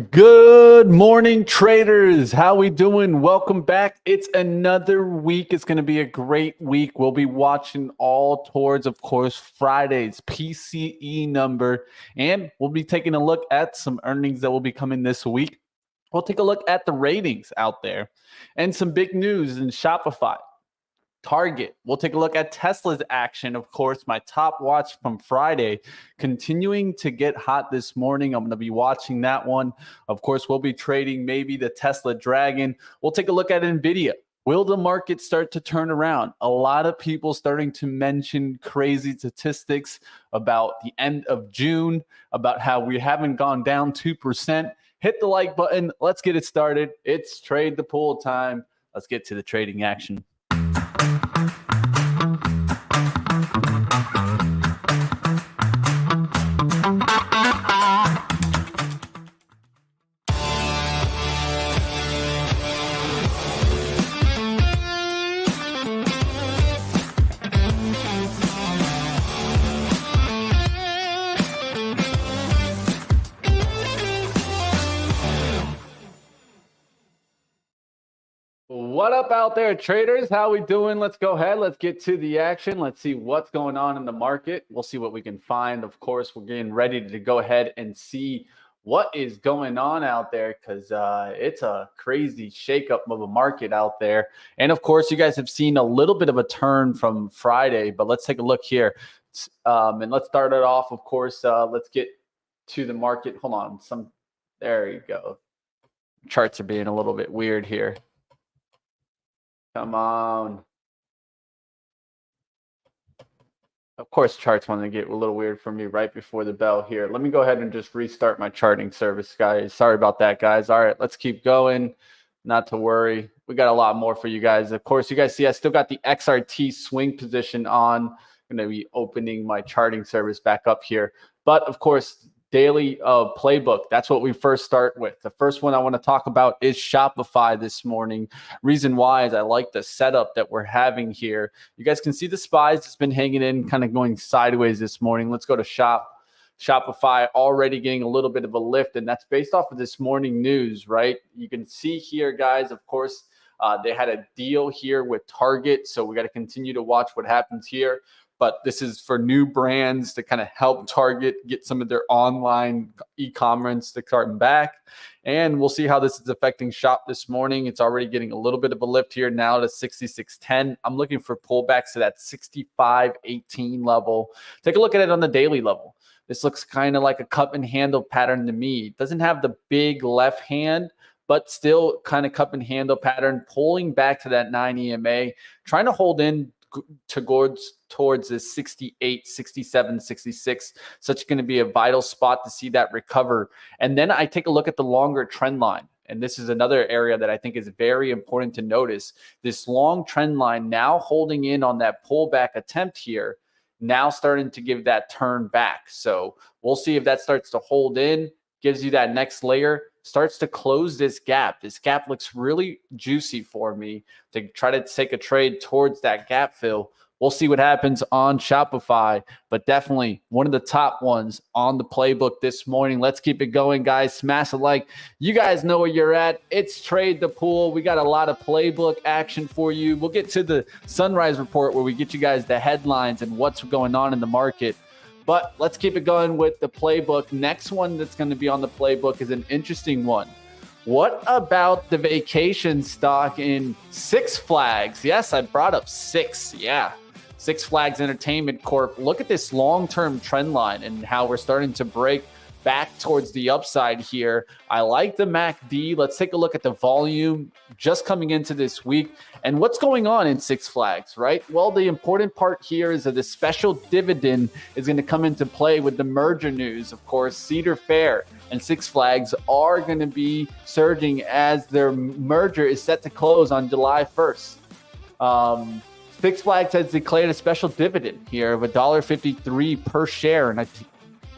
Good morning, traders. How we doing? Welcome back. It's another week. It's going to be a great week. We'll be watching all towards, of course, Friday's PCE number, and we'll be taking a look at some earnings that will be coming this week. We'll take a look at the ratings out there and some big news in Shopify. Target. We'll take a look at Tesla's action. Of course, my top watch from Friday continuing to get hot this morning. I'm going to be watching that one. Of course, we'll be trading maybe the Tesla Dragon. We'll take a look at NVIDIA. Will the market start to turn around? A lot of people starting to mention crazy statistics about the end of June, about how we haven't gone down 2%. Hit the like button. Let's get it started. It's trade the pool time. Let's get to the trading action. What up out there, traders? How we doing? Let's go ahead. Let's get to the action. Let's see what's going on in the market. We'll see what we can find. Of course, we're getting ready to go ahead and see what is going on out there because it's a crazy shakeup of a market out there. And of course, you guys have seen a little bit of a turn from Friday, but let's take a look here. And let's start it off, of course. Let's get to the market. Hold on. There you go. Charts are being a little bit weird here. Come on. Of course, charts want to get a little weird for me right before the bell here. Let me go ahead and just restart my charting service, guys. Sorry about that, guys. All right, let's keep going. Not to worry. We got a lot more for you guys. Of course, you guys see I still got the XRT swing position on. I'm going to be opening my charting service back up here. But, of course, daily playbook. That's what we first start with. The first one I want to talk about is Shopify this morning. Reason why is I like the setup that we're having here. You guys can see the SPYs. It's been hanging in, kind of going sideways this morning. Let's go to Shopify already getting a little bit of a lift, and that's based off of this morning news, right? You can see here, guys, of course, they had a deal here with Target, so we got to continue to watch what happens here. But this is for new brands to kind of help Target get some of their online e-commerce to start back. And we'll see how this is affecting Shop this morning. It's already getting a little bit of a lift here now to 66.10. I'm looking for pullbacks to that 65.18 level. Take a look at it on the daily level. This looks kind of like a cup and handle pattern to me. It doesn't have the big left hand, but still kind of cup and handle pattern, pulling back to that 9 EMA, trying to hold in towards the 68, 67, 66. Such going to be a vital spot to see that recover. And then I take a look at the longer trend line. And this is another area that I think is very important to notice. This long trend line now holding in on that pullback attempt here, now starting to give that turn back. So we'll see if that starts to hold in, gives you that next layer, starts to close this gap. This gap looks really juicy for me to try to take a trade towards that gap fill. We'll see what happens on Shopify, but definitely one of the top ones on the playbook this morning. Let's keep it going, guys. Smash a like. You guys know where you're at. It's Trade the Pool. We got a lot of playbook action for you. We'll get to the Sunrise Report where we get you guys the headlines and what's going on in the market. But let's keep it going with the playbook. Next one that's going to be on the playbook is an interesting one. What about the vacation stock in Six Flags? Yes, I brought up Six. Yeah, Six Flags Entertainment Corp. Look at this long-term trend line and how we're starting to break back towards the upside here. I like the MACD. Let's take a look at the volume just coming into this week and what's going on in Six Flags, right? Well, the important part here is that the special dividend is going to come into play with the merger news. Of course, Cedar Fair and Six Flags are going to be surging as their merger is set to close on July 1st. Six Flags has declared a special dividend here of $1.53 per share, and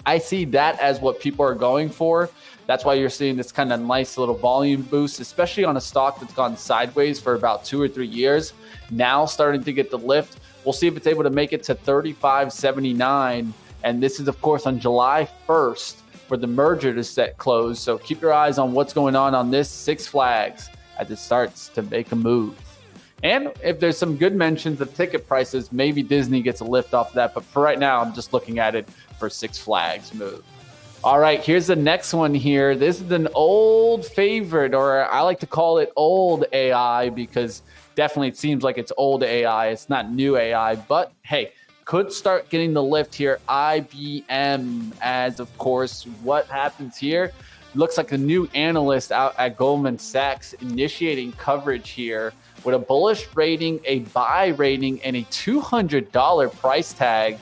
I see that as what people are going for. That's why you're seeing this kind of nice little volume boost, especially on a stock that's gone sideways for about 2 or 3 years. Now starting to get the lift. We'll see if it's able to make it to 35.79. And this is, of course, on July 1st. for the merger to set close. So keep your eyes on what's going on this Six Flags as it starts to make a move. And if there's some good mentions of ticket prices, maybe Disney gets a lift off of that. But for right now, I'm just looking at it for Six Flags move. All right, here's the next one here. This is an old favorite, or I like to call it old AI, because definitely it seems like it's old AI. It's not new AI, but hey, could start getting the lift here. IBM, as of course, what happens here? Looks like a new analyst out at Goldman Sachs initiating coverage here with a bullish rating, a buy rating, and a $200 price tag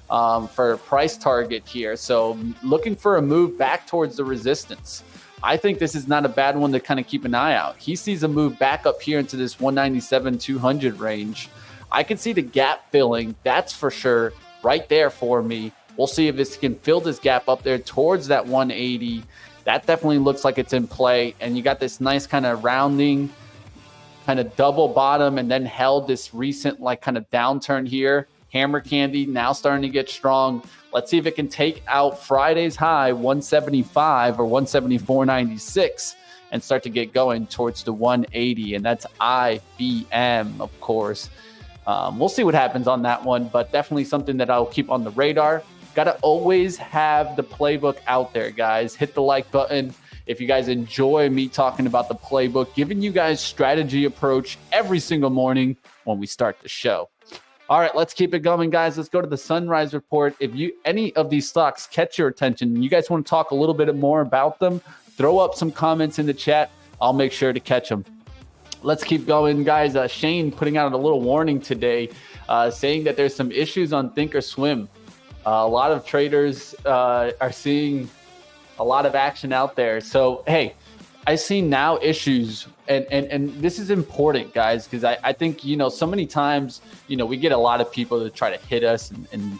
for a price target here. So looking for a move back towards the resistance. I think this is not a bad one to kind of keep an eye out. He sees a move back up here into this 197-200 range. I can see the gap filling, that's for sure, right there for me. We'll see if this can fill this gap up there towards that 180. That definitely looks like it's in play. And you got this nice kind of rounding, kind of double bottom, and then held this recent like kind of downturn here. Hammer candy now starting to get strong. Let's see if it can take out Friday's high 175 or 174.96 and start to get going towards the 180. And that's IBM, of course. We'll see what happens on that one, but definitely something that I'll keep on the radar. Got to always have the playbook out there, guys. Hit the like button if you guys enjoy me talking about the playbook, giving you guys strategy approach every single morning when we start the show. All right, let's keep it going, guys. Let's go to the sunrise report. If any of these stocks catch your attention, you guys want to talk a little bit more about them, throw up some comments in the chat. I'll make sure to catch them. Let's keep going, guys. Shane putting out a little warning today, saying that there's some issues on Thinkorswim. A lot of traders are seeing a lot of action out there. So, hey, I see now issues, and this is important, guys, because I think, so many times, we get a lot of people that try to hit us and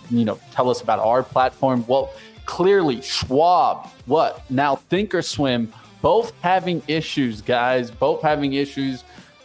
tell us about our platform. Well, clearly, Schwab, now Thinkorswim, both having issues, guys,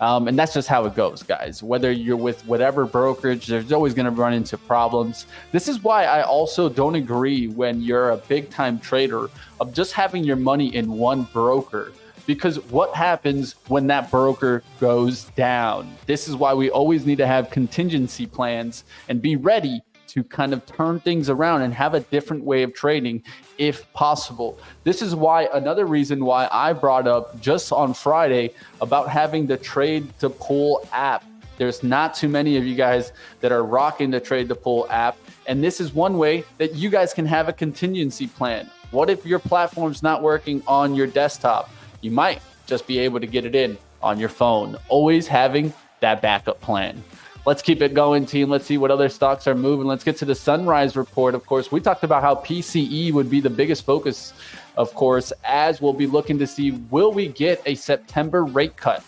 and that's just how it goes, guys. Whether you're with whatever brokerage, there's always going to run into problems. This is why I also don't agree when you're a big-time trader of just having your money in one broker, because what happens when that broker goes down? This is why we always need to have contingency plans and be ready to kind of turn things around and have a different way of trading if possible. This is why another reason why I brought up just on Friday about having the trade to pull app. There's not too many of you guys that are rocking the trade to pull app. And this is one way that you guys can have a contingency plan. What if your platform's not working on your desktop? You might just be able to get it in on your phone. Always having that backup plan. Let's keep it going, team. Let's see what other stocks are moving. Let's get to the sunrise report. Of course, we talked about how PCE would be the biggest focus, of course, as we'll be looking to see, will we get a September rate cut?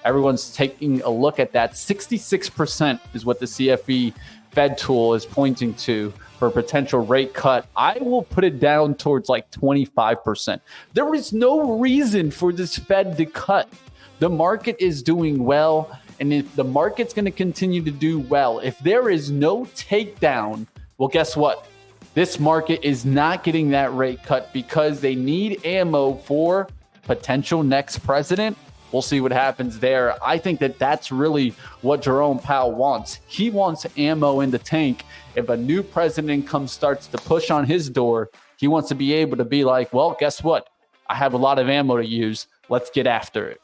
Everyone's taking a look at that. 66% is what the CFE Fed tool is pointing to for a potential rate cut. I will put it down towards like 25%. There is no reason for this Fed to cut. The market is doing well. And if the market's going to continue to do well, if there is no takedown, well, guess what? This market is not getting that rate cut because they need ammo for potential next president. We'll see what happens there. I think that that's really what Jerome Powell wants. He wants ammo in the tank. If a new president starts to push on his door, he wants to be able to be like, well, guess what? I have a lot of ammo to use. Let's get after it.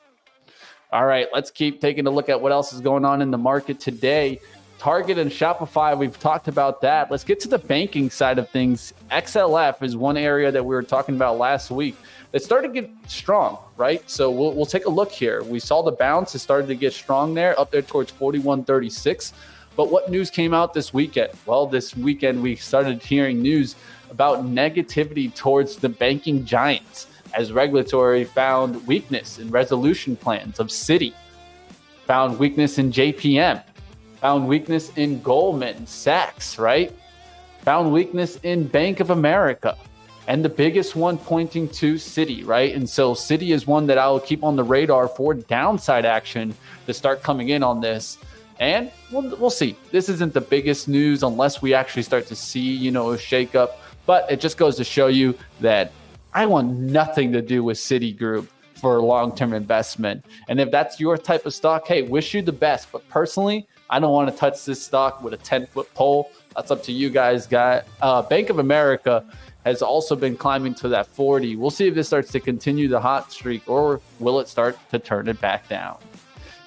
All right, let's keep taking a look at what else is going on in the market today. Target and Shopify, we've talked about that. Let's get to the banking side of things. XLF is one area that we were talking about last week. It started to get strong, right? So we'll take a look here. We saw the bounce. It started to get strong there, up there towards 41.36. But what news came out this weekend? Well, this weekend we started hearing news about negativity towards the banking giants, as regulatory found weakness in resolution plans of Citi, found weakness in JPM, found weakness in Goldman Sachs, right? Found weakness in Bank of America, and the biggest one pointing to Citi, right? And so Citi is one that I will keep on the radar for downside action to start coming in on this. And we'll see. This isn't the biggest news unless we actually start to see, a shakeup. But it just goes to show you that I want nothing to do with Citigroup for long-term investment. And if that's your type of stock, hey, wish you the best. But personally, I don't want to touch this stock with a 10-foot pole. That's up to you guys. Bank of America has also been climbing to that 40. We'll see if this starts to continue the hot streak, or will it start to turn it back down?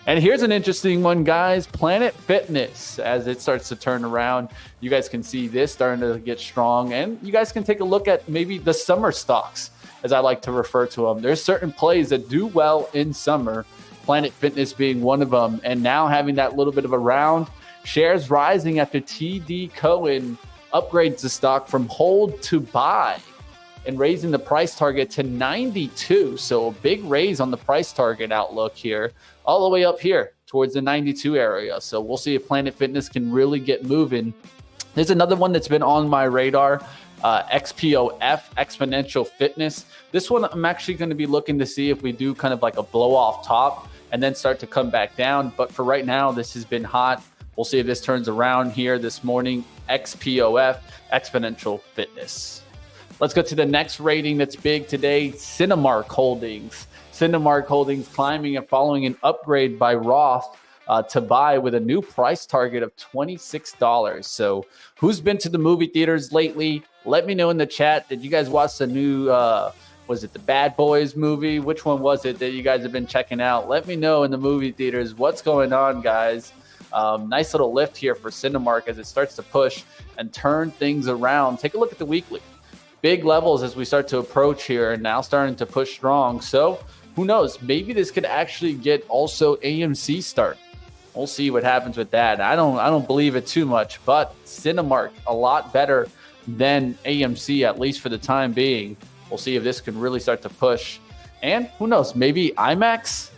And here's an interesting one, guys. Planet Fitness, as it starts to turn around, you guys can see this starting to get strong. And you guys can take a look at maybe the summer stocks, as I like to refer to them. There's certain plays that do well in summer, Planet Fitness being one of them. And now having that little bit of a round, shares rising after TD Cowen upgrades the stock from hold to buy and raising the price target to 92. So a big raise on the price target outlook here, all the way up here towards the 92 area. So we'll see if Planet Fitness can really get moving. There's another one that's been on my radar, XPOF, Exponential Fitness. This one I'm actually going to be looking to see if we do kind of like a blow off top and then start to come back down. But for right now, this has been hot. We'll see if this turns around here this morning. XPOF, Exponential Fitness. Let's go to the next rating that's big today, Cinemark Holdings. Cinemark Holdings climbing and following an upgrade by Roth to buy with a new price target of $26. So who's been to the movie theaters lately? Let me know in the chat. Did you guys watch the new, was it the Bad Boys movie? Which one was it that you guys have been checking out? Let me know in the movie theaters what's going on, guys. Nice little lift here for Cinemark as it starts to push and turn things around. Take a look at the weekly. Big levels as we start to approach here and now starting to push strong. So who knows? Maybe this could actually get also AMC start. We'll see what happens with that. I don't believe it too much, but Cinemark a lot better than AMC, at least for the time being. We'll see if this could really start to push. And who knows? Maybe IMAX?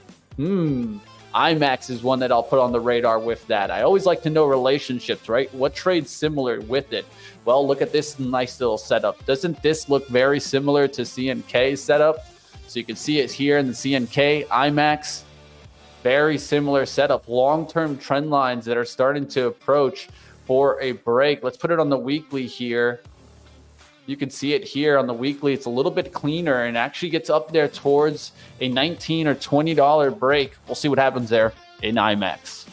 IMAX is one that I'll put on the radar with that. I always like to know relationships, right? What trades similar with it? Well, look at this nice little setup. Doesn't this look very similar to CNK's setup? So you can see it here in the CNK, IMAX. Very similar setup. Long-term trend lines that are starting to approach for a break. Let's put it on the weekly here. You can see it here on the weekly. It's a little bit cleaner and actually gets up there towards a $19 or $20 break. We'll see what happens there in IMAX.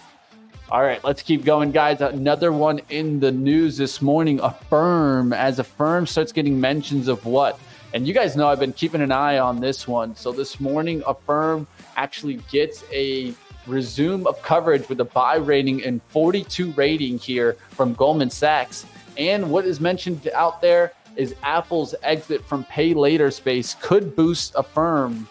All right, let's keep going, guys. Another one in the news this morning, Affirm. As Affirm starts getting mentions of what? And you guys know I've been keeping an eye on this one. So this morning, Affirm actually gets a resume of coverage with a buy rating and 42 rating here from Goldman Sachs. And what is mentioned out there is Apple's exit from pay later space could boost Affirm's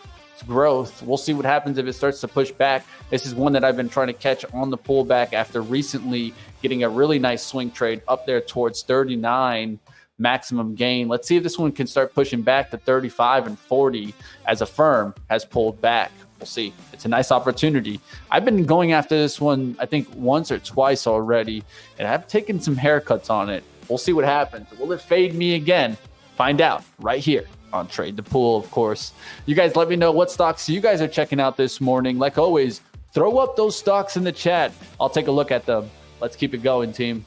growth. We'll see what happens if it starts to push back. This is one that I've been trying to catch on the pullback after recently getting a really nice swing trade up there towards 39 maximum gain. Let's see if this one can start pushing back to 35 and 40 as Affirm has pulled back. We'll see. It's a nice opportunity. I've been going after this one, I think, once or twice already, and I've taken some haircuts on it. We'll see what happens. Will it fade me again? Find out right here on Trade the Pool, of course. You guys let me know what stocks you guys are checking out this morning. Like always, throw up those stocks in the chat. I'll take a look at them. Let's keep it going, team.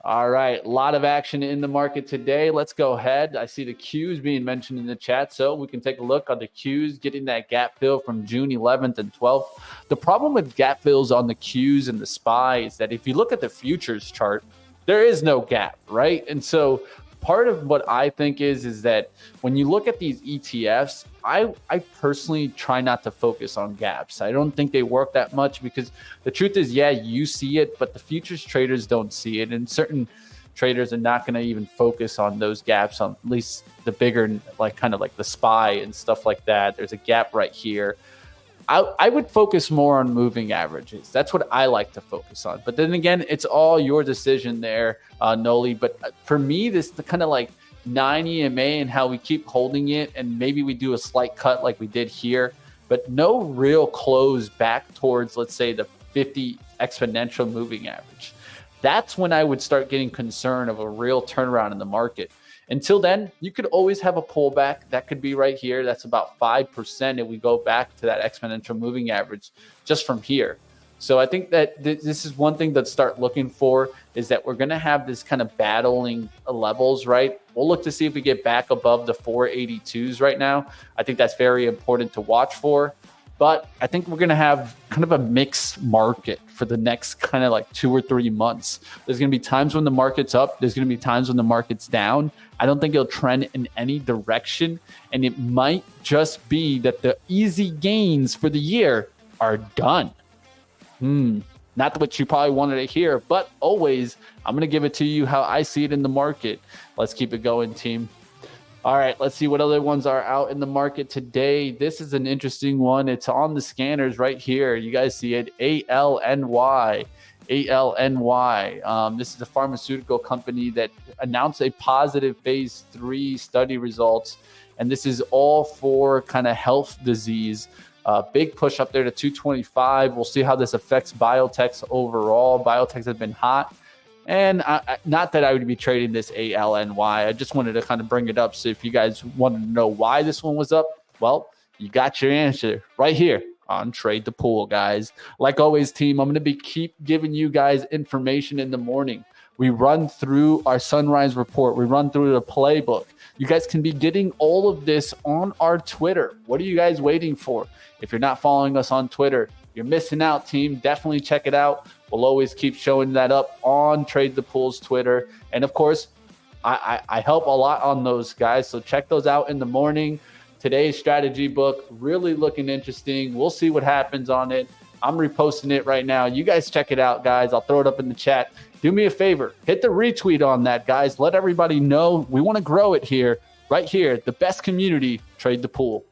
All right, a lot of action in the market today. Let's go ahead. I see the Qs being mentioned in the chat, so we can take a look on the Qs, getting that gap fill from June 11th and 12th. The problem with gap fills on the Qs and the SPY is that if you look at the futures chart, there is no gap, right? And so part of what I think is that when you look at these ETFs, I personally try not to focus on gaps. I don't think they work that much because the truth is, yeah, you see it, but the futures traders don't see it. And certain traders are not going to even focus on those gaps, on at least the bigger, like kind of like the SPY and stuff like that. There's a gap right here. I would focus more on moving averages. That's what I like to focus on. But then again, it's all your decision there, Noli. But for me, this the kind of like 9 EMA and how we keep holding it, and maybe we do a slight cut like we did here, but no real close back towards, let's say, the 50 exponential moving average. That's when I would start getting concerned of a real turnaround in the market. Until then, you could always have a pullback. That could be right here. That's about 5% if we go back to that exponential moving average just from here. So I think that this is one thing to start looking for, is that we're going to have this kind of battling levels, right? We'll look to see if we get back above the 482s right now. I think that's very important to watch for. But I think we're going to have kind of a mixed market for the next kind of like 2 or 3 months. There's going to be times when the market's up. There's going to be times when the market's down. I don't think it'll trend in any direction. And it might just be that the easy gains for the year are done. Not what you probably wanted to hear, but always, I'm going to give it to you how I see it in the market. Let's keep it going, team. All right, let's see what other ones are out in the market today. This is an interesting one. It's on the scanners right here. You guys see it, ALNY. ALNY. This is a pharmaceutical company that announced a positive phase 3 study results, and this is all for kind of health disease. Big push up there to 225. We'll see how this affects biotechs overall. Biotechs have been hot. And not that I would be trading this ALNY. I just wanted to kind of bring it up. So if you guys wanted to know why this one was up, well, you got your answer right here on Trade the Pool, guys. Like always, team, I'm going to keep giving you guys information in the morning. We run through our sunrise report. We run through the playbook. You guys can be getting all of this on our Twitter. What are you guys waiting for? If you're not following us on Twitter, you're missing out, team. Definitely check it out. We'll always keep showing that up on Trade the Pool's Twitter. And of course, I help a lot on those, guys. So check those out in the morning. Today's strategy book, really looking interesting. We'll see what happens on it. I'm reposting it right now. You guys check it out, guys. I'll throw it up in the chat. Do me a favor. Hit the retweet on that, guys. Let everybody know. We want to grow it here, right here. The best community, Trade the Pool.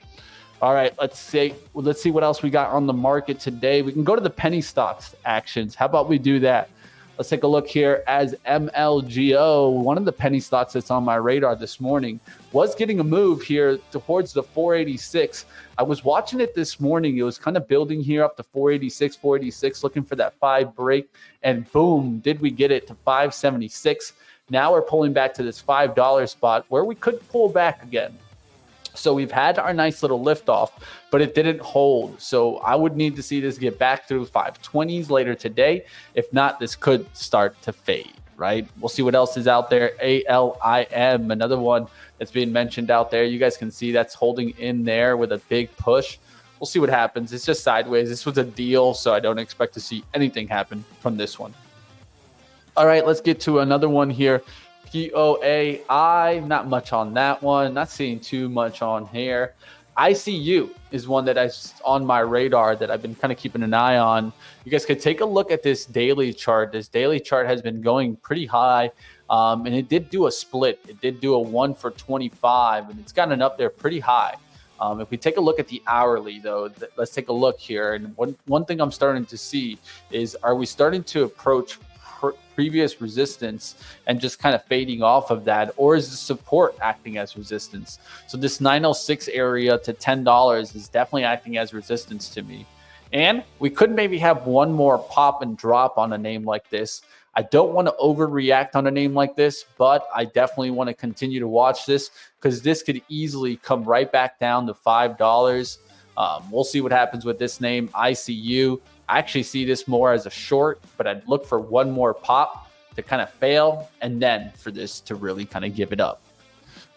All right, let's see what else we got on the market today. We can go to the penny stocks actions. How about we do that? Let's take a look here as MLGO, one of the penny stocks that's on my radar this morning, was getting a move here towards the 486. I was watching it this morning. It was kind of building here up to 486, 486, looking for that 5 break. And boom, did we get it to 576. Now we're pulling back to this $5 spot where we could pull back again. So we've had our nice little lift off, but it didn't hold. So I would need to see this get back through 520s later today. If not, this could start to fade, right? We'll see what else is out there. ALIM, another one that's being mentioned out there. You guys can see that's holding in there with a big push. We'll see what happens. It's just sideways. This was a deal, so I don't expect to see anything happen from this one. All right, let's get to another one here. POAI, not much on that one. Not seeing too much on here. ICU is one that is on my radar that I've been kind of keeping an eye on. You guys could take a look at this daily chart. This daily chart has been going pretty high, and it did do a split. It did do a 1 for 25, and it's gotten up there pretty high. If we take a look at the hourly, though, let's take a look here. And one thing I'm starting to see is, are we starting to approach previous resistance and just kind of fading off of that, or is the support acting as resistance? So this 906 area to $10 is definitely acting as resistance to me. And we could maybe have one more pop and drop on a name like this. I don't want to overreact on a name like this, but I definitely want to continue to watch this because this could easily come right back down to $5. We'll see what happens with this name, ICU. I actually see this more as a short, but I'd look for one more pop to kind of fail and then for this to really kind of give it up.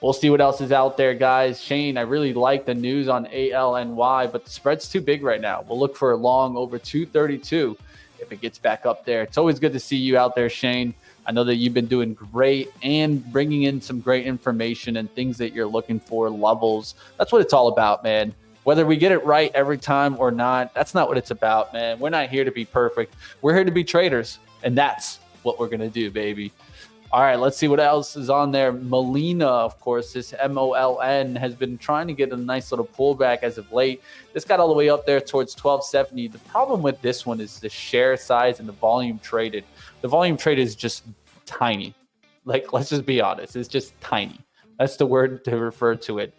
We'll see what else is out there, guys. Shane, I really like the news on ALNY, but the spread's too big right now. We'll look for a long over 232 if it gets back up there. It's always good to see you out there, Shane. I know that you've been doing great and bringing in some great information and things that you're looking for, levels. That's what it's all about, man. Whether we get it right every time or not, that's not what it's about, man. We're not here to be perfect. We're here to be traders, and that's what we're going to do, baby. All right, let's see what else is on there. Molina, of course, this MOLN has been trying to get a nice little pullback as of late. This got all the way up there towards 1270. The problem with this one is the share size and the volume traded. The volume traded is just tiny. Like, let's just be honest. It's just tiny. That's the word to refer to it.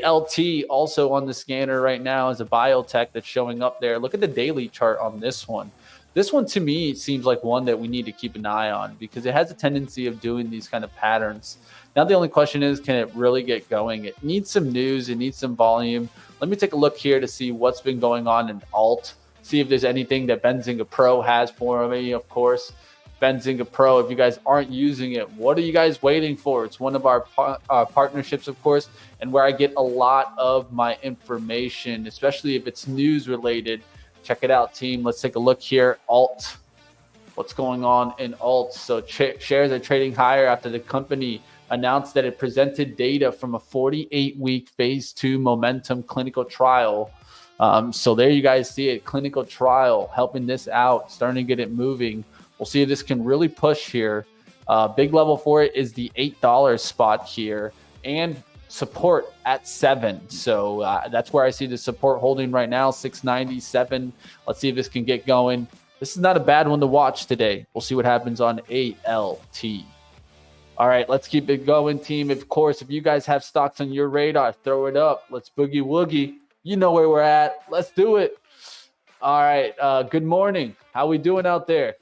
ALT also on the scanner right now is a biotech that's showing up there. Look at the daily chart on this one. This one, to me, seems like one that we need to keep an eye on because it has a tendency of doing these kind of patterns. Now, the only question is, can it really get going? It needs some news. It needs some volume. Let me take a look here to see what's been going on in alt. see if there's anything that Benzinga Pro has for me, of course. Benzinga Pro, if you guys aren't using it, what are you guys waiting for? It's one of our partnerships, of course, and where I get a lot of my information, especially if it's news related. Check it out, team. Let's take a look here. Alt. What's going on in alt? So shares are trading higher after the company announced that it presented data from a 48-week phase 2 momentum clinical trial. So there you guys see it, clinical trial, helping this out, starting to get it moving. We'll see if this can really push here. Big level for it is the $8 spot here, and support at 7. So that's where I see the support holding right now, 697. Let's see if this can get going. This is not a bad one to watch today. We'll see what happens on ALT. All right, let's keep it going, team. Of course, if you guys have stocks on your radar, throw it up. Let's boogie woogie. You know where we're at. Let's do it. All right, good morning. How we doing out there?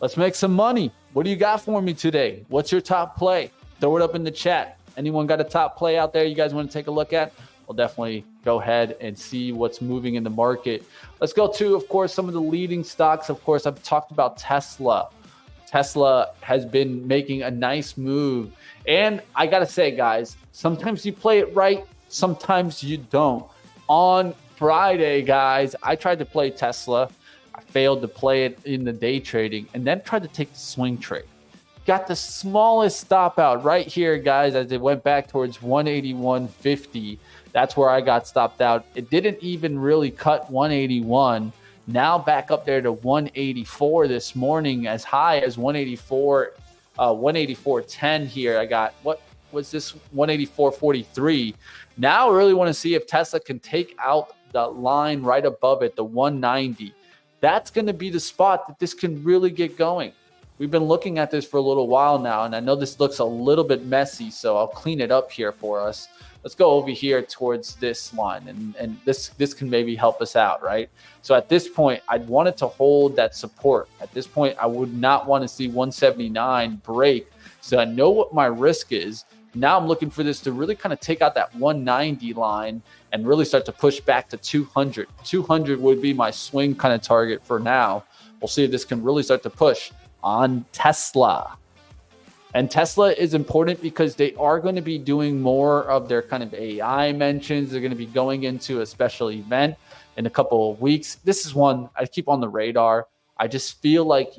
Let's make some money. What do you got for me today? What's your top play? Throw it up in the chat. Anyone got a top play out there you guys want to take a look at? We'll definitely go ahead and see what's moving in the market. Let's go to, of course, some of the leading stocks. Of course, I've talked about Tesla. Tesla has been making a nice move. And I got to say, guys, sometimes you play it right, sometimes you don't. On Friday, guys, I tried to play Tesla. I failed to play it in the day trading and then tried to take the swing trade. Got the smallest stop out right here, guys, as it went back towards 181.50. That's where I got stopped out. It didn't even really cut 181. Now back up there to 184 this morning, as high as 184, 184.10 here. I got, what was this, 184.43. Now I really want to see if Tesla can take out the line right above it, the 190. That's going to be the spot that this can really get going. We've been looking at this for a little while now, and I know this looks a little bit messy, so I'll clean it up here for us. Let's go over here towards this line, and this can maybe help us out, right? So at this point, I'd want it to hold that support. At this point, I would not want to see 179 break, so I know what my risk is. Now I'm looking for this to really kind of take out that 190 line and really start to push back to 200. 200 would be my swing kind of target for now. We'll see if this can really start to push on Tesla. And Tesla is important because they are going to be doing more of their kind of AI mentions. They're going to be going into a special event in a couple of weeks. This is one I keep on the radar. I just feel like,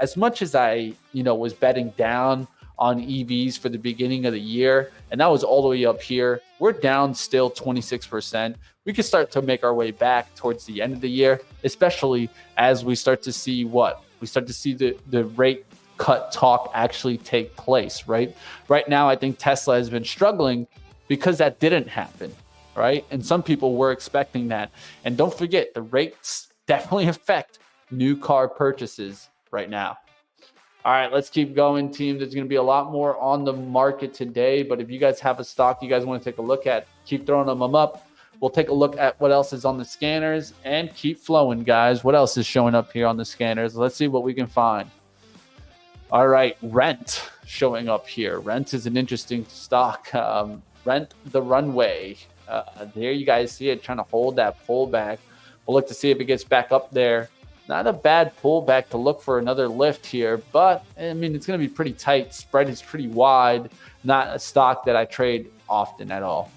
as much as I, was betting down on EVs for the beginning of the year, and that was all the way up here, we're down still 26%. We can start to make our way back towards the end of the year, especially as we start to see the rate cut talk actually take place, right? Right now, I think Tesla has been struggling because that didn't happen, right? And some people were expecting that. And don't forget, the rates definitely affect new car purchases right now. All right, let's keep going, team. There's going to be a lot more on the market today, but if you guys have a stock you guys want to take a look at, keep throwing them up. We'll take a look at what else is on the scanners and keep flowing, guys. What else is showing up here on the scanners? Let's see what we can find. All right, Rent showing up here. Rent is an interesting stock. Rent the runway. There you guys see it trying to hold that pullback. We'll look to see if it gets back up there. Not a bad pullback to look for another lift here, but I mean, it's going to be pretty tight. Spread is pretty wide. Not a stock that I trade often at all.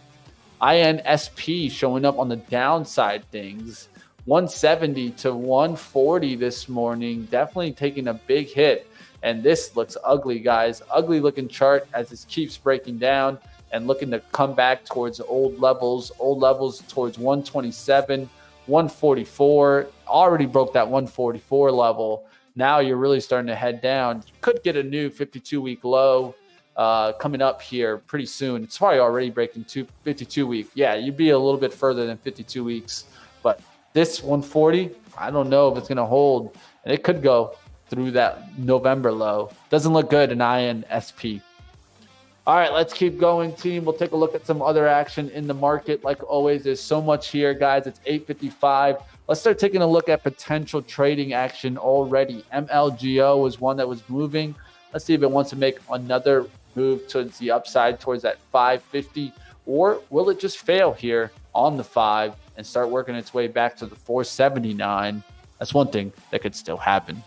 INSP showing up on the downside things. 170 to 140 this morning. Definitely taking a big hit. And this looks ugly, guys. Ugly looking chart as this keeps breaking down and looking to come back towards old levels. Old levels towards 127, 144. Already broke that 144 level. Now you're really starting to head down. You could get a new 52-week low coming up here pretty soon. It's probably already breaking 52-week. Yeah, you'd be a little bit further than 52 weeks. But this 140, I don't know if it's going to hold. And it could go through that November low. Doesn't look good in INSP. All right, let's keep going, team. We'll take a look at some other action in the market. Like always, there's so much here, guys. It's 8:55. Let's start taking a look at potential trading action already. MLGO was one that was moving. Let's see if it wants to make another move towards the upside, towards that 550, or will it just fail here on the 5 and start working its way back to the 479, that's one thing that could still happen.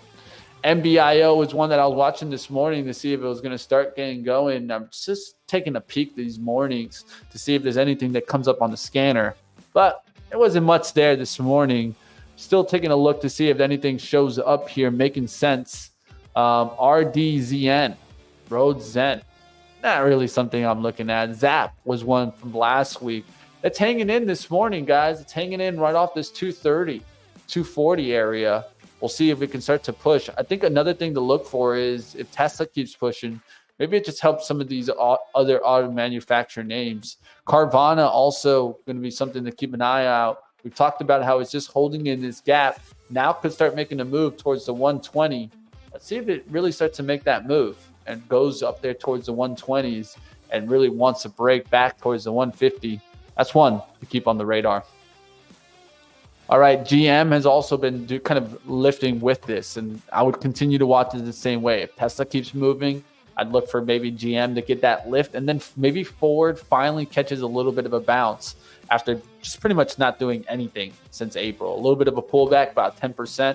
MBIO is one that I was watching this morning to see if it was going to start getting going. I'm just taking a peek these mornings to see if there's anything that comes up on the scanner, but there wasn't much there this morning. Still taking a look to see if anything shows up here making sense. RDZN, Road Zen, not really something I'm looking at. Zap was one from last week. It's hanging in this morning, guys. It's hanging in right off this 230, 240 area. We'll see if it can start to push. I think another thing to look for is if Tesla keeps pushing, maybe it just helps some of these other auto manufacturer names. Carvana also going to be something to keep an eye out. We've talked about how it's just holding in this gap. Now could start making a move towards the 120. Let's see if it really starts to make that move and goes up there towards the 120s and really wants to break back towards the 150. That's one to keep on the radar. All right, GM has also been kind of lifting with this, and I would continue to watch it the same way. If Tesla keeps moving, I'd look for maybe GM to get that lift, and then maybe Ford finally catches a little bit of a bounce after just pretty much not doing anything since April. A little bit of a pullback, about 10%,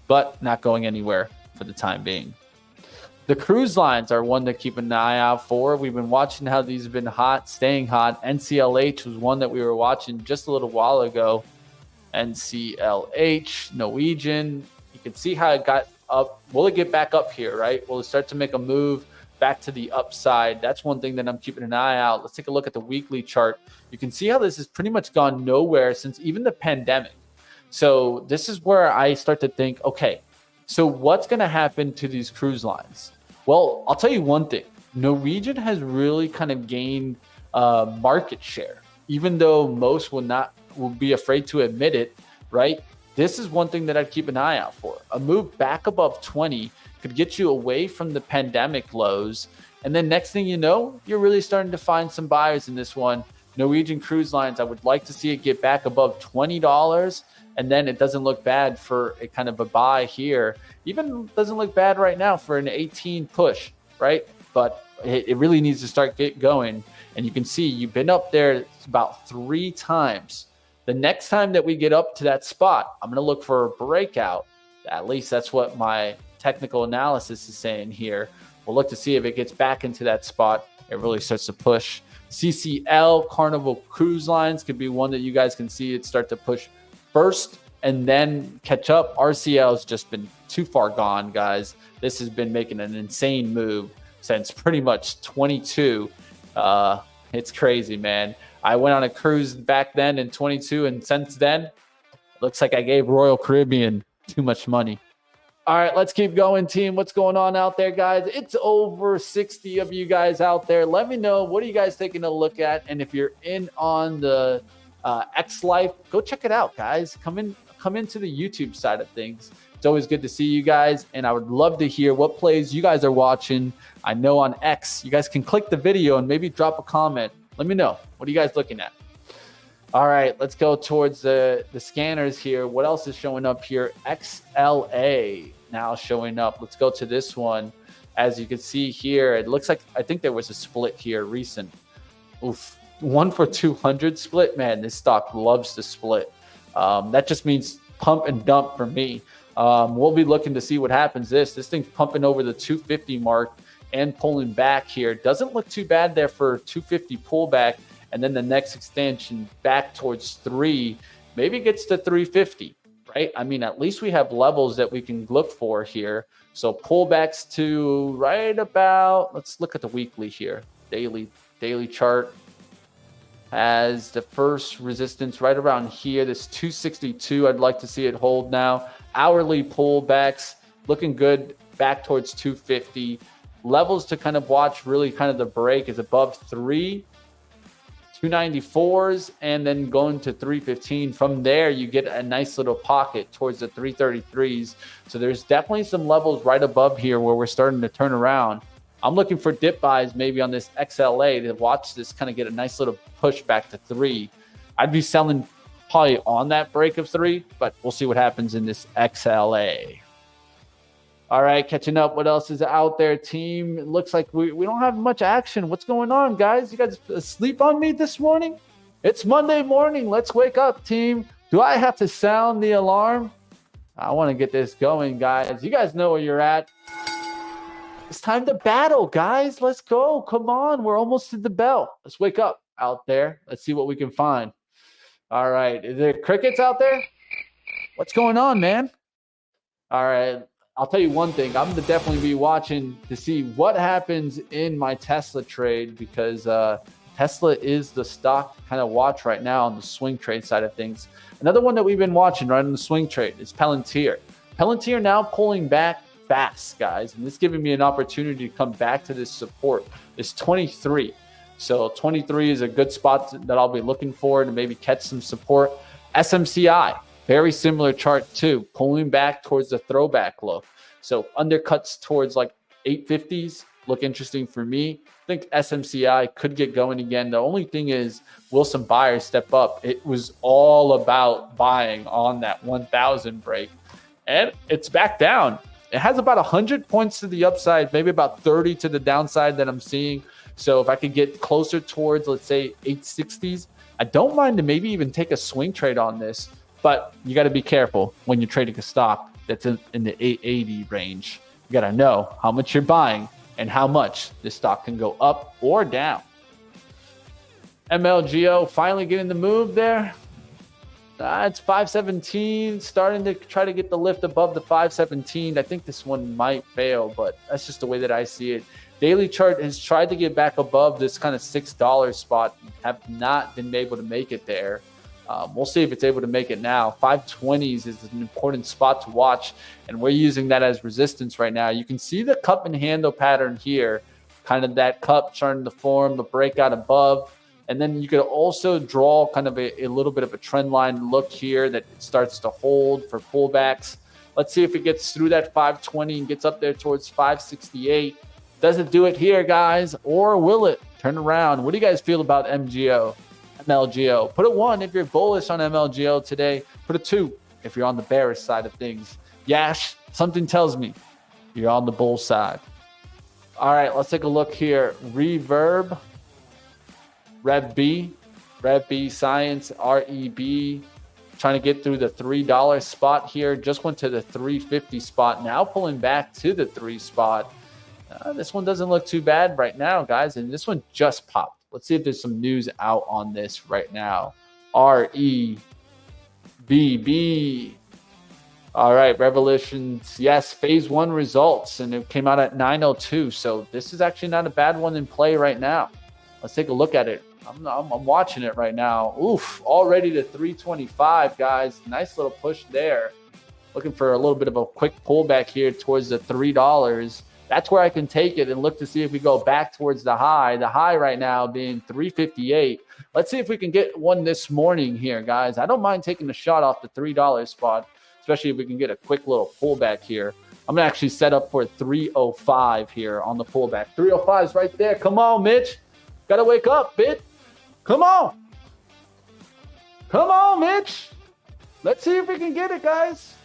but not going anywhere for the time being. The cruise lines are one to keep an eye out for. We've been watching how these have been hot, staying hot. NCLH was one that we were watching just a little while ago. NCLH, Norwegian. You can see how it got up. Will it get back up here, right? Will it start to make a move back to the upside? That's one thing that I'm keeping an eye out. Let's take a look at the weekly chart. You can see how this has pretty much gone nowhere since even the pandemic. So this is where I start to think, okay, so what's going to happen to these cruise lines? Well, I'll tell you one thing. Norwegian has really kind of gained market share, even though most will be afraid to admit it, right? This is one thing that I'd keep an eye out for. A move back above 20 could get you away from the pandemic lows. And then next thing you know, you're really starting to find some buyers in this one. Norwegian Cruise Lines, I would like to see it get back above $20. And then it doesn't look bad for a kind of a buy here. Even doesn't look bad right now for an 18 push, right? But it really needs to start going. And you can see you've been up there about 3 times. The next time that we get up to that spot, I'm going to look for a breakout. At least that's what my technical analysis is saying here. We'll look to see if it gets back into that spot. It really starts to push. CCL, Carnival Cruise Lines, could be one that you guys can see it start to push first and then catch up. RCL has just been too far gone, guys. This has been making an insane move since pretty much 22. It's crazy, man. I went on a cruise back then in 22, and since then, looks like I gave Royal Caribbean too much money. All right, let's keep going, team. What's going on out there, guys? It's over 60 of you guys out there. Let me know, what are you guys taking a look at? And if you're in on the X Life, go check it out, guys. Come into the YouTube side of things. It's always good to see you guys, and I would love to hear what plays you guys are watching. I know on X, you guys can click the video and maybe drop a comment. Let me know. What are you guys looking at? All right, let's go towards the scanners here. What else is showing up here? XLA now showing up. Let's go to this one. As you can see here, it looks like, I think there was a split here recent. Oof. 1 for 200 split. Man, this stock loves to split. That just means pump and dump for me. We'll be looking to see what happens. This thing's pumping over the 250 mark and pulling back here. Doesn't look too bad there for 250 pullback. And then the next extension back towards 3, maybe gets to 350, right? I mean, at least we have levels that we can look for here. So pullbacks to right about, let's look at the weekly here. Daily chart has the first resistance right around here. This 262, I'd like to see it hold now. Hourly pullbacks looking good back towards 250. Levels to kind of watch, really kind of the break is above 3, 294s, and then going to 315. From there, you get a nice little pocket towards the 333s. So there's definitely some levels right above here where we're starting to turn around. I'm looking for dip buys maybe on this XLA to watch this kind of get a nice little push back to 3. I'd be selling probably on that break of 3, but we'll see what happens in this XLA. All right, catching up. What else is out there, team? It looks like we don't have much action. What's going on, guys? You guys asleep on me this morning? It's Monday morning. Let's wake up, team. Do I have to sound the alarm? I want to get this going, guys. You guys know where you're at. It's time to battle, guys. Let's go. Come on. We're almost to the bell. Let's wake up out there. Let's see what we can find. All right. Is there crickets out there? What's going on, man? All right. I'll tell you one thing. I'm going to definitely be watching to see what happens in my Tesla trade because Tesla is the stock to kind of watch right now on the swing trade side of things. Another one that we've been watching right on the swing trade is Palantir. Palantir now pulling back fast, guys, and this is giving me an opportunity to come back to this support. It's 23. So 23 is a good spot that I'll be looking for to maybe catch some support. SMCI, very similar chart too, pulling back towards the throwback low. So undercuts towards like 850s look interesting for me. I think SMCI could get going again. The only thing is, will some buyers step up? It was all about buying on that 1,000 break, and it's back down. It has about 100 points to the upside, maybe about 30 to the downside that I'm seeing. So if I could get closer towards, let's say, 860s, I don't mind to maybe even take a swing trade on this. But you got to be careful when you're trading a stock that's in the 880 range. You got to know how much you're buying and how much this stock can go up or down. MLGO finally getting the move there. It's 517, starting to try to get the lift above the 517. I think this one might fail, but that's just the way that I see it. Daily chart has tried to get back above this kind of $6 spot, have not been able to make it there. We'll see if it's able to make it now. 520s is an important spot to watch, and we're using that as resistance right now. You can see the cup and handle pattern here, kind of that cup starting to form, the breakout above. And then you could also draw kind of a little bit of a trend line look here that it starts to hold for pullbacks. Let's see if it gets through that 520 and gets up there towards 568. Does it do it here, guys? Or will it turn around? What do you guys feel about MLGO? Put a 1 if you're bullish on MLGO today. Put a 2 if you're on the bearish side of things. Yash, something tells me you're on the bull side. All right, let's take a look here. Reverb. Rev B Science, REB, trying to get through the $3 spot here. Just went to the 350 spot. Now pulling back to the 3 spot. This one doesn't look too bad right now, guys. And this one just popped. Let's see if there's some news out on this right now. REBB. All right, Revelations. Yes, phase 1 results. And it came out at 9:02. So this is actually not a bad one in play right now. Let's take a look at it. I'm watching it right now. Oof, already to 325, guys. Nice little push there. Looking for a little bit of a quick pullback here towards the $3. That's where I can take it and look to see if we go back towards the high. The high right now being 358. Let's see if we can get one this morning here, guys. I don't mind taking a shot off the $3 spot, especially if we can get a quick little pullback here. I'm going to actually set up for 305 here on the pullback. 305 is right there. Come on, Mitch. Got to wake up, bitch. Come on. Come on, Mitch. Let's see if we can get it, guys.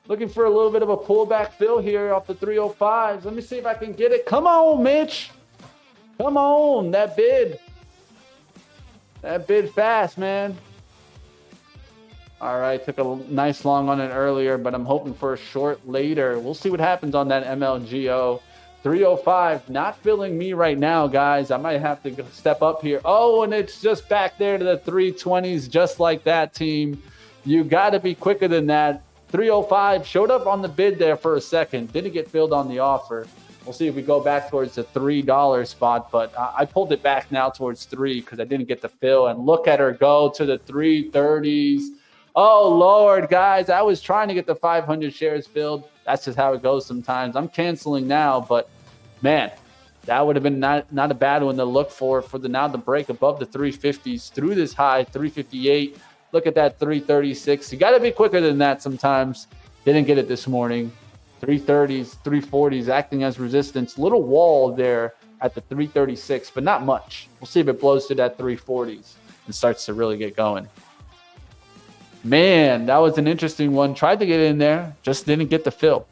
Looking for a little bit of a pullback fill here off the 305s. Let me see if I can get it. Come on, Mitch. Come on, that bid. That bid fast, man. All right, took a nice long on it earlier, but I'm hoping for a short later. We'll see what happens on that MLGO. 305, not filling me right now, guys. I might have to step up here. Oh, and it's just back there to the 320s, just like that, team. You got to be quicker than that. 305 showed up on the bid there for a second. Didn't get filled on the offer. We'll see if we go back towards the $3 spot, but I pulled it back now towards 3 because I didn't get the fill. And look at her go to the 330s. Oh, Lord, guys, I was trying to get the 500 shares filled. That's just how it goes sometimes. I'm canceling now, but man, that would have been not a bad one to look for the break above the 350s through this high, 358. Look at that 336. You got to be quicker than that sometimes. Didn't get it this morning. 330s, 340s acting as resistance. Little wall there at the 336, but not much. We'll see if it blows to that 340s and starts to really get going. Man, that was an interesting one. Tried to get in there, just didn't get the fill.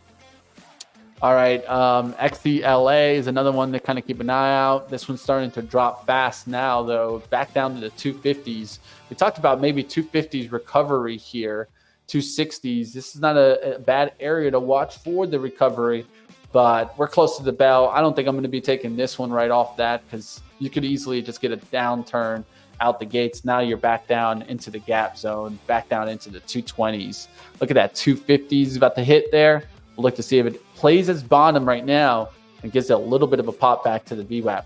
All right, XDLA is another one to kind of keep an eye out. This one's starting to drop fast now, though, back down to the 250s. We talked about maybe 250s recovery here, 260s. This is not a bad area to watch for the recovery, but we're close to the bell. I don't think I'm going to be taking this one right off that because you could easily just get a downturn out the gates. Now you're back down into the gap zone, back down into the 220s. Look at that, 250s about to hit there. We'll look to see if it plays its bottom right now and gives it a little bit of a pop back to the VWAP.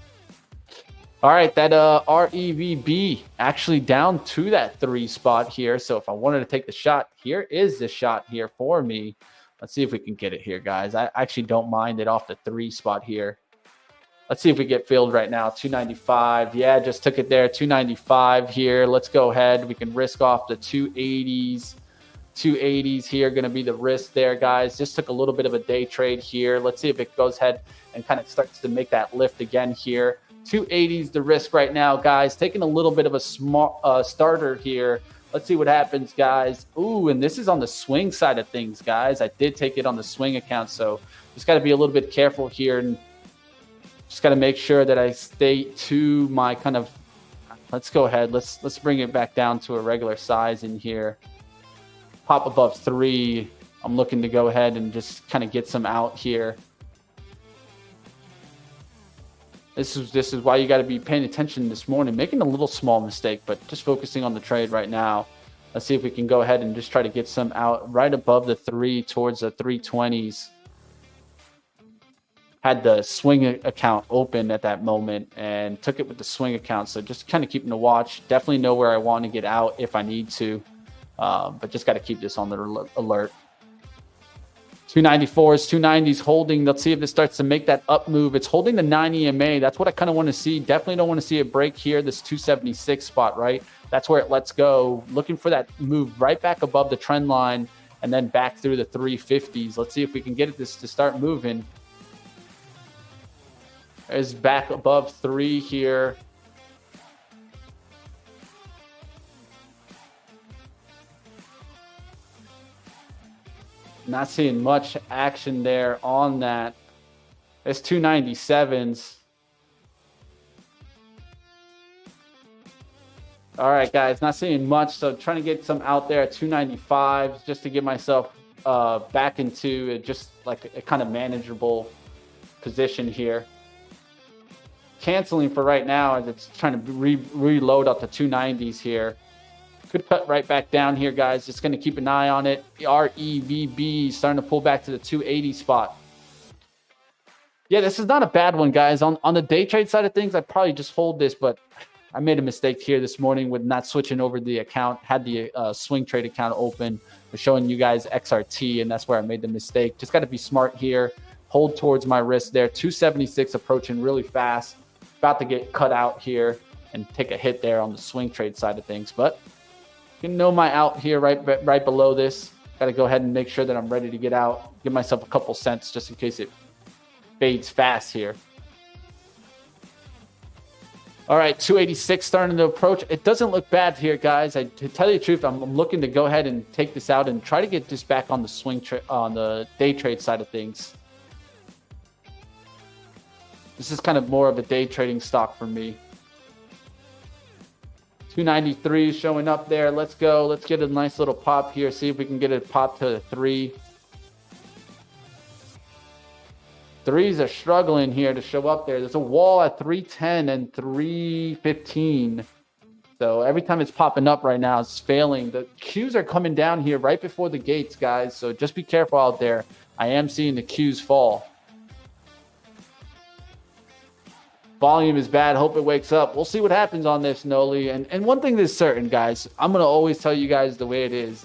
All right, that REVB actually down to that 3 spot here. So if I wanted to take the shot, here is the shot here for me. Let's see if we can get it here, guys. I actually don't mind it off the 3 spot here. Let's see if we get filled right now. 295. Yeah, just took it there. 295 here. Let's go ahead. We can risk off the 280s. 280s here going to be the risk there, guys. Just took a little bit of a day trade here. Let's see if it goes ahead and kind of starts to make that lift again here. 280s the risk right now, guys. Taking a little bit of a small starter here. Let's see what happens, guys. Ooh, and this is on the swing side of things, guys. I did take it on the swing account, so just got to be a little bit careful here and just got to make sure that I stay to my kind of. Let's go ahead. Let's bring it back down to a regular size in here. Pop above 3. I'm looking to go ahead and just kind of get some out here. This is why you got to be paying attention this morning. Making a little small mistake, but just focusing on the trade right now. Let's see if we can go ahead and just try to get some out right above the 3 towards the 320s. Had the swing account open at that moment and took it with the swing account. So just kind of keeping the watch. Definitely know where I want to get out if I need to. But just got to keep this on the alert. 294s, 290s holding. Let's see if it starts to make that up move. It's holding the 9 EMA. That's what I kind of want to see. Definitely don't want to see it break here, this 276 spot, right? That's where it lets go. Looking for that move right back above the trend line and then back through the 350s. Let's see if we can get this to start moving. Is back above 3 here. Not seeing much action there on that. It's 297s. All right, guys, not seeing much. So trying to get some out there at 295 just to get myself back into just like a kind of manageable position here. Canceling for right now as it's trying to reload up to 290s here. Could cut right back down here, guys. Just going to keep an eye on it. The REVB starting to pull back to the 280 spot. Yeah, this is not a bad one, guys. On the day trade side of things, I'd probably just hold this, but I made a mistake here this morning with not switching over the account. Had the swing trade account open. Was showing you guys XRT, and that's where I made the mistake. Just got to be smart here. Hold towards my wrist there. 276 approaching really fast. About to get cut out here and take a hit there on the swing trade side of things, but you know my out here right below this. Got to go ahead and make sure that I'm ready to get out. Give myself a couple cents just in case it fades fast here. All right, 286 starting to approach. It doesn't look bad here, guys. To tell you the truth, I'm looking to go ahead and take this out and try to get this back on the swing on the day trade side of things. This is kind of more of a day trading stock for me. 293 showing up there. Let's go. Let's get a nice little pop here. See if we can get a pop to the 3. 3s are struggling here to show up there. There's a wall at 310 and 315. So every time it's popping up right now, it's failing. The Qs are coming down here right before the gates, guys. So just be careful out there. I am seeing the Qs fall. Volume is bad. Hope it wakes up. We'll see what happens on this, Noli. And one thing that's certain, guys, I'm going to always tell you guys the way it is.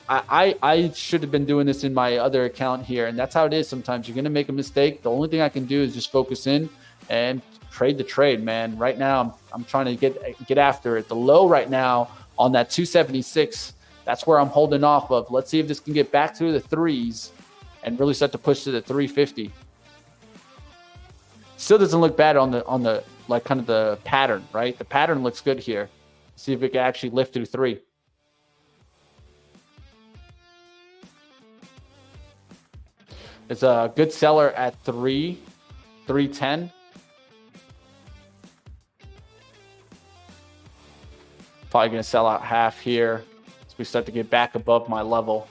I should have been doing this in my other account here, and that's how it is sometimes. You're going to make a mistake. The only thing I can do is just focus in and trade the trade, man. Right now, I'm trying to get after it. The low right now on that 276, that's where I'm holding off of. Let's see if this can get back to the 3s and really start to push to the 350. Still doesn't look bad on the like kind of the pattern, right? The pattern looks good here. See if it can actually lift through 3. It's a good seller at 310. Probably going to sell out half here as we start to get back above my level.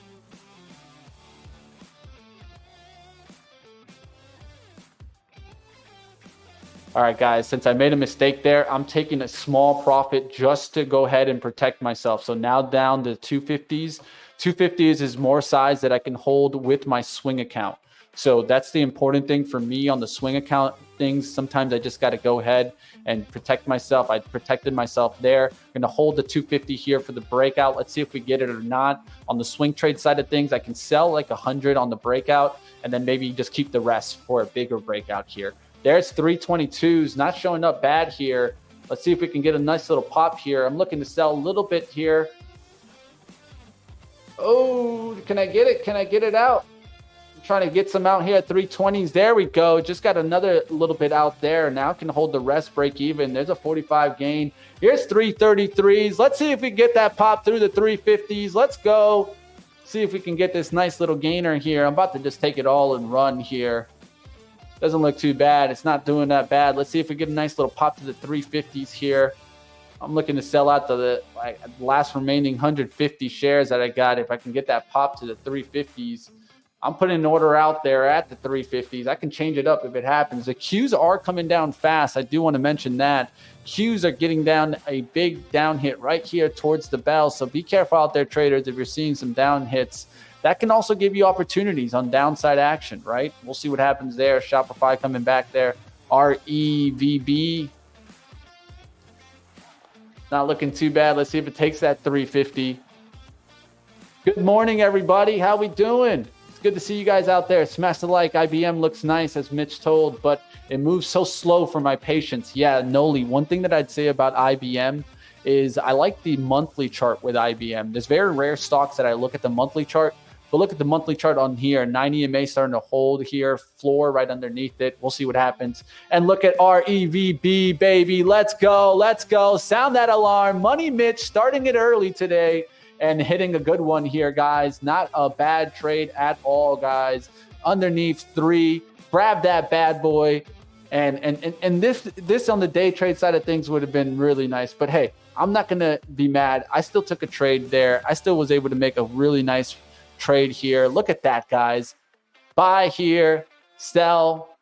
All right, guys, since I made a mistake there, I'm taking a small profit just to go ahead and protect myself. So now down to 250s. 250s is more size that I can hold with my swing account. So that's the important thing for me on the swing account things. Sometimes I just got to go ahead and protect myself. I protected myself there. I'm going to hold the 250 here for the breakout. Let's see if we get it or not. On the swing trade side of things, I can sell like 100 on the breakout and then maybe just keep the rest for a bigger breakout here. There's 322s, not showing up bad here. Let's see if we can get a nice little pop here. I'm looking to sell a little bit here. Oh, can I get it? Can I get it out? I'm trying to get some out here at 320s. There we go. Just got another little bit out there. Now can hold the rest break even. There's a 45 gain. Here's 333s. Let's see if we get that pop through the 350s. Let's go. See if we can get this nice little gainer here. I'm about to just take it all and run here. Doesn't look too bad. It's not doing that bad. Let's see if we get a nice little pop to the 350s here. I'm looking to sell out to the last remaining 150 shares that I got. If I can get that pop to the 350s, I'm putting an order out there at the 350s. I can change it up if it happens. The Qs are coming down fast. I do want to mention that. Qs are getting down a big down hit right here towards the bell. So be careful out there, traders, if you're seeing some down hits. That can also give you opportunities on downside action, right? We'll see what happens there. Shopify coming back there. REVB. Not looking too bad. Let's see if it takes that 350. Good morning, everybody. How we doing? It's good to see you guys out there. Smash the like. IBM looks nice, as Mitch told, but it moves so slow for my patience. Yeah, Noli, one thing that I'd say about IBM is I like the monthly chart with IBM. There's very rare stocks that I look at the monthly chart. But look at the monthly chart on here. 90 EMA starting to hold here. Floor right underneath it. We'll see what happens. And look at REVB, baby. Let's go. Let's go. Sound that alarm. Money Mitch starting it early today and hitting a good one here, guys. Not a bad trade at all, guys. Underneath 3. Grab that bad boy. And this on the day trade side of things would have been really nice. But hey, I'm not going to be mad. I still took a trade there. I still was able to make a really nice trade here. Look at that, guys. Buy here, sell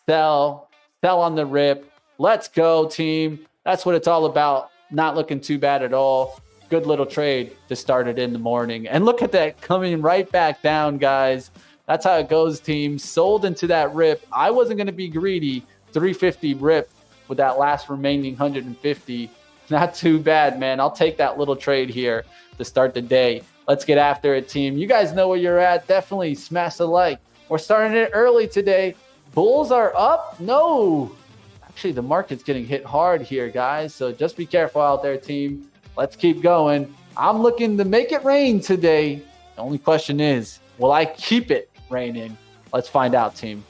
on the rip. Let's go, team. That's what it's all about. Not looking too bad at all. Good little trade to start it in the morning. And look at that coming right back down, guys. That's how it goes, team. Sold into that rip. I wasn't going to be greedy. 350 rip with that last remaining 150. Not too bad, man. I'll take that little trade here to start the day. Let's get after it, team. You guys know where you're at. Definitely smash the like. We're starting it early today. Bulls are up? No. Actually, the market's getting hit hard here, guys. So just be careful out there, team. Let's keep going. I'm looking to make it rain today. The only question is, will I keep it raining? Let's find out, team.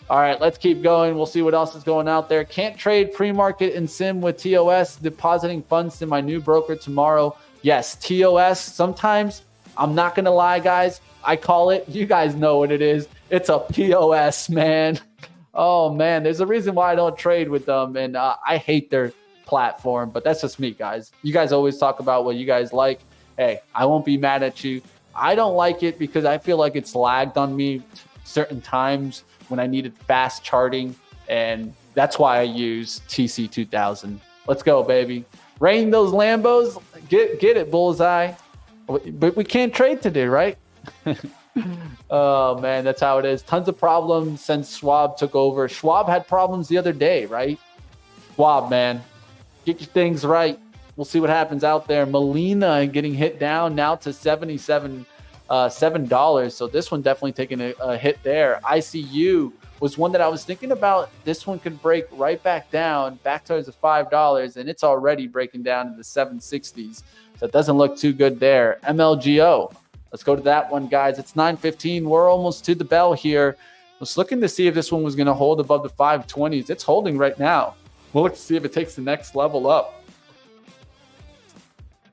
All right, let's keep going. We'll see what else is going out there. Can't trade pre-market and sim with TOS. Depositing funds to my new broker tomorrow. Yes, TOS. Sometimes, I'm not going to lie, guys. I call it. You guys know what it is. It's a POS, man. Oh, man. There's a reason why I don't trade with them. And I hate their platform. But that's just me, guys. You guys always talk about what you guys like. Hey, I won't be mad at you. I don't like it because I feel like it's lagged on me certain times when I needed fast charting. And that's why I use TC2000. Let's go, baby. Rain those Lambos. Get it, bullseye. But we can't trade today, right? Oh, man, that's how it is. Tons of problems since Schwab took over. Schwab had problems the other day, right? Schwab, man. Get your things right. We'll see what happens out there. Molina getting hit down now to $7. So this one definitely taking a hit there. ICU was one that I was thinking about. This one could break right back down, back towards the $5, and it's already breaking down to the 760s. So it doesn't look too good there. MLGO. Let's go to that one, guys. It's 9:15. We're almost to the bell here. I was looking to see if this one was going to hold above the 520s. It's holding right now. We'll look to see if it takes the next level up.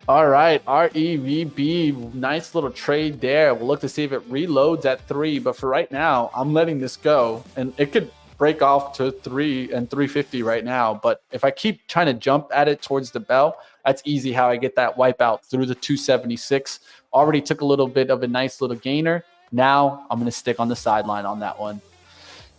All right, REVB, nice little trade there. We'll look to see if it reloads at 3, but for right now, I'm letting this go, and it could break off to 3 and 350 right now. But if I keep trying to jump at it towards the bell, that's easy how I get that wipeout through the 276. Already took a little bit of a nice little gainer. Now I'm going to stick on the sideline on that one.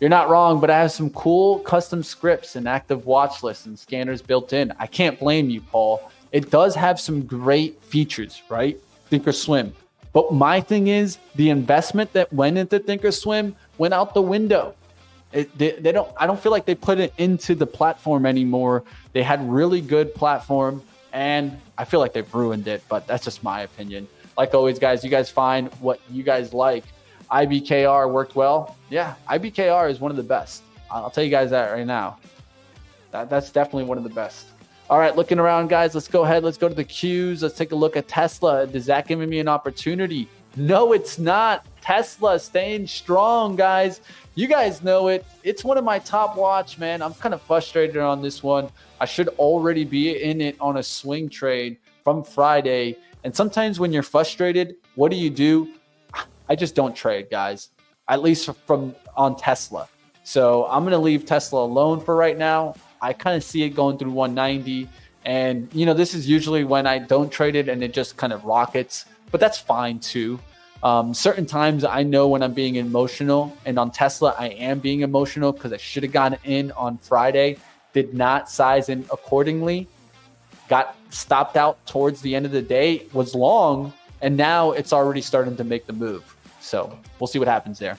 You're not wrong, but I have some cool custom scripts and active watch lists and scanners built in. I can't blame you, Paul. It does have some great features, right? Thinkorswim. But my thing is the investment that went into Thinkorswim went out the window. They don't. I don't feel like they put it into the platform anymore. They had really good platform, and I feel like they've ruined it. But that's just my opinion. Like always, guys, you guys find what you guys like. IBKR worked well. Yeah, IBKR is one of the best. I'll tell you guys that right now. That's definitely one of the best. All right, looking around, guys. Let's go ahead. Let's go to the Qs. Let's take a look at Tesla. Is that giving me an opportunity? No, it's not. Tesla staying strong, guys. You guys know it. It's one of my top watch, man. I'm kind of frustrated on this one. I should already be in it on a swing trade from Friday. And sometimes when you're frustrated, what do? I just don't trade, guys, at least from on Tesla. So I'm going to leave Tesla alone for right now. I kind of see it going through 190. And, this is usually when I don't trade it and it just kind of rockets, but that's fine too. Certain times I know when I'm being emotional, and on Tesla, I am being emotional because I should have gotten in on Friday, did not size in accordingly, got stopped out towards the end of the day, was long, and now it's already starting to make the move. So we'll see what happens there.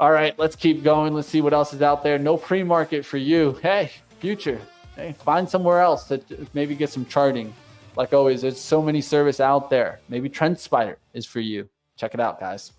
All right, let's keep going. Let's see what else is out there. No pre-market for you. Hey, future. Hey, find somewhere else to maybe get some charting. Like always, there's so many service out there. Maybe TrendSpider is for you. Check it out, guys.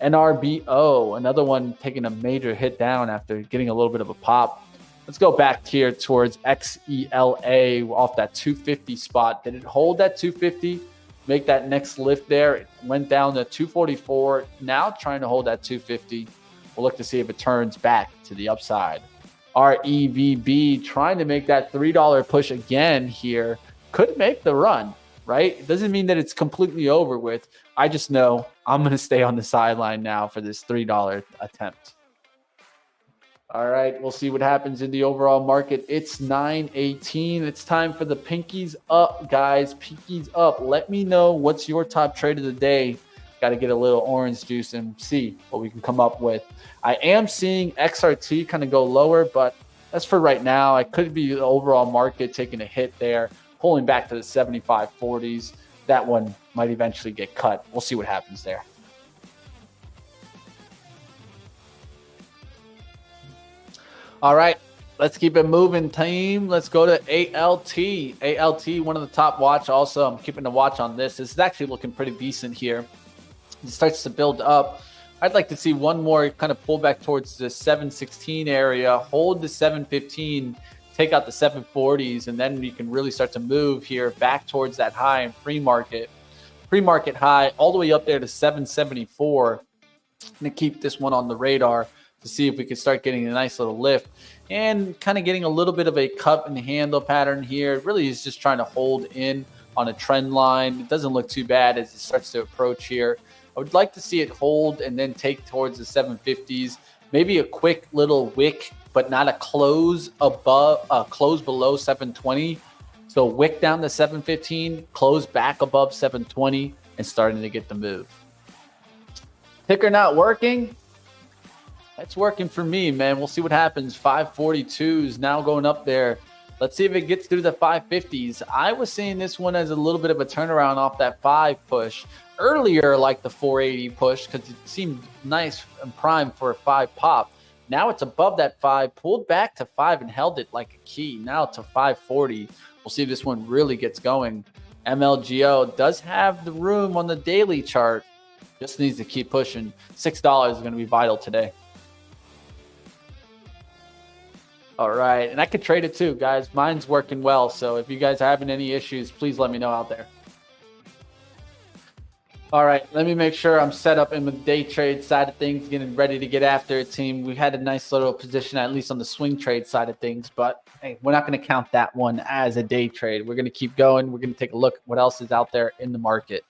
NRBO, another one taking a major hit down after getting a little bit of a pop. Let's go back here towards XELA off that 250 spot. Did it hold that 250? Make that next lift there. It went down to 244. Now trying to hold that 250. We'll look to see if it turns back to the upside. REVB trying to make that $3 push again here. Could make the run, right? It doesn't mean that it's completely over with. I just know I'm going to stay on the sideline now for this $3 attempt. All right, we'll see what happens in the overall market. It's 9:18. It's time for the pinkies up, guys. Pinkies up. Let me know what's your top trade of the day. Got to get a little orange juice and see what we can come up with. I am seeing XRT kind of go lower, but that's for right now. I could be the overall market taking a hit there, pulling back to the 75.40s. That one might eventually get cut. We'll see what happens there. All right, let's keep it moving, team. Let's go to ALT. ALT, one of the top watch. Also, I'm keeping the watch on this. This is actually looking pretty decent here. It starts to build up. I'd like to see one more kind of pull back towards the 716 area, hold the 715, take out the 740s, and then you can really start to move here back towards that high in pre-market. Pre-market high all the way up there to 774. I'm going to keep this one on the radar to see if we can start getting a nice little lift and kind of getting a little bit of a cup and handle pattern here. It really is just trying to hold in on a trend line. It doesn't look too bad as it starts to approach here. I would like to see it hold and then take towards the 750s. Maybe a quick little wick, but not a close below 720. So wick down to 715, close back above 720, and starting to get the move. Ticker not working. That's working for me, man. We'll see what happens. 542s now going up there. Let's see if it gets through the 550s. I was seeing this one as a little bit of a turnaround off that 5 push. Earlier, like the 480 push, because it seemed nice and prime for a 5 pop. Now it's above that 5, pulled back to 5 and held it like a key. Now to 540. We'll see if this one really gets going. MLGO does have the room on the daily chart. Just needs to keep pushing. $6 is going to be vital today. All right, and I could trade it too, guys. Mine's working well, so if you guys are having any issues, please let me know out there. All right, let me make sure I'm set up in the day trade side of things, getting ready to get after it, team. We had a nice little position, at least on the swing trade side of things, but hey, we're not going to count that one as a day trade. We're going to keep going. We're going to take a look at what else is out there in the market.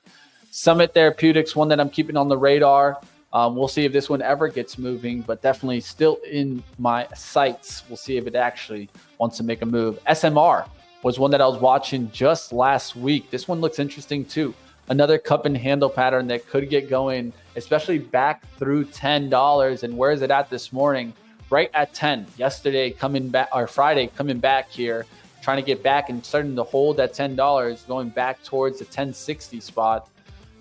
Summit Therapeutics, one that I'm keeping on the radar. We'll see if this one ever gets moving, but definitely still in my sights. We'll see if it actually wants to make a move. SMR was one that I was watching just last week. This one looks interesting too. Another cup and handle pattern that could get going, especially back through $10. And where is it at this morning? Right at 10. Yesterday coming back, or Friday coming back here, trying to get back and starting to hold at $10, going back towards the 1060 spot.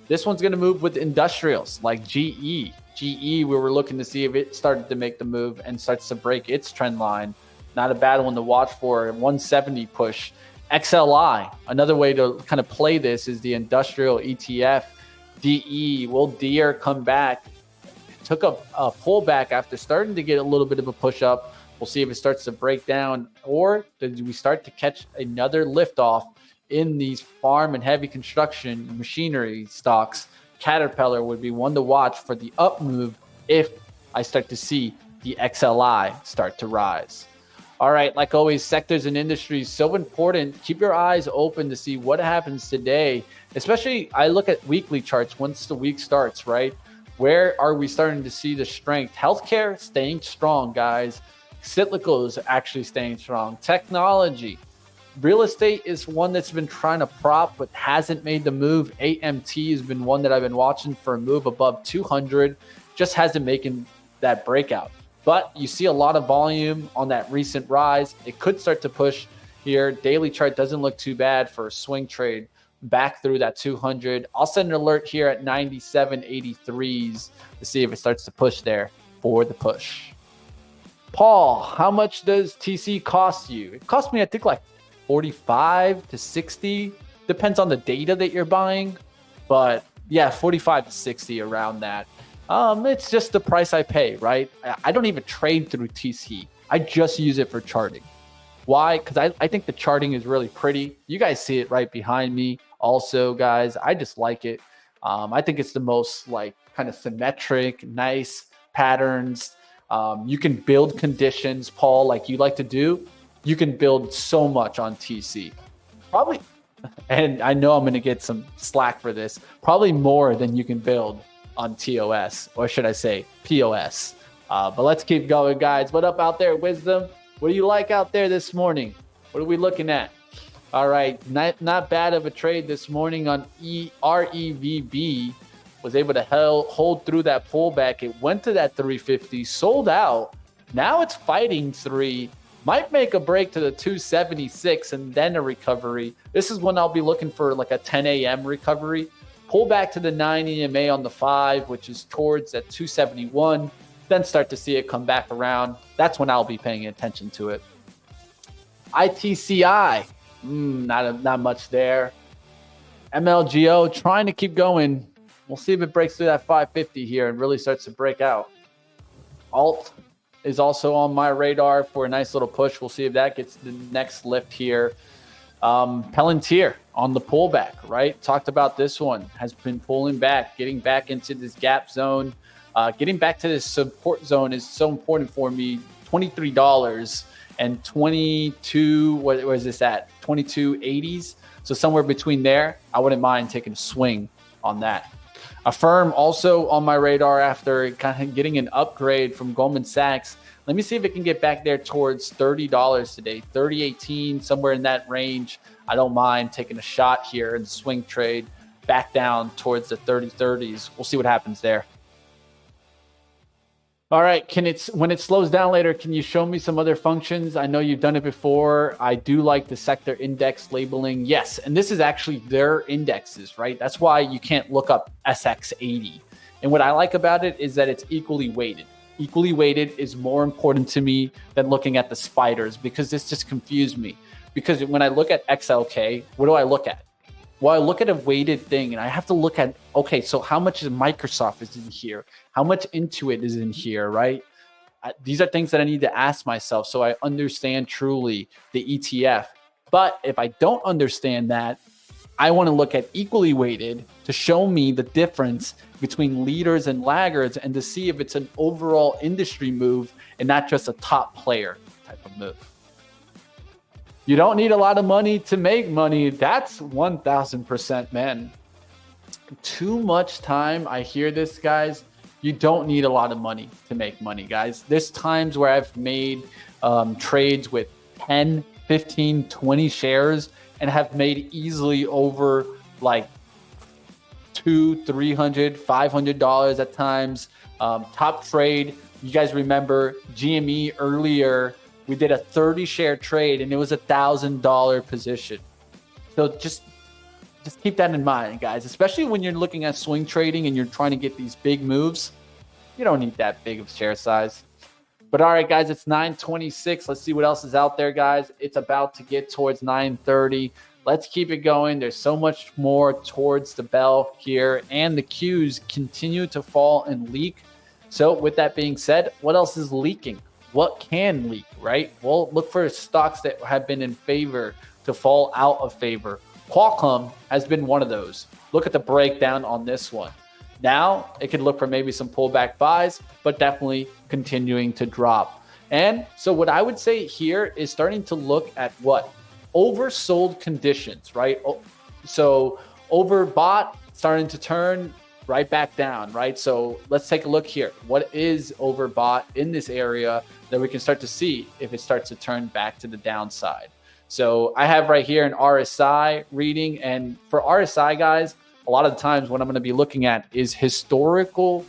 This one's going to move with industrials like GE. GE, we were looking to see if it started to make the move and starts to break its trend line. Not a bad one to watch for. 170 push. XLI, another way to kind of play this is the industrial ETF. DE, will Deere come back? Took a pullback after starting to get a little bit of a push up. We'll see if it starts to break down, or did we start to catch another lift off in these farm and heavy construction machinery stocks. Caterpillar would be one to watch for the up move if I start to see the XLI start to rise. All right, like always, sectors and industries, so important. Keep your eyes open to see what happens today. Especially, I look at weekly charts once the week starts, right? Where are we starting to see the strength? Healthcare staying strong, guys. Cyclicals actually staying strong. Technology. Real estate is one that's been trying to prop but hasn't made the move. AMT has been one that I've been watching for a move above 200. Just hasn't making that breakout. But you see a lot of volume on that recent rise. It could start to push here. Daily chart doesn't look too bad for a swing trade back through that 200. I'll send an alert here at 97.83s to see if it starts to push there for the push. Paul, how much does TC cost you? It cost me, I think, like 45 to 60. Depends on the data that you're buying. But yeah, 45 to 60 around that. It's just the price I pay, right? I don't even trade through TC. I just use it for charting. Why? Because I think the charting is really pretty. You guys see it right behind me. Also, guys, I just like it. I think it's the most like kind of symmetric, nice patterns. You can build conditions, Paul, like you like to do. You can build so much on TC. Probably, and I know I'm going to get some slack for this, probably more than you can build on TOS, or should I say POS. But let's keep going, guys. What up out there, Wisdom? What do you like out there this morning? What are we looking at? All right, not bad of a trade this morning on REVB. Was able to hold through that pullback. It went to that 350, sold out. Now it's fighting 3. Might make a break to the 276 and then a recovery. This is when I'll be looking for like a 10 a.m. recovery. Pull back to the 9 EMA on the 5, which is towards that 271. Then start to see it come back around. That's when I'll be paying attention to it. ITCI, not much there. MLGO trying to keep going. We'll see if it breaks through that 550 here and really starts to break out. Alt is also on my radar for a nice little push. We'll see if that gets the next lift here. Palantir on the pullback, right? Talked about this one, has been pulling back, getting back into this gap zone. Getting back to this support zone is so important for me. $23 and 22, what is this at? 22.80s. So somewhere between there, I wouldn't mind taking a swing on that. Affirm also on my radar after kind of getting an upgrade from Goldman Sachs. Let me see if it can get back there towards $30 today, 30.18, somewhere in that range. I don't mind taking a shot here in the swing trade back down towards the 30s. We'll see what happens there. All right, when it slows down later, can you show me some other functions? I know you've done it before. I do like the sector index labeling. Yes, and this is actually their indexes, right? That's why you can't look up SX80. And what I like about it is that it's equally weighted. Equally weighted is more important to me than looking at the spiders, because this just confused me. Because when I look at XLK, what do I look at? Well, I look at a weighted thing and I have to look at, okay, so how much is Microsoft is in here? How much Intuit is in here, right? These are things that I need to ask myself so I understand truly the ETF. But if I don't understand that, I want to look at equally weighted to show me the difference between leaders and laggards and to see if it's an overall industry move and not just a top player type of move. You don't need a lot of money to make money. That's 1000%, man. Too much time. I hear this, guys. You don't need a lot of money to make money, guys. There's times where I've made trades with 10, 15, 20 shares and have made easily over like $200, $300, $500 at times. Top trade, you guys remember GME earlier, we did a 30 share trade and it was $1,000 position. So just keep that in mind, guys, especially when you're looking at swing trading and you're trying to get these big moves. You don't need that big of share size. But all right, guys, it's 9:26. Let's see what else is out there, guys. It's about to get towards 9:30. Let's keep it going. There's so much more towards the bell here, and the Qs continue to fall and leak. So with that being said, what else is leaking? What can leak, right? Well, look for stocks that have been in favor to fall out of favor. Qualcomm has been one of those. Look at the breakdown on this one. Now it could look for maybe some pullback buys, but definitely continuing to drop. And so what I would say here is starting to look at what? Oversold conditions, right? So overbought, starting to turn right back down, right? So let's take a look here. What is overbought in this area that we can start to see if it starts to turn back to the downside? So I have right here an RSI reading. And for RSI, guys, a lot of the times what I'm going to be looking at is historical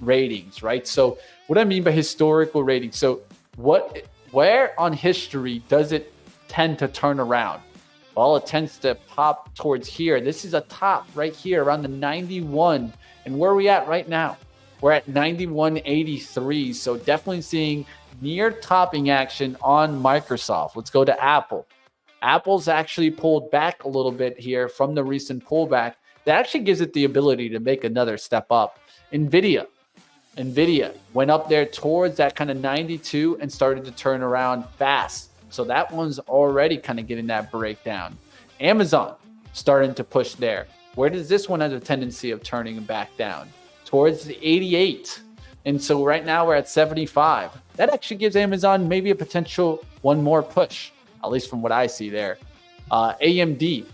ratings, right? So what I mean by historical ratings, so where on history does it tend to turn around? Well, it tends to pop towards here. This is a top right here around the 91. And where are we at right now? We're at 91.83. So definitely seeing near topping action on Microsoft. Let's go to Apple. Apple's actually pulled back a little bit here from the recent pullback. That actually gives it the ability to make another step up. Nvidia went up there towards that kind of 92 and started to turn around fast. So that one's already kind of getting that breakdown. Amazon starting to push there. Where does this one have a tendency of turning back down? Towards the 88. And so right now we're at 75. That actually gives Amazon maybe a potential one more push, at least from what I see there. AMD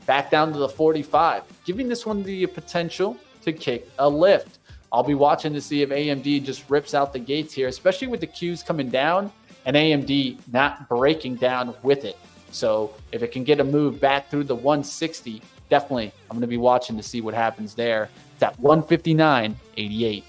back down to the 45, giving this one the potential to kick a lift. I'll be watching to see if AMD just rips out the gates here, especially with the Qs coming down and AMD not breaking down with it. So if it can get a move back through the 160, definitely I'm going to be watching to see what happens there. It's at 159.88.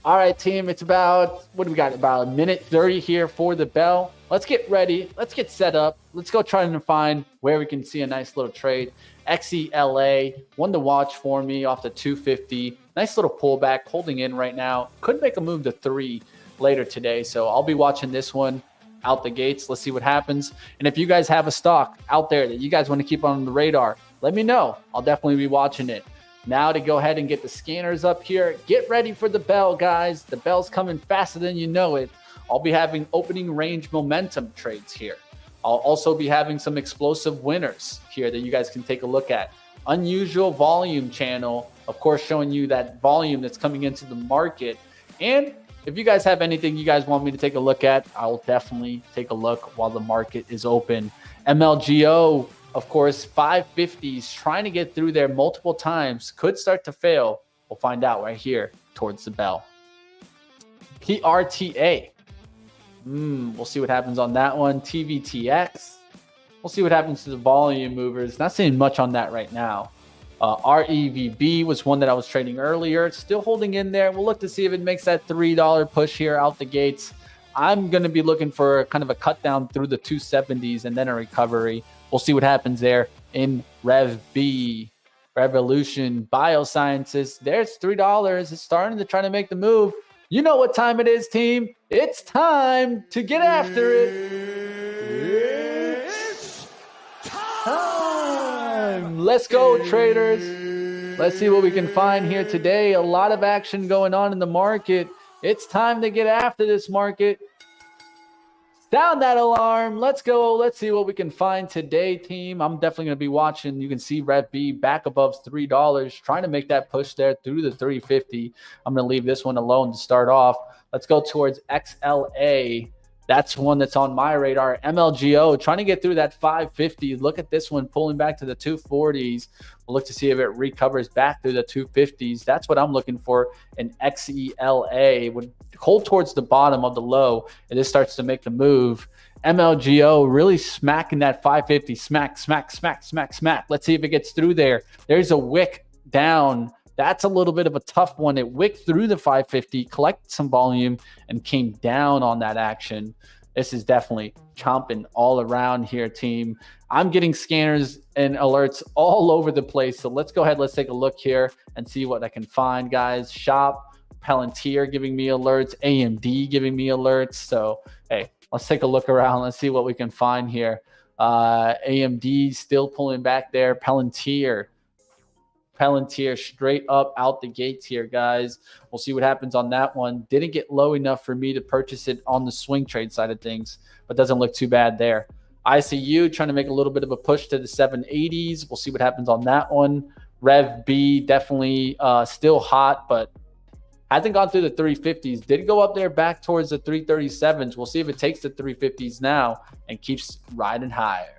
All right, team, it's about, what do we got? About a minute 30 here for the bell. Let's get ready. Let's get set up. Let's go try to find where we can see a nice little trade. XELA, one to watch for me off the 250. Nice little pullback, holding in right now. Could make a move to 3 later today. So I'll be watching this one out the gates. Let's see what happens. And if you guys have a stock out there that you guys want to keep on the radar, let me know. I'll definitely be watching it. Now to go ahead and get the scanners up here. Get ready for the bell, guys. The bell's coming faster than you know it. I'll be having opening range momentum trades here. I'll also be having some explosive winners here that you guys can take a look at. Unusual volume channel, of course, showing you that volume that's coming into the market. And if you guys have anything you guys want me to take a look at, I'll definitely take a look while the market is open. MLGO, of course, 550s, trying to get through there multiple times. Could start to fail. We'll find out right here towards the bell. PRTA. We'll see what happens on that one. TVTX. We'll see what happens to the volume movers. Not seeing much on that right now. REVB was one that I was trading earlier. It's still holding in there. We'll look to see if it makes that $3 push here out the gates. I'm going to be looking for kind of a cut down through the 270s and then a recovery. We'll see what happens there in RevB. Revolution Biosciences. There's $3. It's starting to try to make the move. You know what time it is, team. It's time to get after it. It's time. Let's go, traders. Let's see what we can find here today. A lot of action going on in the market. It's time to get after this market. Sound that alarm. Let's go. Let's see what we can find today, team. I'm definitely going to be watching. You can see Rev B back above $3, trying to make that push there through the 350. I'm going to leave this one alone to start off. Let's go towards XLA. That's one that's on my radar. MLGO trying to get through that 550. Look at this one pulling back to the 240s. We'll look to see if it recovers back through the 250s. That's what I'm looking for. An XELA would hold towards the bottom of the low, and this starts to make the move. MLGO really smacking that 550. Smack, smack, smack, smack, smack. Let's see if it gets through there. There's a wick down. That's a little bit of a tough one. It wicked through the 550, collected some volume, and came down on that action. This is definitely chomping all around here, team. I'm getting scanners and alerts all over the place. So let's go ahead. Let's take a look here and see what I can find, guys. Shop, Palantir giving me alerts, AMD giving me alerts. So, hey, let's take a look around. Let's see what we can find here. AMD still pulling back there. Palantir straight up out the gates here, guys. We'll see what happens on that one. Didn't get low enough for me to purchase it on the swing trade side of things, but doesn't look too bad there. ICU trying to make a little bit of a push to the 780s. We'll see what happens on that one. Rev B definitely still hot, but hasn't gone through the 350s. Did go up there back towards the 337s. We'll see if it takes the 350s now and keeps riding higher.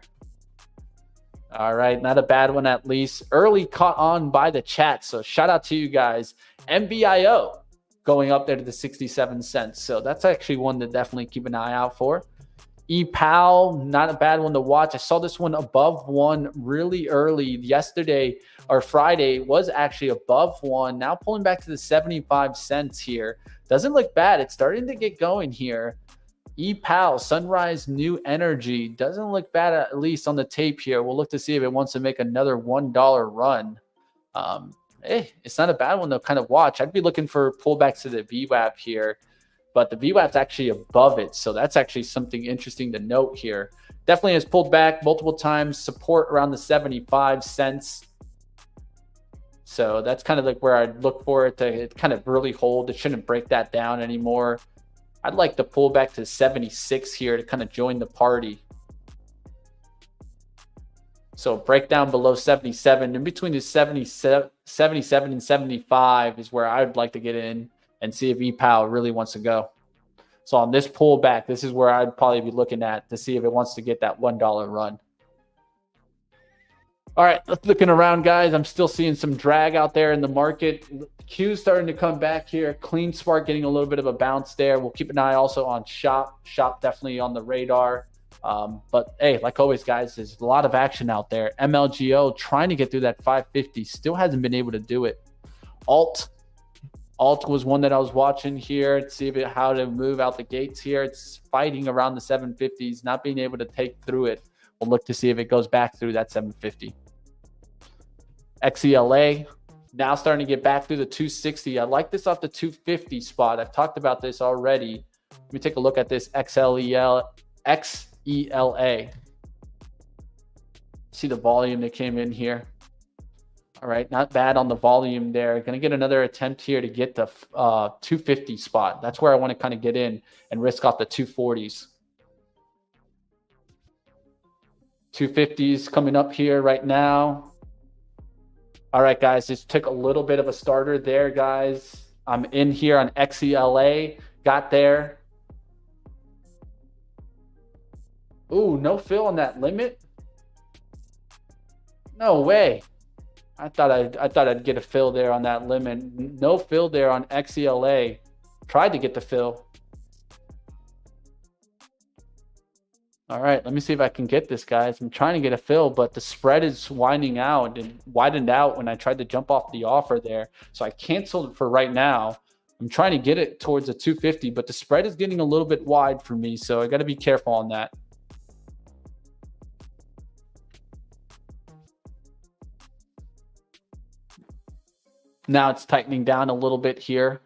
All right, not a bad one at least. Early caught on by the chat, so shout out to you guys. MBIO going up there to the 67 cents. So that's actually one to definitely keep an eye out for. EPAL, not a bad one to watch. I saw this one above one really early yesterday or Friday, was actually above one. Now pulling back to the 75 cents here. Doesn't look bad. It's starting to get going here. EPAL, Sunrise New Energy, doesn't look bad at least on the tape here. We'll look to see if it wants to make another $1 run. It's not a bad one to kind of watch. I'd be looking for pullbacks to the VWAP here, but the VWAP's actually above it, so that's actually something interesting to note here. Definitely has pulled back multiple times, support around the 75 cents. So that's kind of like where I'd look for it to kind of really hold. It shouldn't break that down anymore. I'd like to pull back to 76 here to kind of join the party. So break down below 77. In between the 77 and 75 is where I'd like to get in and see if EPAL really wants to go. So on this pullback, this is where I'd probably be looking at to see if it wants to get that $1 run. All right, let's looking around, guys. I'm still seeing some drag out there in the market. Q's starting to come back here. Clean Spark getting a little bit of a bounce there. We'll keep an eye also on Shop. Shop definitely on the radar. But hey, like always, guys, there's a lot of action out there. MLGO trying to get through that 550. Still hasn't been able to do it. Alt was one that I was watching here to see how to move out the gates here. It's fighting around the 750s, not being able to take through it. We'll look to see if it goes back through that 750. XELA now starting to get back through the 260. I like this off the 250 spot. I've talked about this already. Let me take a look at this XELA. See the volume that came in here. All right, not bad on the volume there. Going to get another attempt here to get the 250 spot. That's where I want to kind of get in and risk off the 240s. 250s coming up here right now. All right, guys, this took a little bit of a starter there, guys. I'm in here on XELA. Got there. Ooh, no fill on that limit. No way. I thought I'd get a fill there on that limit. No fill there on XELA. Tried to get the fill. All right, let me see if I can get this, guys. I'm trying to get a fill, but the spread is widening out and widened out when I tried to jump off the offer there. So I canceled it for right now. I'm trying to get it towards a 250, but the spread is getting a little bit wide for me, so I got to be careful on that. Now it's tightening down a little bit here.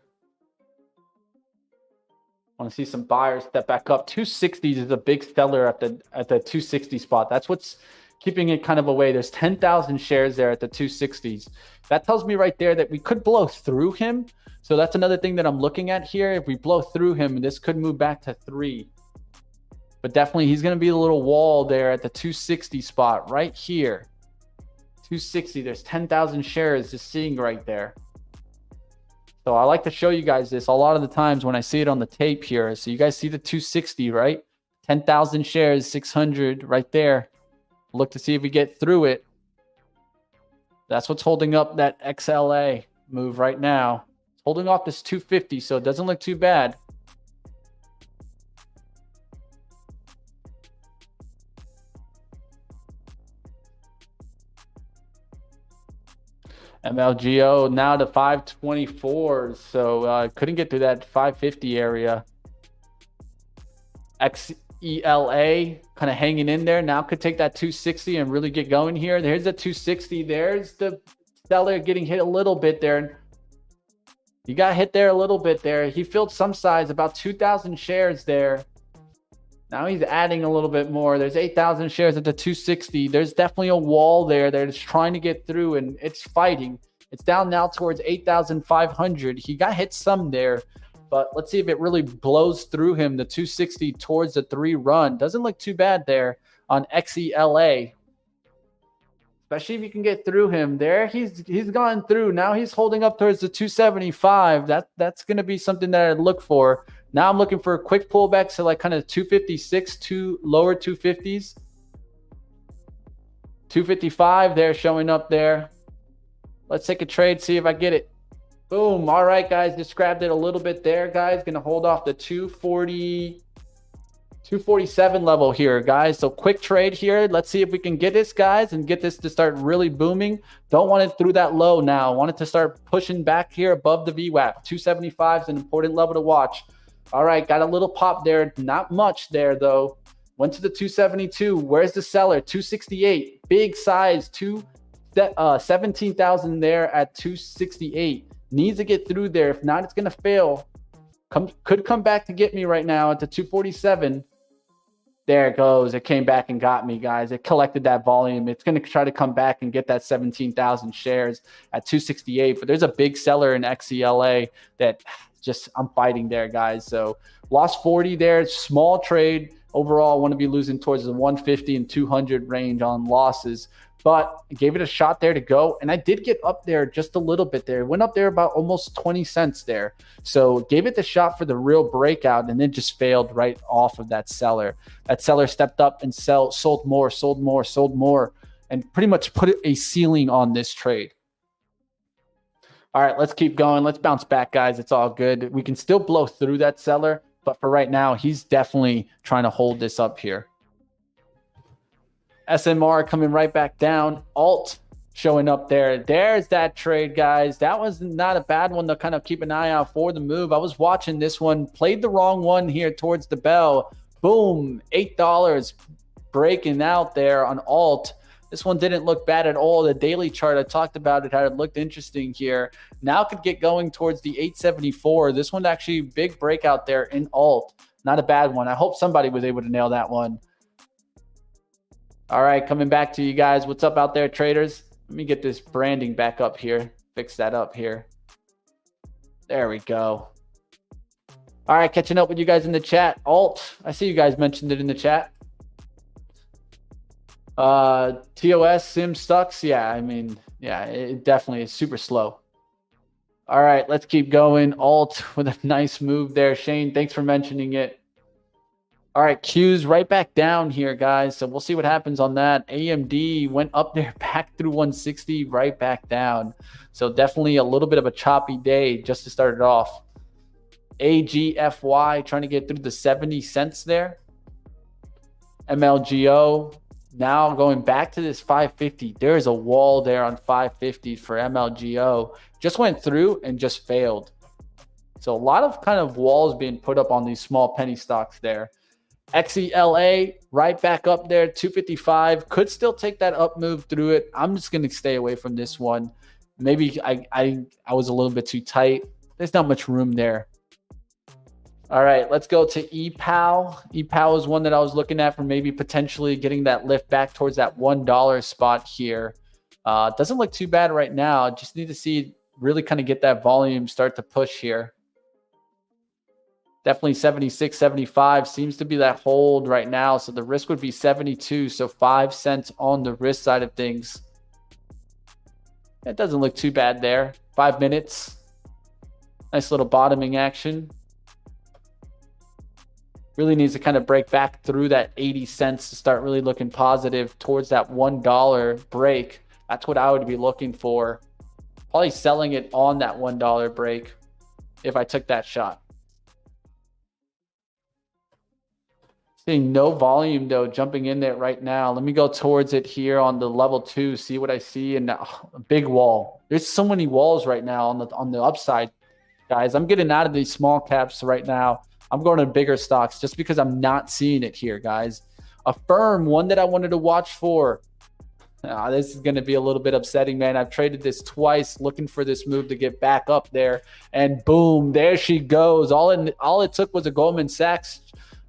I want to see some buyers step back up. 260s is a big seller at the 260 spot. That's what's keeping it kind of away. There's 10,000 shares there at the 260s. That tells me right there that we could blow through him. So that's another thing that I'm looking at here. If we blow through him, this could move back to 3. But definitely he's going to be a little wall there at the 260 spot right here. 260, there's 10,000 shares just sitting right there. So I like to show you guys this a lot of the times when I see it on the tape here. So you guys see the 260, right? 10,000 shares, 600 right there. Look to see if we get through it. That's what's holding up that XLA move right now. It's holding off this 250, so it doesn't look too bad. MLGO now to 524, so couldn't get through that 550 area. XELA kind of hanging in there. Now could take that 260 and really get going here. There's the 260. There's the seller getting hit a little bit there. He got hit there a little bit there. He filled some size, about 2,000 shares there. Now he's adding a little bit more. There's 8,000 shares at the 260. There's definitely a wall there that it's trying to get through, and it's fighting. It's down now towards 8,500. He got hit some there, but let's see if it really blows through him. The 260 towards the 3 run. Doesn't look too bad there on XELA. Especially if you can get through him there. He's gone through. Now he's holding up towards the 275. That's going to be something that I'd look for. Now I'm looking for a quick pullback to like kind of 256 to lower 250s. 255 there showing up there. Let's take a trade, see if I get it. Boom. All right, guys. Just grabbed it a little bit there, guys. Going to hold off the 247 level here, guys. So quick trade here. Let's see if we can get this, guys, and get this to start really booming. Don't want it through that low now. Want it to start pushing back here above the VWAP. 275 is an important level to watch. All right, got a little pop there. Not much there, though. Went to the 272. Where's the seller? 268. Big size. 17,000 there at 268. Needs to get through there. If not, it's going to fail. Could come back to get me right now at the 247. There it goes. It came back and got me, guys. It collected that volume. It's going to try to come back and get that 17,000 shares at 268. But there's a big seller in XELA that just I'm fighting there, guys. So lost 40 there. Small trade. Overall, I want to be losing towards the 150 and 200 range on losses. But I gave it a shot there to go. And I did get up there just a little bit there. It went up there about almost 20 cents there. So gave it the shot for the real breakout and then just failed right off of that seller. That seller stepped up and sold more, and pretty much put a ceiling on this trade. All right, let's keep going. Let's bounce back, guys. It's all good. We can still blow through that seller. But for right now, he's definitely trying to hold this up here. SMR coming right back down. Alt showing up there. There's that trade, guys. That was not a bad one to kind of keep an eye out for the move. I was watching this one. Played the wrong one here towards the bell. Boom. $8 breaking out there on Alt. This one didn't look bad at all. The daily chart, I talked about it, how it looked interesting here. Now could get going towards the 874. This one actually big breakout there in Alt. Not a bad one. I hope somebody was able to nail that one. All right, coming back to you guys. What's up out there, traders? Let me get this branding back up here. Fix that up here. There we go. All right, catching up with you guys in the chat. Alt, I see you guys mentioned it in the chat. TOS sim sucks. Yeah, I mean, yeah, it definitely is super slow. All right, let's keep going. Alt with a nice move there. Shane, thanks for mentioning it. All right, Q's right back down here, guys. So we'll see what happens on that. AMD went up there, back through 160, right back down. So definitely a little bit of a choppy day just to start it off. AGFY trying to get through the 70 cents there. MLGO now going back to this 550. There's a wall there on 550 for MLGO. Just went through and just failed. So a lot of kind of walls being put up on these small penny stocks there. XELA right back up there, 255. Could still take that up move through it. I'm just going to stay away from this one. Maybe I was a little bit too tight. There's not much room there. All right, let's go to EPAL. EPAL is one that I was looking at for maybe potentially getting that lift back towards that $1 spot here. Doesn't look too bad right now. Just need to see really kind of get that volume start to push here. Definitely 76, 75 seems to be that hold right now. So the risk would be 72. So 5 cents on the risk side of things. It doesn't look too bad there. 5 minutes. Nice little bottoming action. Really needs to kind of break back through that 80 cents to start really looking positive towards that $1 break. That's what I would be looking for. Probably selling it on that $1 break if I took that shot. Seeing no volume though, jumping in there right now. Let me go towards it here on the level 2, see what I see. And a big wall. There's so many walls right now on the upside, guys. I'm getting out of these small caps right now. I'm going to bigger stocks just because I'm not seeing it here, guys. A firm, one that I wanted to watch for. This is going to be a little bit upsetting, man. I've traded this twice looking for this move to get back up there. And boom, there she goes. All it took was a Goldman Sachs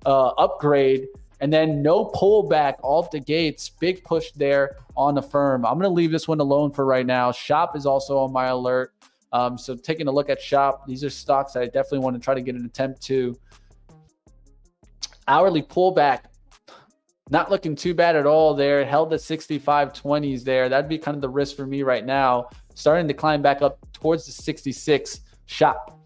upgrade, and then no pullback off the gates. Big push there on the firm. I'm going to leave this one alone for right now. Shop is also on my alert. So taking a look at Shop, these are stocks that I definitely want to try to get an attempt to. Hourly pullback, not looking too bad at all there. Held the 65.20s there. That'd be kind of the risk for me right now. Starting to climb back up towards the 66. Shop.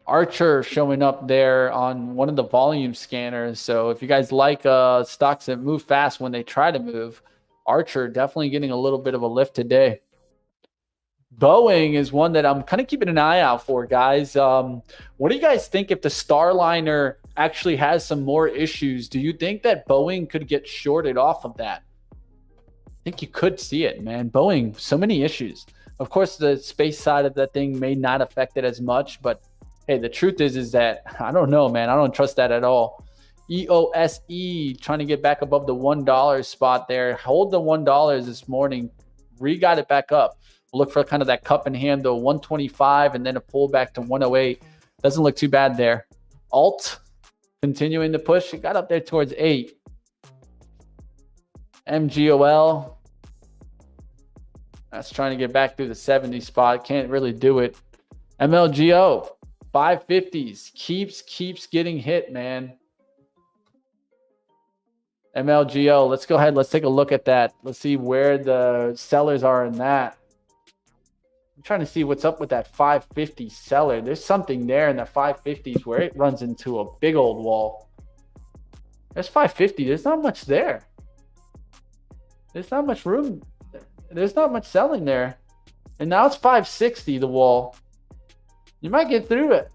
Archer showing up there on one of the volume scanners. So if you guys like stocks that move fast when they try to move, Archer definitely getting a little bit of a lift today. Boeing is one that I'm kind of keeping an eye out for, guys. What do you guys think if the Starliner actually has some more issues? Do you think that Boeing could get shorted off of that? I think you could see it, man. Boeing, so many issues. Of course, the space side of that thing may not affect it as much, but hey, the truth is that I don't know, man. I don't trust that at all. EOSE trying to get back above the $1 spot there. Hold the $1 this morning. Got it back up. Look for kind of that cup and handle, 125, and then a pullback to 108. Doesn't look too bad there. Alt continuing to push. It got up there towards 8. MGOL. That's trying to get back through the 70 spot. Can't really do it. MLGO. 550s. Keeps getting hit, man. MLGO. Let's go ahead. Let's take a look at that. Let's see where the sellers are in that. I'm trying to see what's up with that 550 seller. There's something there in the 550s where it runs into a big old wall. There's 550. There's not much there. There's not much room. There's not much selling there. And now it's 560, the wall. You might get through it.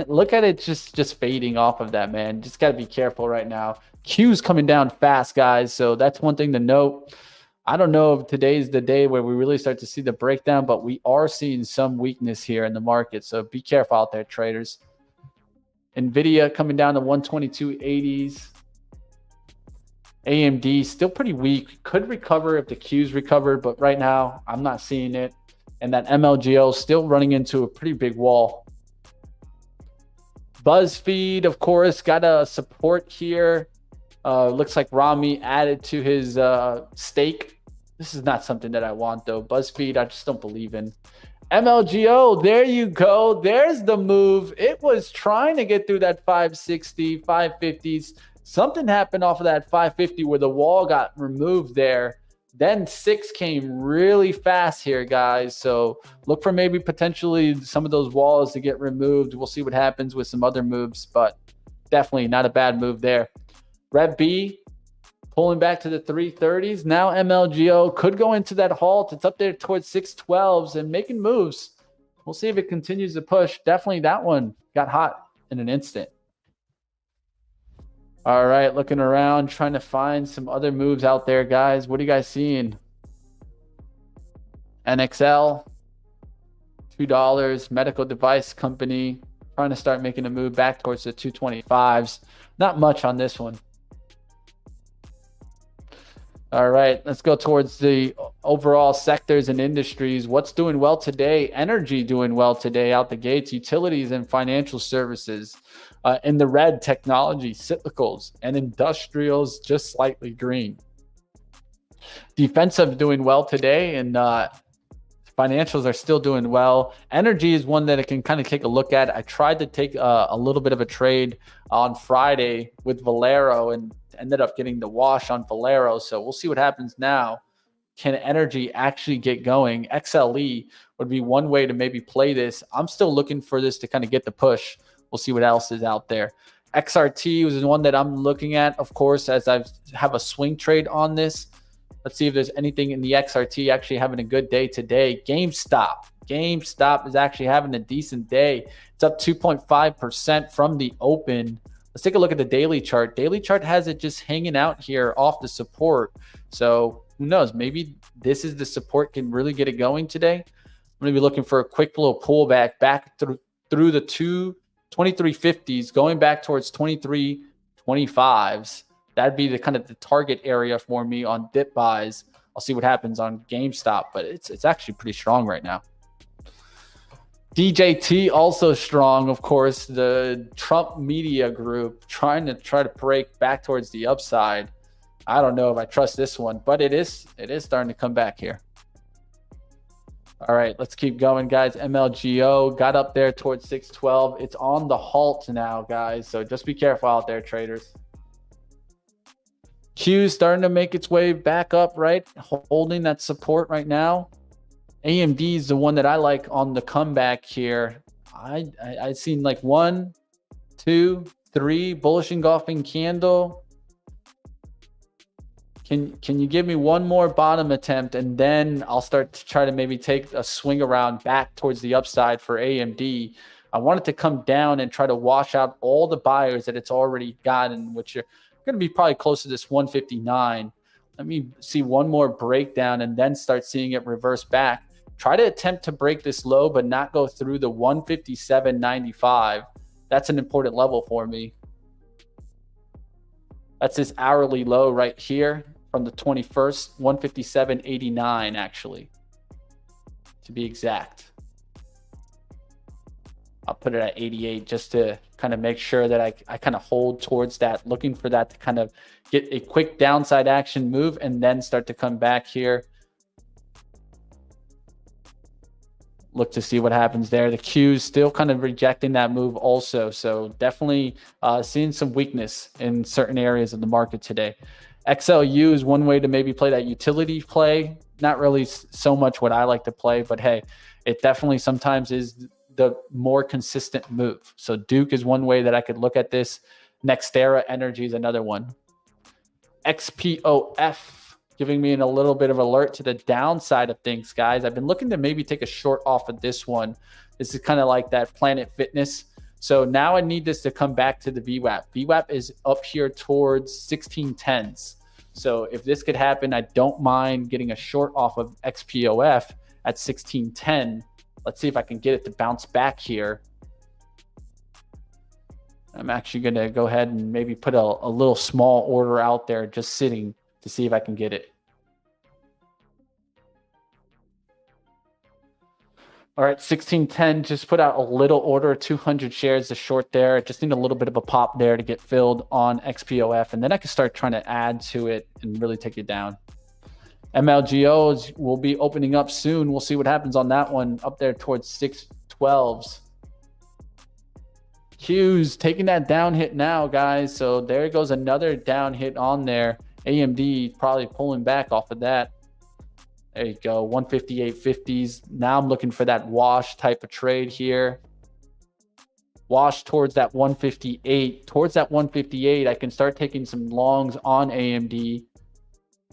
Look at it just fading off of that, man. Just got to be careful right now. Q's coming down fast, guys. So that's one thing to note. I don't know if today's the day where we really start to see the breakdown, but we are seeing some weakness here in the market. So be careful out there, traders. NVIDIA coming down to 122.80s. AMD still pretty weak. Could recover if the Q's recovered, but right now I'm not seeing it. And that MLGO still running into a pretty big wall. BuzzFeed, of course, got a support here. Looks like Rami added to his stake. This is not something that I want, though. BuzzFeed, I just don't believe in. MLGO, there you go. There's the move. It was trying to get through that 560, 550s. Something happened off of that 550 where the wall got removed there. Then 6 came really fast here, guys. So look for maybe potentially some of those walls to get removed. We'll see what happens with some other moves, but definitely not a bad move there. Red B pulling back to the 330s. Now MLGO could go into that halt. It's up there towards 612s and making moves. We'll see if it continues to push. Definitely that one got hot in an instant. All right, looking around, trying to find some other moves out there, guys. What are you guys seeing? NXL, $2. Medical device company trying to start making a move back towards the 225s. Not much on this one. All right, let's go towards the overall sectors and industries. What's doing well today? Energy doing well today out the gates. Utilities and financial services. In the red, technology, cyclicals, and industrials just slightly green. Defensive doing well today, and Financials are still doing well. Energy is one that I can kind of take a look at. I tried to take a little bit of a trade on Friday with Valero and ended up getting the wash on Valero. So we'll see what happens now. Can energy actually get going? XLE would be one way to maybe play this. I'm still looking for this to kind of get the push. We'll see what else is out there. XRT was one that I'm looking at, of course, as I have a swing trade on this. Let's see if there's anything in the XRT actually having a good day today. GameStop is actually having a decent day. It's up 2.5% from the open. Let's take a look at the daily chart. Daily chart has it just hanging out here off the support. So who knows? Maybe this is the support can really get it going today. I'm going to be looking for a quick little pullback back through the 2350s, going back towards 2325s. That'd be the kind of the target area for me on dip buys. I'll see what happens on GameStop, but it's actually pretty strong right now. DJT also strong, of course. The Trump media group trying to break back towards the upside. I don't know if I trust this one, but it is starting to come back here. All right, let's keep going, guys. MLGO got up there towards 612. It's on the halt now, guys. So just be careful out there, traders. Q starting to make its way back up, right? Holding that support right now. AMD is the one that I like on the comeback here. I've seen like 1, 2, 3 bullish engulfing candle. Can you give me one more bottom attempt, and then I'll start to try to maybe take a swing around back towards the upside for AMD. I want it to come down and try to wash out all the buyers that it's already gotten, which are going to be probably close to this 159. Let me see one more breakdown and then start seeing it reverse back. Try to attempt to break this low, but not go through the 157.95. That's an important level for me. That's this hourly low right here from the 21st, 157.89 actually, to be exact. I'll put it at 88 just to kind of make sure that I kind of hold towards that, looking for that to kind of get a quick downside action move and then start to come back here. Look to see what happens there. The Q's still kind of rejecting that move also. So definitely seeing some weakness in certain areas of the market today. XLU is one way to maybe play that utility play. Not really so much what I like to play, but hey, it definitely sometimes is the more consistent move. So Duke is one way that I could look at this. Nextera Energy is another one. XPOF giving me a little bit of alert to the downside of things, guys. I've been looking to maybe take a short off of this one. This is kind of like that Planet Fitness. So now I need this to come back to the VWAP. VWAP is up here towards 1610s. So if this could happen, I don't mind getting a short off of XPOF at 1610. Let's see if I can get it to bounce back here. I'm actually going to go ahead and maybe put a little small order out there just sitting to see if I can get it. All right, 1610, just put out a little order, 200 shares to short there. Just need a little bit of a pop there to get filled on XPOF, and then I can start trying to add to it and really take it down. MLGOs will be opening up soon. We'll see what happens on that one, up there towards 612s. Q's taking that down hit now, guys. So there goes another down hit on there. AMD probably pulling back off of that. There you go, 158.50s. Now I'm looking for that wash type of trade here. Wash towards that 158. Towards that 158, I can start taking some longs on AMD.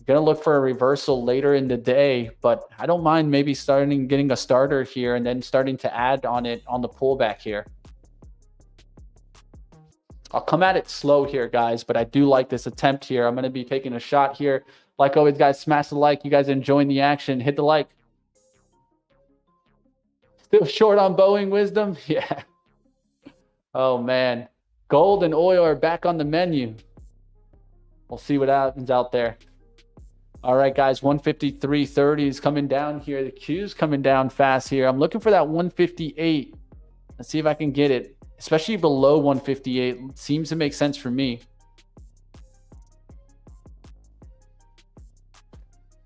Going to look for a reversal later in the day, but I don't mind maybe getting a starter here and then starting to add on it on the pullback here. I'll come at it slow here, guys, but I do like this attempt here. I'm going to be taking a shot here. Like always, guys, smash the like. You guys enjoying the action. Hit the like. Still short on Boeing Wisdom? Yeah. Oh, man. Gold and oil are back on the menu. We'll see what happens out there. All right, guys, 153.30 is coming down here. The Q's coming down fast here. I'm looking for that 158. Let's see if I can get it. Especially below 158 seems to make sense for me.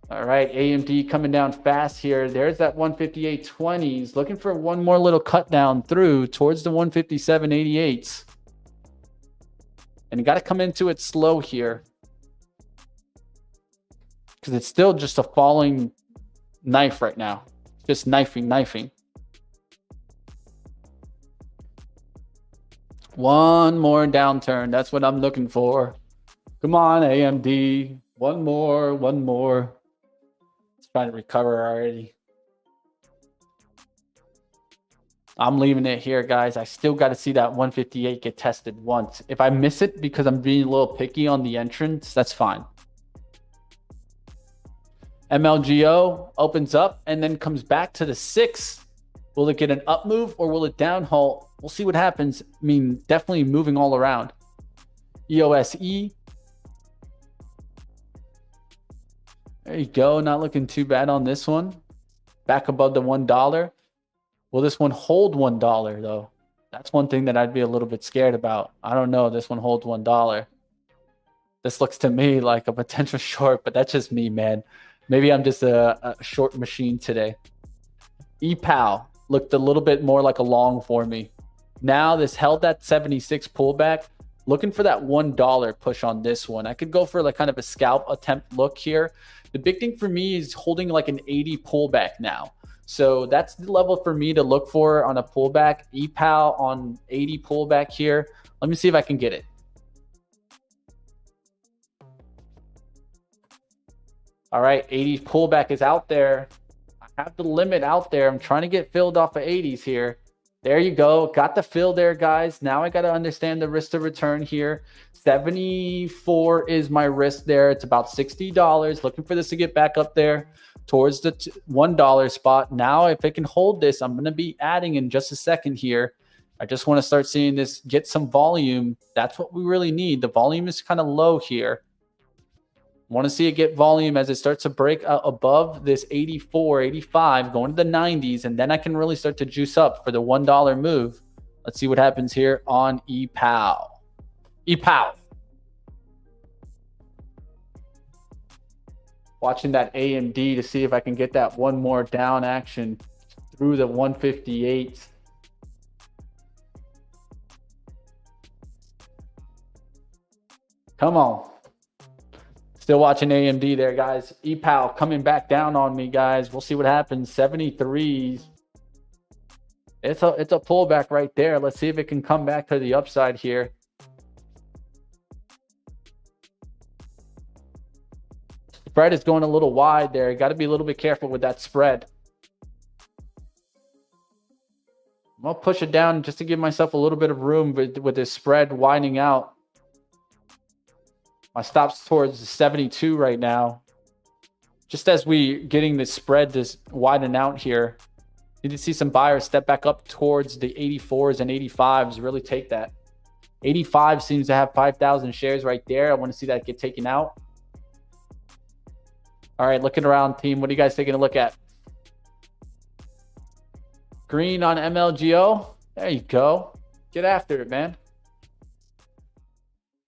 All right, AMD coming down fast here. There's that 158.20s. Looking for one more little cut down through towards the 157.88s. And you got to come into it slow here, because it's still just a falling knife right now. Just knifing. One more downturn. That's what I'm looking for. Come on, AMD. One more. It's trying to recover already. I'm leaving it here, guys. I still got to see that 158 get tested once. If I miss it because I'm being a little picky on the entrance, that's fine. MLGO opens up and then comes back to the 6. Will it get an up move or will it down halt? We'll see what happens. I mean, definitely moving all around. EOSE. There you go. Not looking too bad on this one. Back above the $1. Will this one hold $1 though? That's one thing that I'd be a little bit scared about. I don't know. This one holds $1. This looks to me like a potential short, but that's just me, man. Maybe I'm just a short machine today. EPAL looked a little bit more like a long for me. Now this held that 76 pullback. Looking for that $1 push on this one. I could go for like kind of a scalp attempt look here. The big thing for me is holding like an 80 pullback now. So that's the level for me to look for on a pullback. EPAL on 80 pullback here. Let me see if I can get it. All right, 80 pullback is out there. I have the limit out there. I'm trying to get filled off of 80s here. There you go. Got the fill there, guys. Now I got to understand the risk to return here. 74 is my risk there. It's about $60. Looking for this to get back up there towards the $1 spot. Now, if it can hold this, I'm going to be adding in just a second here. I just want to start seeing this get some volume. That's what we really need. The volume is kind of low here. Want to see it get volume as it starts to break out above this 84, 85, going to the 90s, and then I can really start to juice up for the $1 move. Let's see what happens here on EPAL. EPAL. Watching that AMD to see if I can get that one more down action through the 158. Come on. Still watching AMD there, guys. EPAL coming back down on me, guys. We'll see what happens. 73s. It's a pullback right there. Let's see if it can come back to the upside here. Spread is going a little wide there. You got to be a little bit careful with that spread. I'm going to push it down just to give myself a little bit of room with this spread widening out. My stop's towards the 72 right now. Just as we getting this spread this widen out here, you can see some buyers step back up towards the 84s and 85s. Really take that. 85 seems to have 5,000 shares right there. I want to see that get taken out. All right, looking around, team. What are you guys taking a look at? Green on MLGO. There you go. Get after it, man.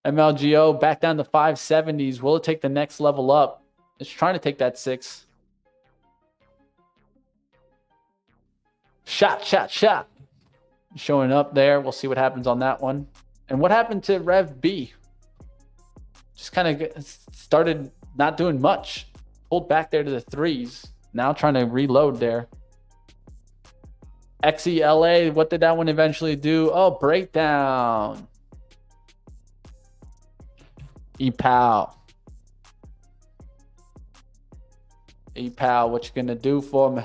MLGO back down to 570s. Will it take the next level up? It's trying to take that 6. Shot. Showing up there. We'll see what happens on that one. And what happened to Rev B? Just kind of started not doing much. Pulled back there to the 3s. Now trying to reload there. XELA, what did that one eventually do? Oh, breakdown. EPAL, what you gonna do for me?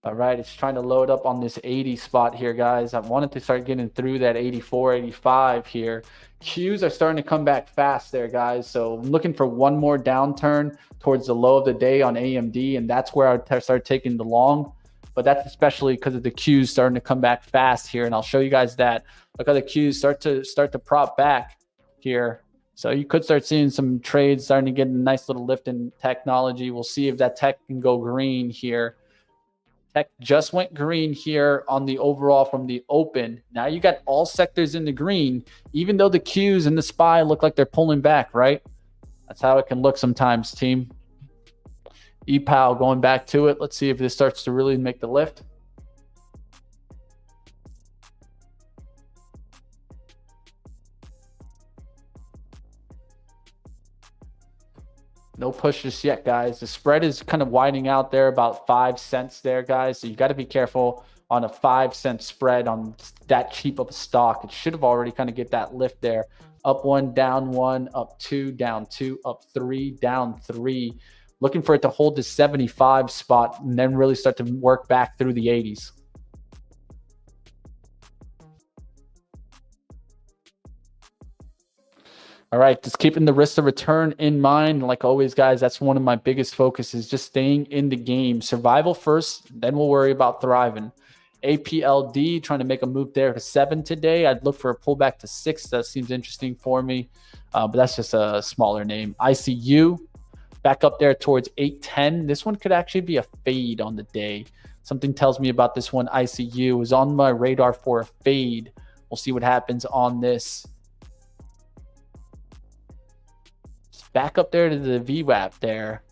All right, it's trying to load up on this 80 spot here, guys. I wanted to start getting through that 84, 85 here. Qs are starting to come back fast there, guys. So I'm looking for one more downturn towards the low of the day on AMD, and that's where I start taking the long. But that's especially because of the Qs starting to come back fast here, and I'll show you guys that. Look how the Qs start to prop back here. So you could start seeing some trades starting to get a nice little lift in technology. We'll see if that tech can go green here. Tech just went green here on the overall from the open. Now you got all sectors in the green, even though the Qs and the SPY look like they're pulling back, right? That's how it can look sometimes, team. EPAL going back to it. Let's see if this starts to really make the lift. No push just yet, guys. The spread is kind of widening out there, about 5 cents there, guys. So you got to be careful on a 5-cent spread on that cheap of a stock. It should have already kind of get that lift there. Up 1, down 1, up 2, down 2, up 3, down 3. Looking for it to hold the 75 spot and then really start to work back through the 80s. All right, just keeping the risk of return in mind. Like always, guys, that's one of my biggest focuses, just staying in the game. Survival first, then we'll worry about thriving. APLD, trying to make a move there to 7 today. I'd look for a pullback to 6. That seems interesting for me, but that's just a smaller name. ICU, back up there towards 810. This one could actually be a fade on the day. Something tells me about this one. ICU is on my radar for a fade. We'll see what happens on this. Back up there to the VWAP there.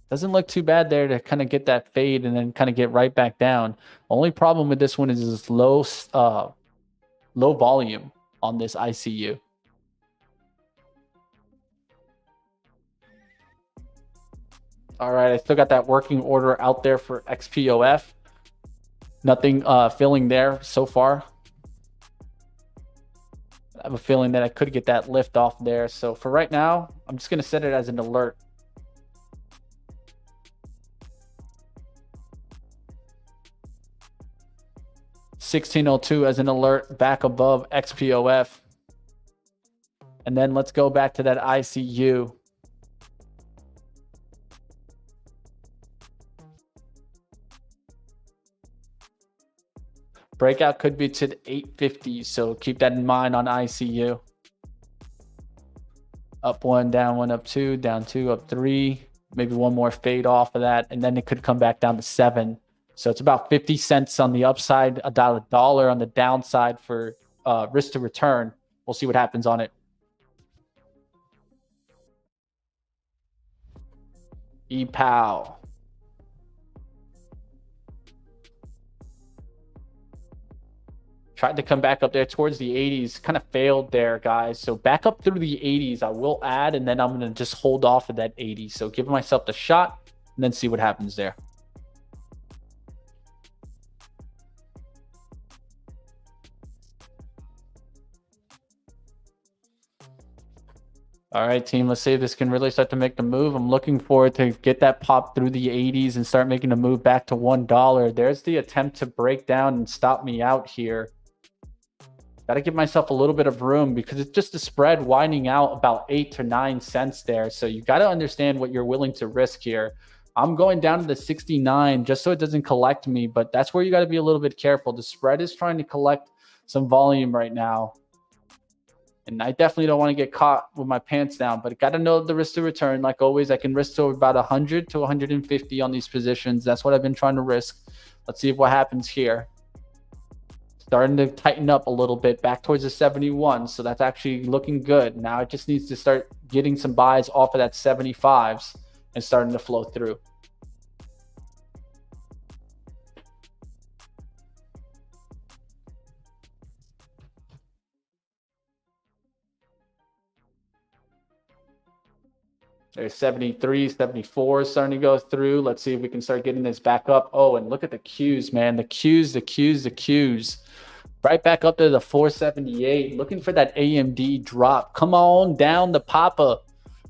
Doesn't look too bad there to kind of get that fade and then kind of get right back down. Only problem with this one is this low volume on this ICU. All right, I still got that working order out there for XPOF. Nothing filling there so far. I have a feeling that I could get that lift off there. So for right now, I'm just going to set it as an alert. $16.02 as an alert back above XPOF. And then let's go back to that ICU. Breakout could be to the 850, so keep that in mind on ICU. Up 1, down 1, up 2, down 2, up 3. Maybe one more fade off of that, and then it could come back down to 7. So it's about 50 cents on the upside, about $1 on the downside for risk to return. We'll see what happens on it. EPAL. Tried to come back up there towards the 80s, kind of failed there, guys. So back up through the 80s, I will add, and then I'm going to just hold off of that 80. So give myself the shot and then see what happens there. All right, team, let's see if this can really start to make the move. I'm looking forward to get that pop through the 80s and start making a move back to $1. There's the attempt to break down and stop me out here. Got to give myself a little bit of room because it's just a spread widening out about 8 to 9 cents there. So you got to understand what you're willing to risk here. I'm going down to the 69 just so it doesn't collect me, but that's where you got to be a little bit careful. The spread is trying to collect some volume right now. And I definitely don't want to get caught with my pants down, but got to know the risk to return. Like always, I can risk to about 100 to 150 on these positions. That's what I've been trying to risk. Let's see what happens here. Starting to tighten up a little bit back towards the 71. So that's actually looking good. Now it just needs to start getting some buys off of that 75s and starting to flow through. There's 73, 74 starting to go through. Let's see if we can start getting this back up. Oh, and look at the Qs, man. The Qs. Right back up to the 478. Looking for that AMD drop. Come on down the Papa.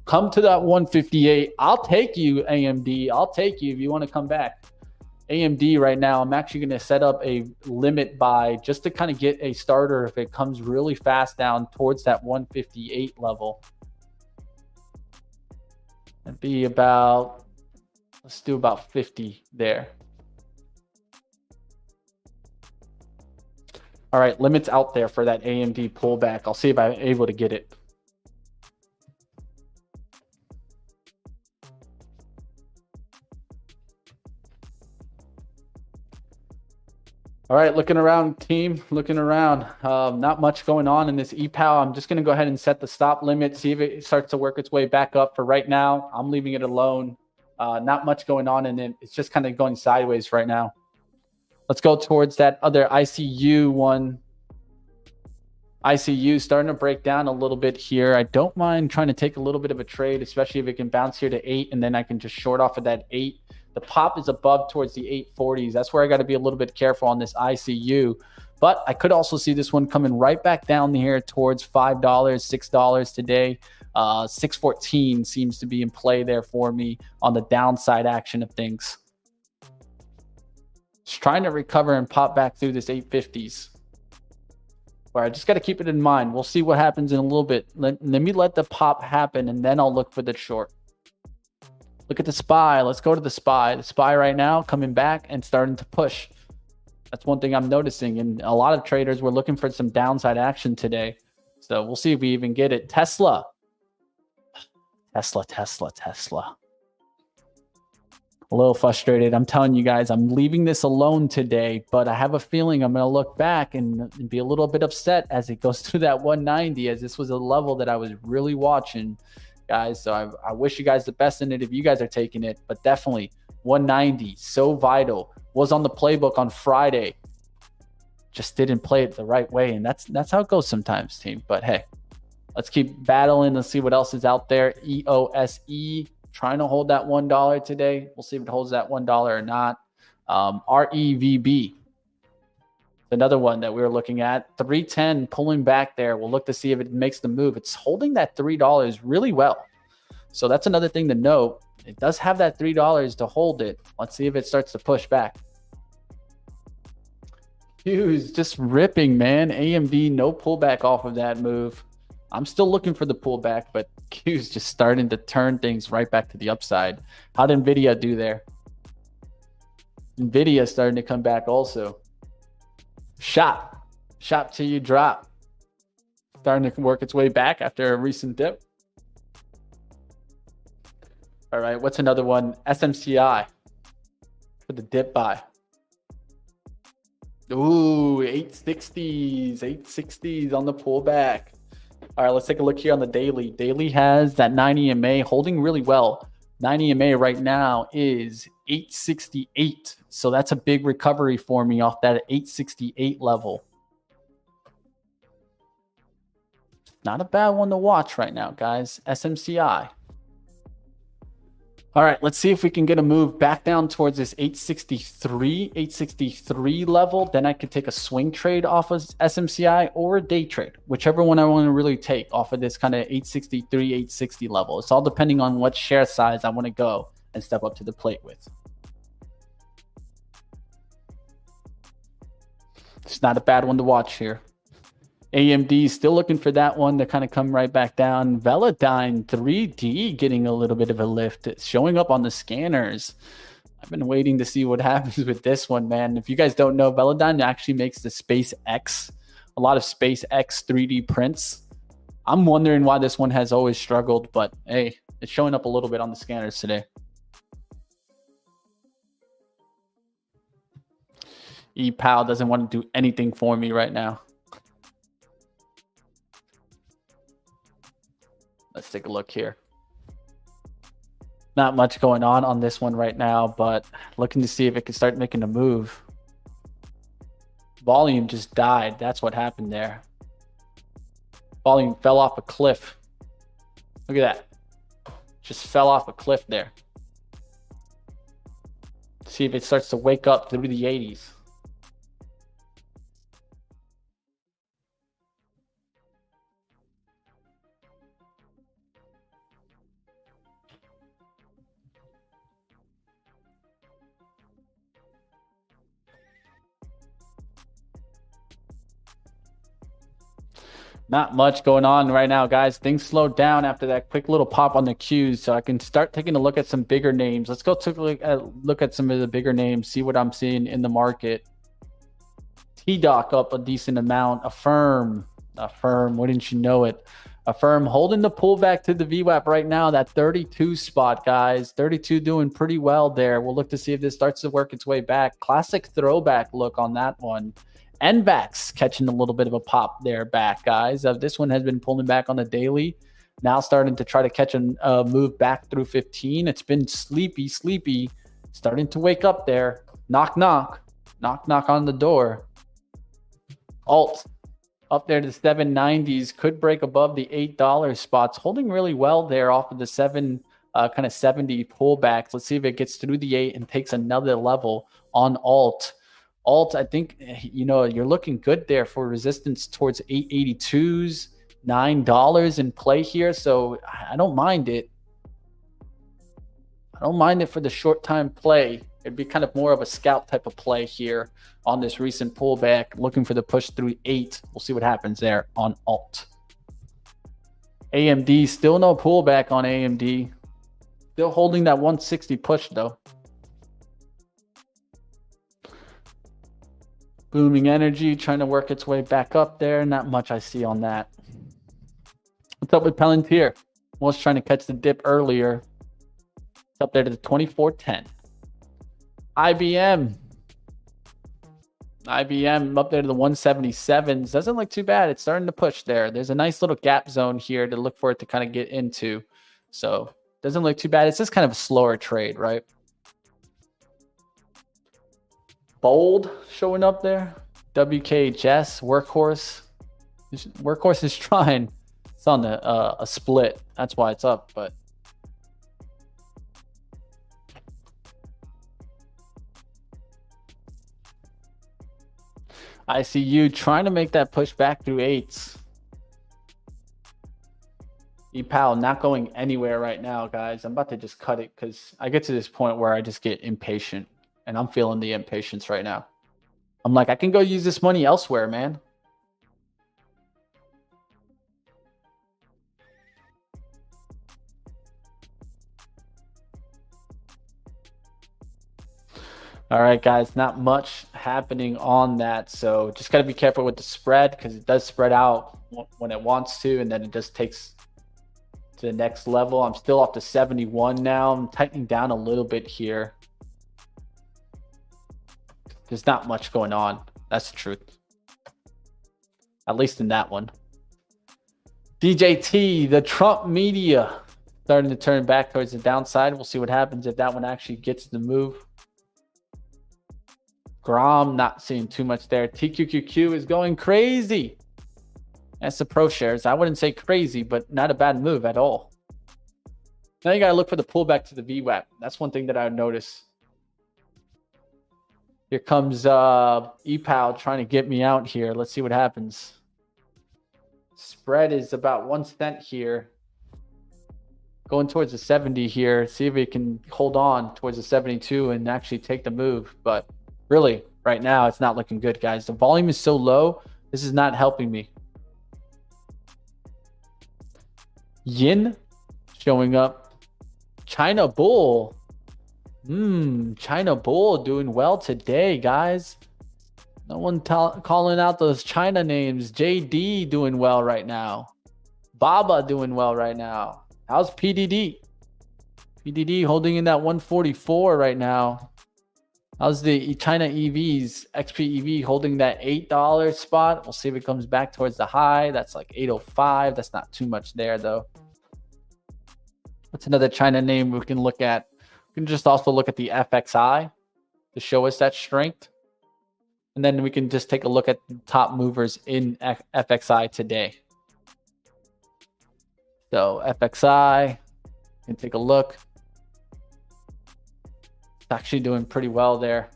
Come to that 158. I'll take you, AMD. I'll take you if you want to come back. AMD right now, I'm actually going to set up a limit buy just to kind of get a starter if it comes really fast down towards that 158 level. It'd be about, let's do about 50 there. All right, limits out there for that AMD pullback. I'll see if I'm able to get it. All right, looking around, team, looking around. Not much going on in this EPAL. I'm just going to go ahead and set the stop limit, see if it starts to work its way back up. For right now, I'm leaving it alone. Not much going on in it. It's just kind of going sideways right now. Let's go towards that other ICU one. ICU starting to break down a little bit here. I don't mind trying to take a little bit of a trade, especially if it can bounce here to 8, and then I can just short off of that 8. The pop is above towards the 840s. That's where I got to be a little bit careful on this ICU. But I could also see this one coming right back down here towards $5, $6 today. 614 seems to be in play there for me on the downside action of things. Just trying to recover and pop back through this 850s. All right, just got to keep it in mind. We'll see what happens in a little bit. Let me let the pop happen, and then I'll look for the short. Look at the SPY. Let's go to the SPY. The SPY right now coming back and starting to push. That's one thing I'm noticing. And a lot of traders were looking for some downside action today. So we'll see if we even get it. Tesla. A little frustrated. I'm telling you guys, I'm leaving this alone today, but I have a feeling I'm going to look back and be a little bit upset as it goes through that 190, as this was a level that I was really watching, guys. So I wish you guys the best in it if you guys are taking it, but definitely 190, so vital. Was on the playbook on Friday. Just didn't play it the right way, and that's how it goes sometimes, team. But hey, let's keep battling. Let's see what else is out there. EOSE. Trying to hold that $1 today. We'll see if it holds that $1 or not. REVB. Another one that we were looking at. 310 pulling back there. We'll look to see if it makes the move. It's holding that $3 really well. So that's another thing to note. It does have that $3 to hold it. Let's see if it starts to push back. Q's just ripping, man. AMD, no pullback off of that move. I'm still looking for the pullback, but Q's just starting to turn things right back to the upside. How did NVIDIA do there? NVIDIA starting to come back also. Shop till you drop. Starting to work its way back after a recent dip. All right, what's another one? SMCI for the dip buy. Ooh, 860s on the pullback. All right, let's take a look here on the daily. Daily has that 9 EMA holding really well. 9 EMA right now is 868. So that's a big recovery for me off that 868 level. Not a bad one to watch right now, guys. SMCI. All right, let's see if we can get a move back down towards this 863 level. Then I could take a swing trade off of SMCI or a day trade, whichever one I want to really take off of this kind of 863, 860 level. It's all depending on what share size I want to go and step up to the plate with. It's not a bad one to watch here. AMD still looking for that one to kind of come right back down. Velodyne 3D getting a little bit of a lift. It's showing up on the scanners. I've been waiting to see what happens with this one, man. If you guys don't know, Velodyne actually makes the SpaceX, a lot of SpaceX 3D prints. I'm wondering why this one has always struggled, but hey, it's showing up a little bit on the scanners today. EPAL doesn't want to do anything for me right now. Let's take a look here. Not much going on this one right now, but looking to see if it can start making a move. Volume just died. That's what happened there. Volume fell off a cliff. Look at that. Just fell off a cliff there. See if it starts to wake up through the 80s. Not much going on right now, guys. Things slowed down after that quick little pop on the Qs, so I can start taking a look at some bigger names. Let's go take a look at some of the bigger names, see what I'm seeing in the market. TDOC up a decent amount. Affirm, wouldn't you know it? Affirm holding the pullback to the VWAP right now, that 32 spot, guys. 32 doing pretty well there. We'll look to see if this starts to work its way back. Classic throwback look on that one. NVAX catching a little bit of a pop there back, guys. This one has been pulling back on the daily. Now starting to try to catch a move back through 15. It's been sleepy, starting to wake up there. Knock, knock, knock, knock on the door. Alt up there to the 790s, could break above the $8 spots, holding really well there off of the 70 pullbacks. Let's see if it gets through the 8 and takes another level on alt. Alt, I think, you're looking good there for resistance towards 882s, $9 in play here. So I don't mind it. I don't mind it for the short time play. It'd be kind of more of a scalp type of play here on this recent pullback, looking for the push through 8. We'll see what happens there on alt. AMD, still no pullback on AMD. Still holding that 160 push though. Booming Energy trying to work its way back up there. Not much I see on that. What's up with Palantir? Was trying to catch the dip earlier. It's up there to the 2410. IBM up there to the 177s. Doesn't look too bad. It's starting to push there. There's a nice little gap zone here to look for it to kind of get into. So doesn't look too bad. It's just kind of a slower trade, right? Bold showing up there. WKHS, Workhorse. Workhorse is trying. It's on a split. That's why it's up, but I see you trying to make that push back through 8s. EPAL not going anywhere right now, guys. I'm about to just cut it because I get to this point where I just get impatient, and I'm feeling the impatience right now. I'm like, I can go use this money elsewhere, man. All right, guys, not much happening on that. So just got to be careful with the spread because it does spread out when it wants to, and then it just takes to the next level. I'm still off to 71 now. I'm tightening down a little bit here. There's not much going on. That's the truth. At least in that one. DJT, the Trump media, starting to turn back towards the downside. We'll see what happens if that one actually gets the move. Grom, not seeing too much there. TQQQ is going crazy. That's the pro shares. I wouldn't say crazy, but not a bad move at all. Now you got to look for the pullback to the VWAP. That's one thing that I would notice. Here comes EPAL trying to get me out here. Let's see what happens. Spread is about 1 cent here. Going towards the 70 here. See if it can hold on towards the 72 and actually take the move. But really, right now, it's not looking good, guys. The volume is so low. This is not helping me. Yin showing up. China Bull. China Bull doing well today, guys. No one calling out those China names. JD doing well right now. Baba doing well right now. How's PDD? PDD holding in that 144 right now. How's the China EVs? XPEV holding that $8 spot. We'll see if it comes back towards the high. That's like 805. That's not too much there, though. What's another China name we can look at? We can just also look at the FXI to show us that strength. And then we can just take a look at the top movers in FXI today. So FXI, you can take a look. It's actually doing pretty well there.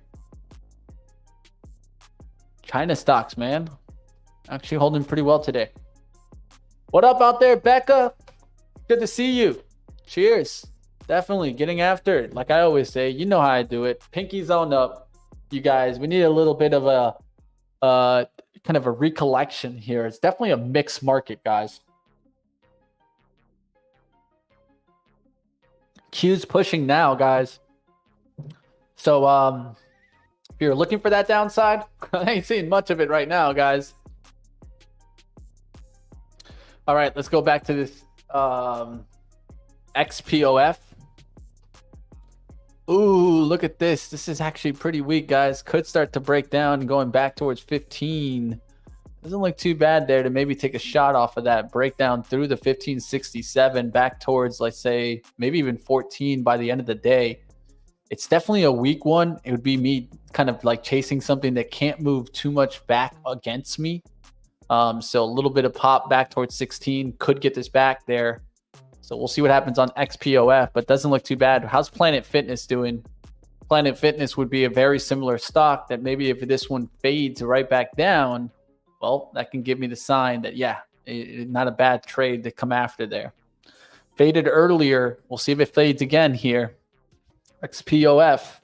China stocks, man. Actually holding pretty well today. What up out there, Becca? Good to see you. Cheers. Definitely getting after it. Like I always say, you know how I do it. Pinkies on up, you guys. We need a little bit of a kind of a recollection here. It's definitely a mixed market, guys. Q's pushing now, guys. So if you're looking for that downside, I ain't seeing much of it right now, guys. All right, let's go back to this XPOF. Ooh, look at this. This is actually pretty weak, guys. Could start to break down going back towards 15. Doesn't look too bad there to maybe take a shot off of that breakdown through the 1567 back towards, let's say, maybe even 14 by the end of the day. It's definitely a weak one. It would be me kind of like chasing something that can't move too much back against me. So a little bit of pop back towards 16 could get this back there. So we'll see what happens on XPOF, but doesn't look too bad. How's Planet Fitness doing? Planet Fitness would be a very similar stock that maybe if this one fades right back down, well, that can give me the sign that, yeah, not a bad trade to come after there. Faded earlier. We'll see if it fades again here. XPOF.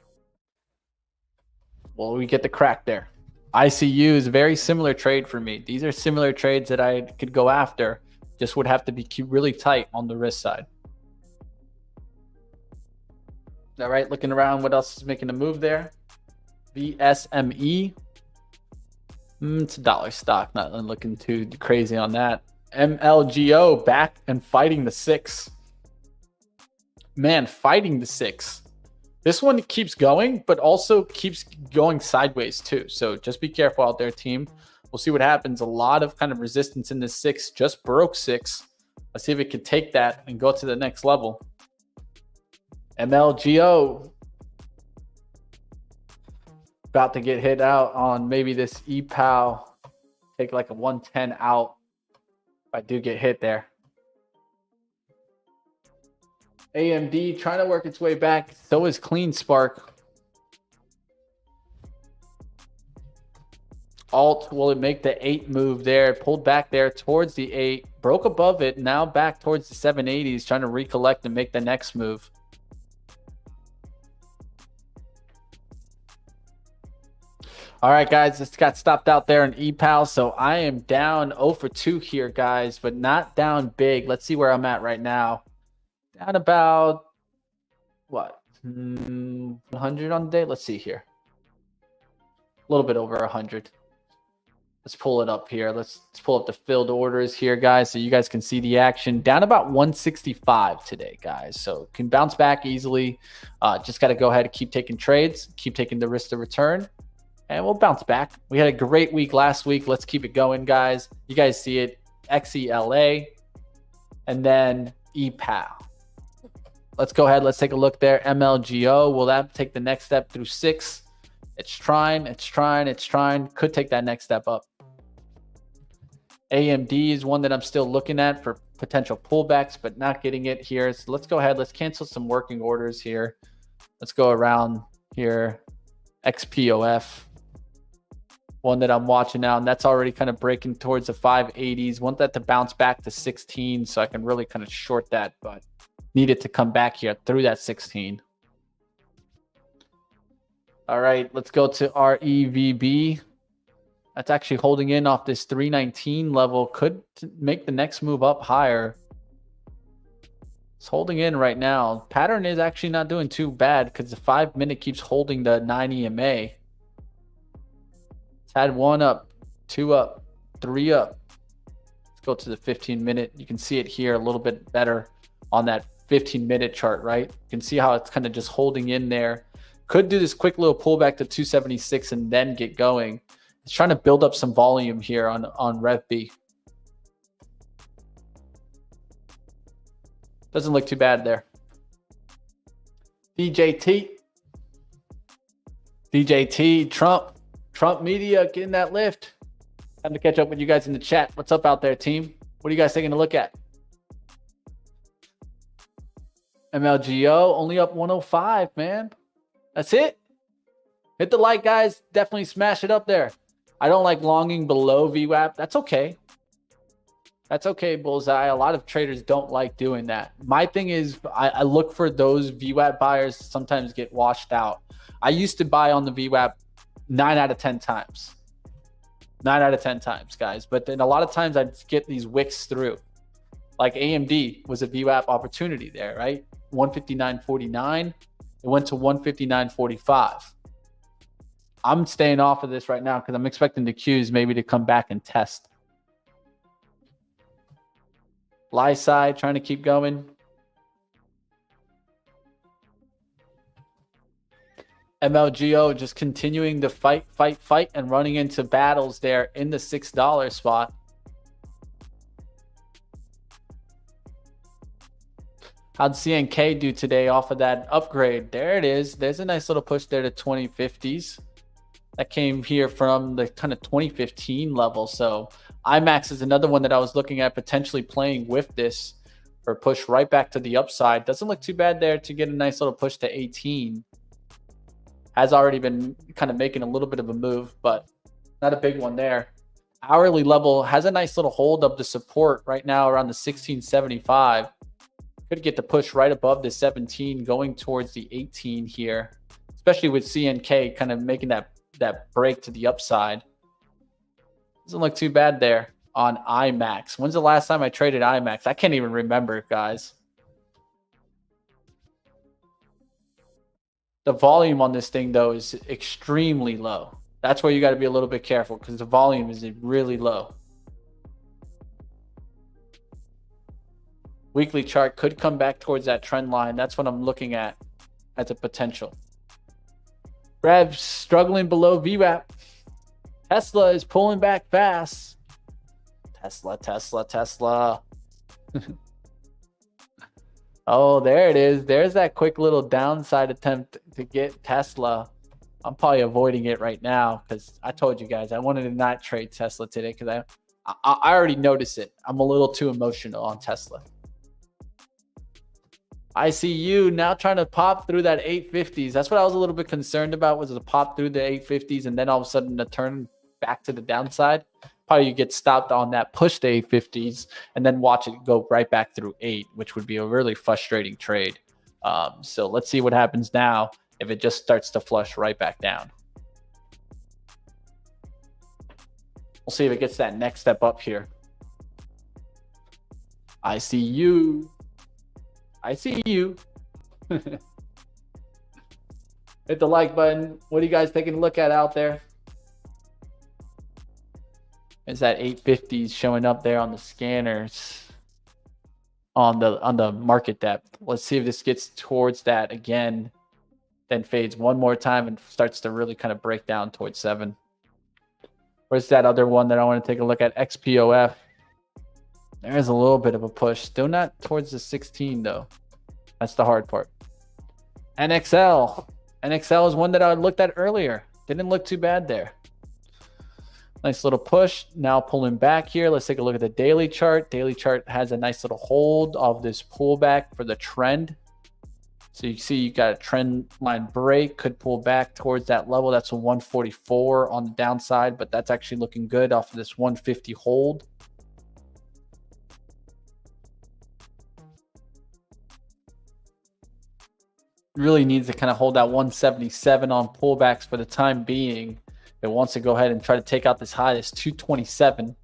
Well, we get the crack there. ICU is a very similar trade for me. These are similar trades that I could go after. Just would have to be really tight on the risk side. All right, looking around, what else is making a move there? VSME. It's a dollar stock, not looking too crazy on that. MLGO back and fighting the 6. Man, fighting the 6. This one keeps going, but also keeps going sideways too. So just be careful out there, team. We'll see what happens. A lot of kind of resistance in the 6. Just broke 6. Let's see if it can take that and go to the next level. MLGO. About to get hit out on maybe this EPOW. Take like a 110 out. If I do get hit there. AMD trying to work its way back. So is Clean Spark. Alt, will it make the 8 move there? Pulled back there towards the 8. Broke above it. Now back towards the 780s. Trying to recollect and make the next move. All right, guys, this got stopped out there in EPAL, so I am down 0 for 2 here, guys, but not down big. Let's see where I'm at right now. Down about, what, 100 on the day? Let's see here. A little bit over 100. Let's pull it up here. Let's pull up the filled orders here, guys, so you guys can see the action. Down about 165 today, guys, so can bounce back easily. Just got to go ahead and keep taking trades, keep taking the risk to return. And we'll bounce back. We had a great week last week. Let's keep it going, guys. You guys see it. XELA. And then EPAL. Let's go ahead. Let's take a look there. MLGO. Will that take the next step through 6? It's trying. It's trying. It's trying. Could take that next step up. AMD is one that I'm still looking at for potential pullbacks, but not getting it here. So let's go ahead. Let's cancel some working orders here. Let's go around here. XPOF. One that I'm watching now, and that's already kind of breaking towards the 580s. Want that to bounce back to 16 so I can really kind of short that, but need it to come back here through that 16. All right, let's go to REVB. That's actually holding in off this 319 level. Could make the next move up higher. It's holding in right now. Pattern is actually not doing too bad because the 5-minute keeps holding the 9 EMA. Had 1 up, 2 up, 3 up. Let's go to the 15-minute. You can see it here a little bit better on that 15-minute chart, right? You can see how it's kind of just holding in there. Could do this quick little pullback to 276 and then get going. It's trying to build up some volume here on RevB. Doesn't look too bad there. DJT, Trump media getting that lift. Time to catch up with you guys in the chat. What's up out there, team? What are you guys taking a look at? MLGO only up 105, man. That's it. Hit the like, guys. Definitely smash it up there. I don't like longing below VWAP. That's okay. That's okay, Bullseye. A lot of traders don't like doing that. My thing is I look for those VWAP buyers to sometimes get washed out. I used to buy on the VWAP 9 out of 10 times. 9 out of 10 times, guys. But then a lot of times I'd get these wicks through. Like AMD was a VWAP opportunity there, right? 159.49. It went to 159.45. I'm staying off of this right now because I'm expecting the Qs maybe to come back and test. Lie side, trying to keep going. MLGO just continuing to fight, and running into battles there in the $6 spot. How'd CNK do today off of that upgrade? There it is. There's a nice little push there to 2050s. That came here from the kind of 2015 level. So IMAX is another one that I was looking at potentially playing with this for a push right back to the upside. Doesn't look too bad there to get a nice little push to 18. Has already been kind of making a little bit of a move, but not a big one there. Hourly level has a nice little hold of the support right now around the 1675. Could get the push right above the 17 going towards the 18 here, especially with CNK kind of making that break to the upside. Doesn't look too bad there on IMAX. When's the last time I traded IMAX? I can't even remember, guys. The volume on this thing, though, is extremely low. That's where you got to be a little bit careful because the volume is really low. Weekly chart could come back towards that trend line. That's what I'm looking at as a potential. Rev struggling below VWAP. Tesla is pulling back fast. Tesla. Oh, there it is. There's that quick little downside attempt to get Tesla. I'm probably avoiding it right now because I told you guys I wanted to not trade Tesla today because I already noticed it. I'm a little too emotional on Tesla. I see you now trying to pop through that 850s. That's what I was a little bit concerned about, was the pop through the 850s and then all of a sudden the turn back to the downside. Probably you get stopped on that push to 850s and then watch it go right back through 8, which would be a really frustrating trade. So let's see what happens now if it just starts to flush right back down. We'll see if it gets that next step up here. I see you. Hit the like button. What are you guys taking a look at out there? Is that 850s showing up there on the scanners on the market depth? Let's see if this gets towards that again, then fades one more time and starts to really kind of break down towards 7. Where's that other one that I want to take a look at? XPOF. There's a little bit of a push. Still not towards the 16 though. That's the hard part. NXL. NXL is one that I looked at earlier. Didn't look too bad there. Nice little push. Now pulling back here. Let's take a look at the daily chart. Daily chart has a nice little hold of this pullback for the trend. So you see you got a trend line break. Could pull back towards that level. That's a 144 on the downside, but that's actually looking good off of this 150 hold. Really needs to kind of hold that 177 on pullbacks for the time being. It wants to go ahead and try to take out this high, this 227.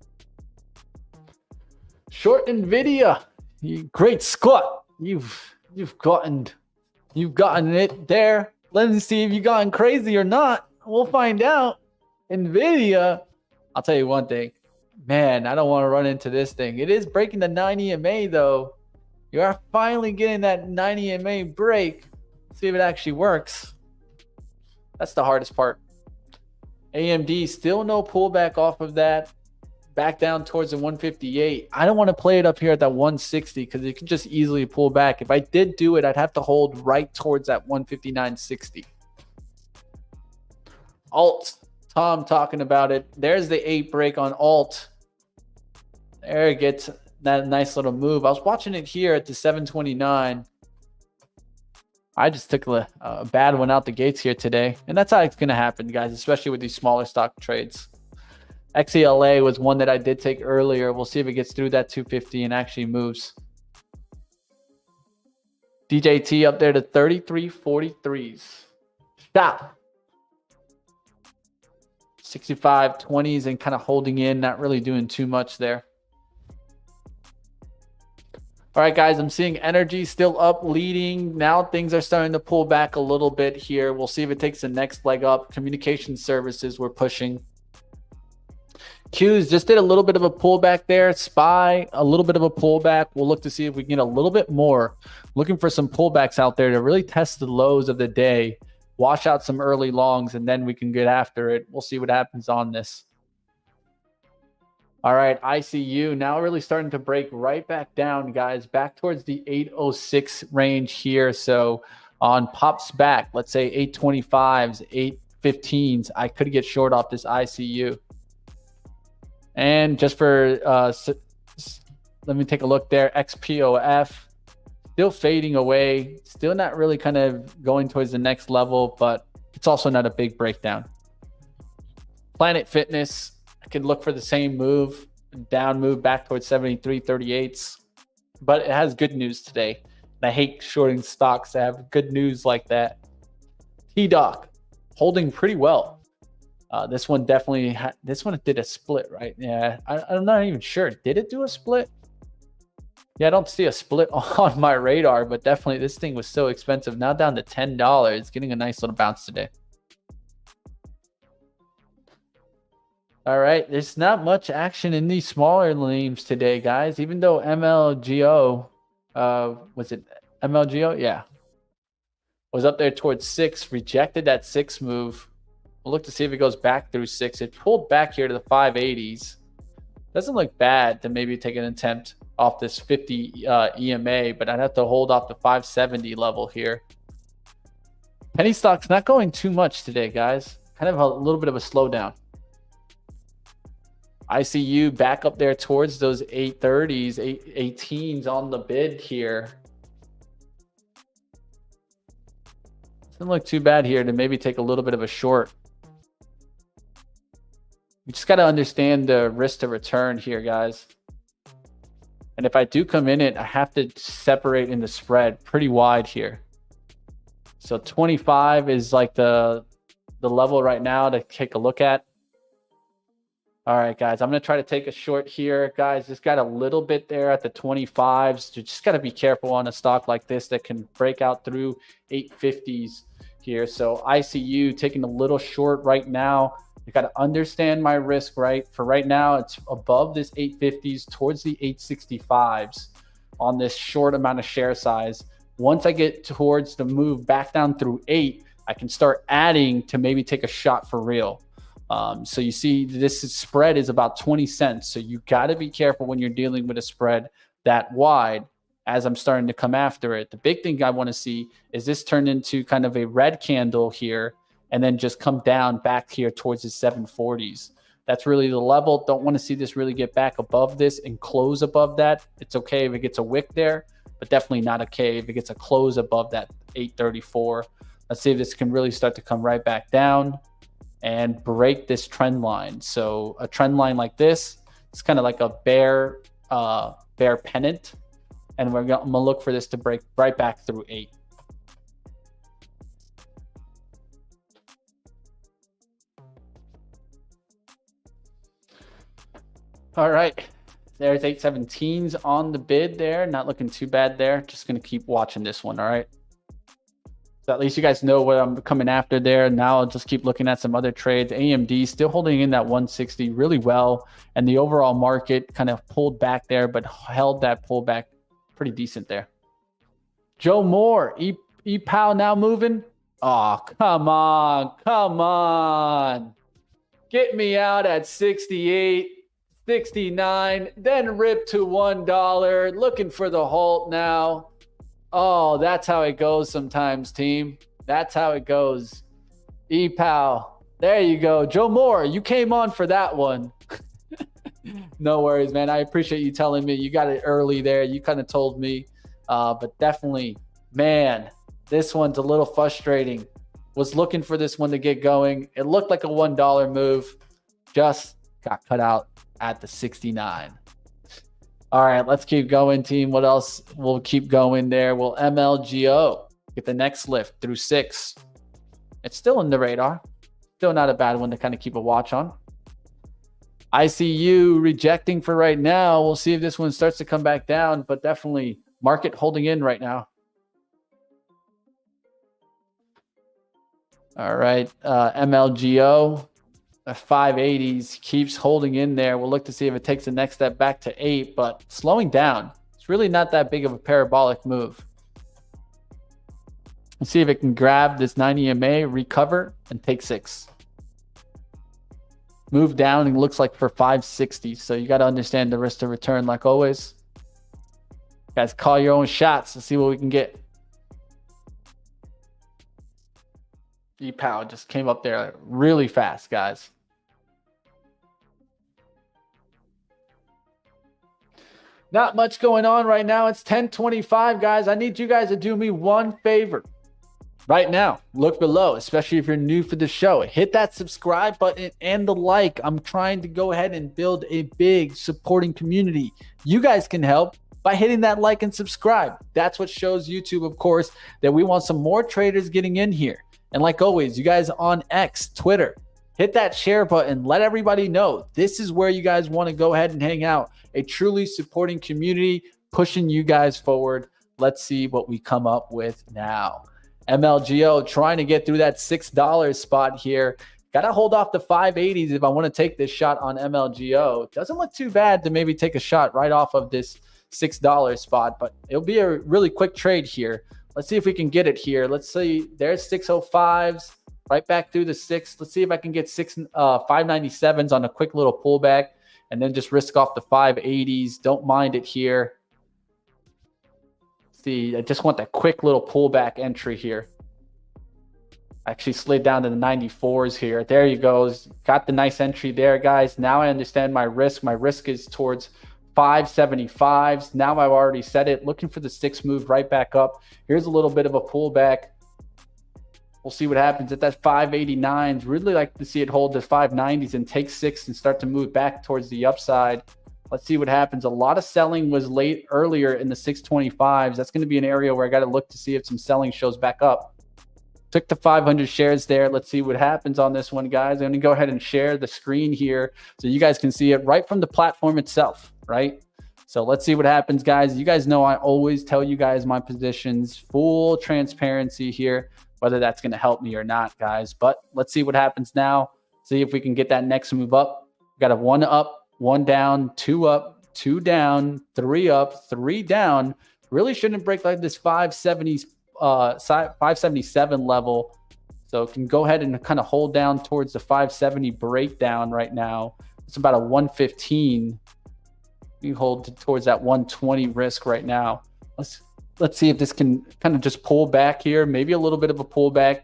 Short Nvidia, great squat. You've gotten it there. Let's see if you've gotten crazy or not. We'll find out. Nvidia, I'll tell you one thing, man. I don't want to run into this thing. It is breaking the 9 EMA though. You are finally getting that 9 EMA break. See if it actually works. That's the hardest part. AMD, still no pullback off of that. Back down towards the 158. I don't want to play it up here at that 160 because it could just easily pull back. If I did do it, I'd have to hold right towards that 159.60. Alt, Tom talking about it. There's the 8 break on Alt. There it gets that nice little move. I was watching it here at the 729. I just took a bad one out the gates here today. And that's how it's going to happen, guys, especially with these smaller stock trades. XELA was one that I did take earlier. We'll see if it gets through that 250 and actually moves. DJT up there to 33.43s. Stop. 65.20s and kind of holding in, not really doing too much there. All right, guys, I'm seeing energy still up, leading. Now things are starting to pull back a little bit here. We'll see if it takes the next leg up. Communication services, we're pushing. Qs just did a little bit of a pullback there. SPY, a little bit of a pullback. We'll look to see if we can get a little bit more. Looking for some pullbacks out there to really test the lows of the day. wash out some early longs, and then we can get after it. We'll see what happens on this. All right, ICU now really starting to break right back down, guys, back towards the 806 range here. So on pops back, let's say 825s, 815s, I could get short off this ICU. And just for, let me take a look there, XPOF, still fading away, still not really kind of going towards the next level, but it's also not a big breakdown. Planet Fitness, I could look for the same move, down move back towards 73.38s, but it has good news today. And I hate shorting stocks that have good news like that. T-Doc holding pretty well. This one definitely, this one did a split, right? Yeah, I'm not even sure. Did it do a split? Yeah, I don't see a split on my radar, but definitely this thing was so expensive. Now down to $10, getting a nice little bounce today. All right, there's not much action in these smaller names today, guys. Even though MLGO, was it MLGO? Yeah, was up there towards 6, rejected that 6 move. We'll look to see if it goes back through 6. It pulled back here to the 580s. Doesn't look bad to maybe take an attempt off this 50 EMA, but I'd have to hold off the 570 level here. Penny stock's not going too much today, guys. Kind of a little bit of a slowdown. ICU back up there towards those 830s, 818s on the bid here. Doesn't look too bad here to maybe take a little bit of a short. You just got to understand the risk to return here, guys. And if I do come in it, I have to separate in the spread pretty wide here. So 25 is like the level right now to take a look at. All right, guys, I'm going to try to take a short here. Guys, just got a little bit there at the 25s. You just got to be careful on a stock like this that can break out through 850s here. So ICU taking a little short right now. You got to understand my risk, right? For right now, it's above this 850s towards the 865s on this short amount of share size. Once I get towards the move back down through 8, I can start adding to maybe take a shot for real. So you see this spread is about 20 cents. So you got to be careful when you're dealing with a spread that wide as I'm starting to come after it. The big thing I want to see is this turn into kind of a red candle here and then just come down back here towards the 740s. That's really the level. Don't want to see this really get back above this and close above that. It's okay if it gets a wick there, but definitely not okay if it gets a close above that 834. Let's see if this can really start to come right back down and break this trend line. So a trend line like this, it's kind of like a bear pennant. And I'm gonna look for this to break right back through 8. All right, there's 817s on the bid there. Not looking too bad there. Just gonna keep watching this one, all right? So at least you guys know what I'm coming after there. Now I'll just keep looking at some other trades. AMD still holding in that 160 really well. And the overall market kind of pulled back there, but held that pullback pretty decent there. Joe Moore, EPOW now moving. Oh, come on. Come on. Get me out at 68, 69, then rip to $1. Looking for the halt now. Oh, that's how it goes sometimes, team. That's how it goes. EPOW. There you go. Joe Moore, you came on for that one. No worries, man. I appreciate you telling me. You got it early there. You kind of told me. But definitely, man, this one's a little frustrating. Was looking for this one to get going. It looked like a $1 move. Just got cut out at the 69. All right, let's keep going, team. What else? We'll keep going there. We'll MLGO get the next lift through 6. It's still in the radar. Still not a bad one to kind of keep a watch on. ICU rejecting for right now. We'll see if this one starts to come back down, but definitely market holding in right now. All right, MLGO. 580s keeps holding in there. We'll look to see if it takes the next step back to 8, but slowing down. It's really not that big of a parabolic move. Let's see if it can grab this 9 EMA, recover, and take 6. Move down and looks like for 560. So you got to understand the risk to return like always. Guys, call your own shots to see what we can get. E-Pow just came up there really fast, guys. Not much going on right now. It's 10:25, guys. I need you guys to do me one favor. Right now, look below, especially if you're new for the show. Hit that subscribe button and the like. I'm trying to go ahead and build a big supporting community. You guys can help by hitting that like and subscribe. That's what shows YouTube, of course, that we want some more traders getting in here. And like always, you guys on X, Twitter, hit that share button. Let everybody know this is where you guys want to go ahead and hang out. A truly supporting community pushing you guys forward. Let's see what we come up with now. MLGO trying to get through that $6 spot here. Got to hold off the 580s if I want to take this shot on MLGO. Doesn't look too bad to maybe take a shot right off of this $6 spot, but it'll be a really quick trade here. Let's see if we can get it here. Let's see. There's 605s right back through the 6. Let's see if I can get 597s on a quick little pullback and then just risk off the 580s. Don't mind it here. See, I just want that quick little pullback entry here. Actually slid down to the 94s here. There you go. Got the nice entry there, guys. Now I understand my risk. My risk is towards 575s. Now I've already set it. Looking for the 6 move right back up. Here's a little bit of a pullback. We'll see what happens at that 589s. Really like to see it hold the 590s and take 6 and start to move back towards the upside. Let's see what happens. A lot of selling was late earlier in the 625s. That's going to be an area where I got to look to see if some selling shows back up. Took the 500 shares there. Let's see what happens on this one, guys. I'm going to go ahead and share the screen here so you guys can see it right from the platform itself, right? So let's see what happens, guys. You guys know I always tell you guys my positions, full transparency here, whether that's going to help me or not, guys. But let's see what happens now. See if we can get that next move up. We got a 1 up, 1 down, 2 up, 2 down, 3 up, 3 down. Really shouldn't break like this 577 level. So can go ahead and kind of hold down towards the 570 breakdown right now. It's about a 115. You hold towards that 120 risk right now. Let's see if this can kind of just pull back here. Maybe a little bit of a pullback.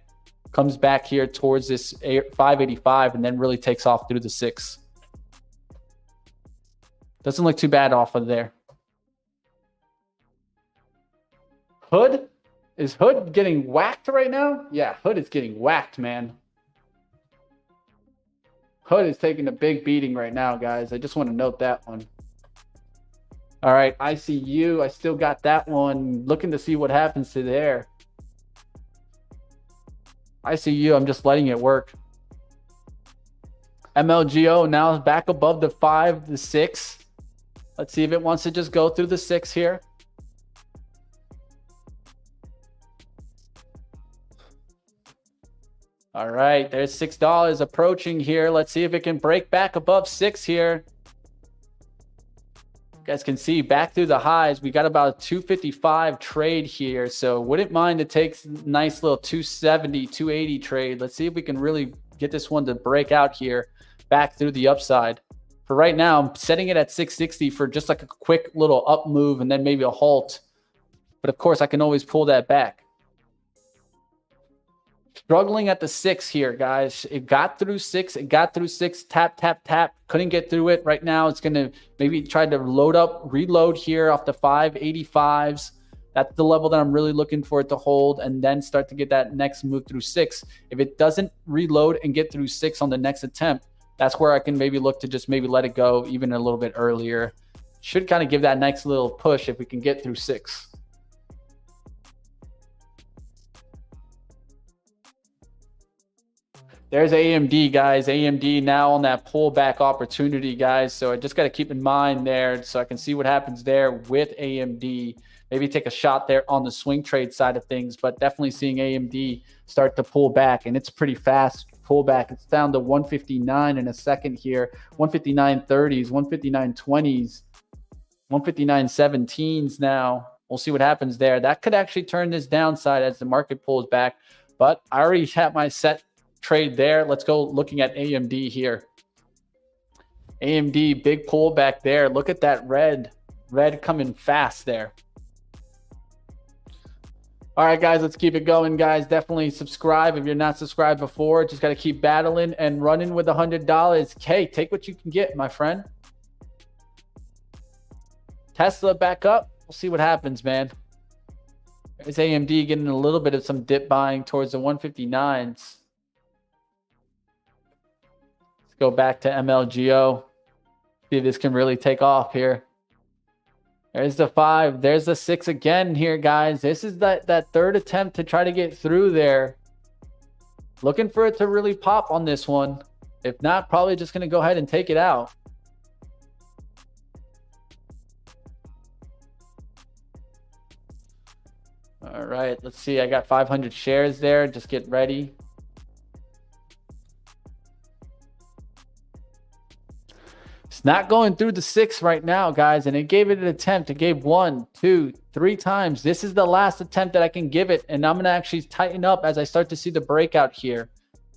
Comes back here towards this 585 and then really takes off through the 6. Doesn't look too bad off of there. Hood? Is Hood getting whacked right now? Yeah, Hood is getting whacked, man. Hood is taking a big beating right now, guys. I just want to note that one. All right, ICU. I still got that one. Looking to see what happens to there. ICU, I'm just letting it work. MLGO now back above the 5, the 6. Let's see if it wants to just go through the 6 here. All right, there's $6 approaching here. Let's see if it can break back above 6 here. You guys can see back through the highs. We got about a 255 trade here. So wouldn't mind to take a nice little 270, 280 trade. Let's see if we can really get this one to break out here back through the upside. For right now, I'm setting it at 660 for just like a quick little up move and then maybe a halt. But of course, I can always pull that back. Struggling at the 6 here, guys. It got through 6. It got through 6. Tap, tap, tap. Couldn't get through it. Right now, it's going to maybe try to reload here off the 585s. That's the level that I'm really looking for it to hold and then start to get that next move through 6. If it doesn't reload and get through 6 on the next attempt, that's where I can maybe look to just maybe let it go even a little bit earlier. Should kind of give that next little push if we can get through 6. There's AMD, guys. AMD now on that pullback opportunity, guys. So I just got to keep in mind there so I can see what happens there with AMD. Maybe take a shot there on the swing trade side of things, but definitely seeing AMD start to pull back, and it's pretty fast pullback. It's down to 159 in a second here, 159.30s, 159.20s, 159.17s now. We'll see what happens there. That could actually turn this downside as the market pulls back. But I already have my set trade there. Let's go looking at AMD here. AMD, big pullback there. Look at that red coming fast there. All right, guys, let's keep it going, guys. Definitely subscribe if you're not subscribed before. Just got to keep battling and running with $100. Okay, take what you can get, my friend. Tesla back up. We'll see what happens, man. There's AMD getting a little bit of some dip buying towards the 159s. Let's go back to MLGO. See if this can really take off here. There's the 5. There's the 6 again here, guys. This is that third attempt to try to get through there. Looking for it to really pop on this one. If not, probably just going to go ahead and take it out. All right, let's see. I got 500 shares there. Just get ready. It's not going through the 6 right now, guys, and it gave it an attempt. It gave 1, 2, 3 times. This is the last attempt that I can give it, and I'm going to actually tighten up as I start to see the breakout here.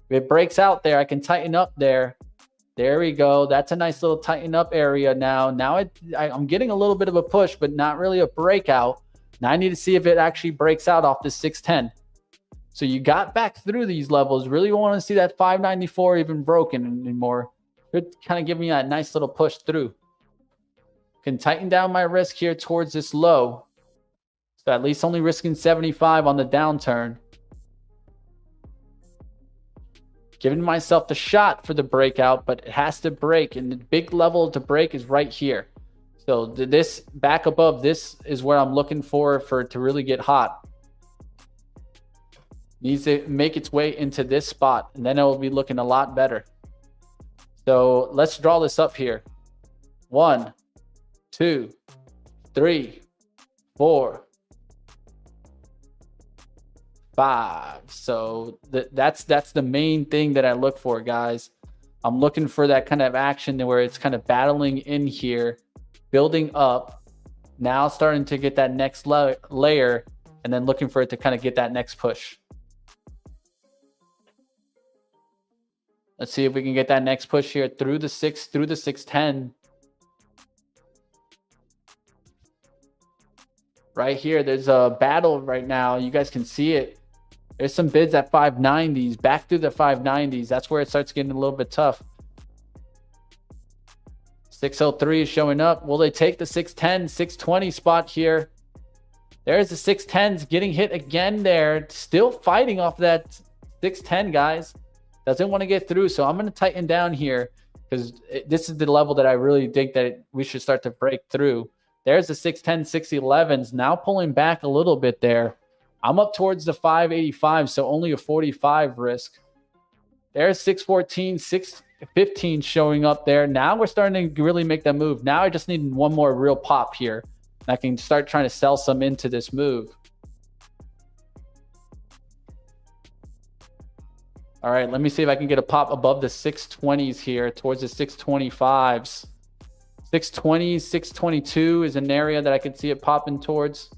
If it breaks out there, I can tighten up there. There we go. That's a nice little tighten up area now. Now I'm getting a little bit of a push, but not really a breakout. Now I need to see if it actually breaks out off the 610. So you got back through these levels. Really want to see that 594 even broken anymore. Could kind of give me a nice little push through. Can tighten down my risk here towards this low. So at least only risking 75 on the downturn. Giving myself the shot for the breakout, but it has to break. And the big level to break is right here. So this back above this is where I'm looking for it to really get hot. Needs to make its way into this spot, and then it will be looking a lot better. So let's draw this up here. 1, 2, 3, 4, 5. So that's the main thing that I look for, guys. I'm looking for that kind of action where it's kind of battling in here, building up, now starting to get that next layer, and then looking for it to kind of get that next push. Let's see if we can get that next push here through the 6, through the 610. Right here, there's a battle right now. You guys can see it. There's some bids at 590s, back through the 590s. That's where it starts getting a little bit tough. 603 is showing up. Will they take the 610, 620 spot here? There's the 610s getting hit again there. Still fighting off that 610, guys. Doesn't want to get through, so I'm going to tighten down here because this is the level that I really think that we should start to break through. There's the 610, 611s now pulling back a little bit there. I'm up towards the 585, so only a 45 risk. There's 614, 615 showing up there. Now we're starting to really make that move. Now I just need one more real pop here. I can start trying to sell some into this move. All right, let me see if I can get a pop above the 620s here towards the 625s. 620s, 622 is an area that I can see it popping towards.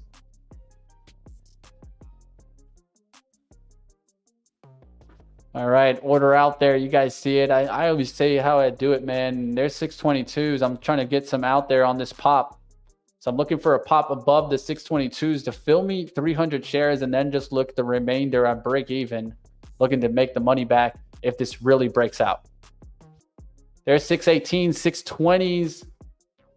All right, order out there. You guys see it. I always say how I do it, man. There's 622s. I'm trying to get some out there on this pop. So I'm looking for a pop above the 622s to fill me 300 shares and then just look the remainder at break even. Looking to make the money back if this really breaks out. There's 618, 620s.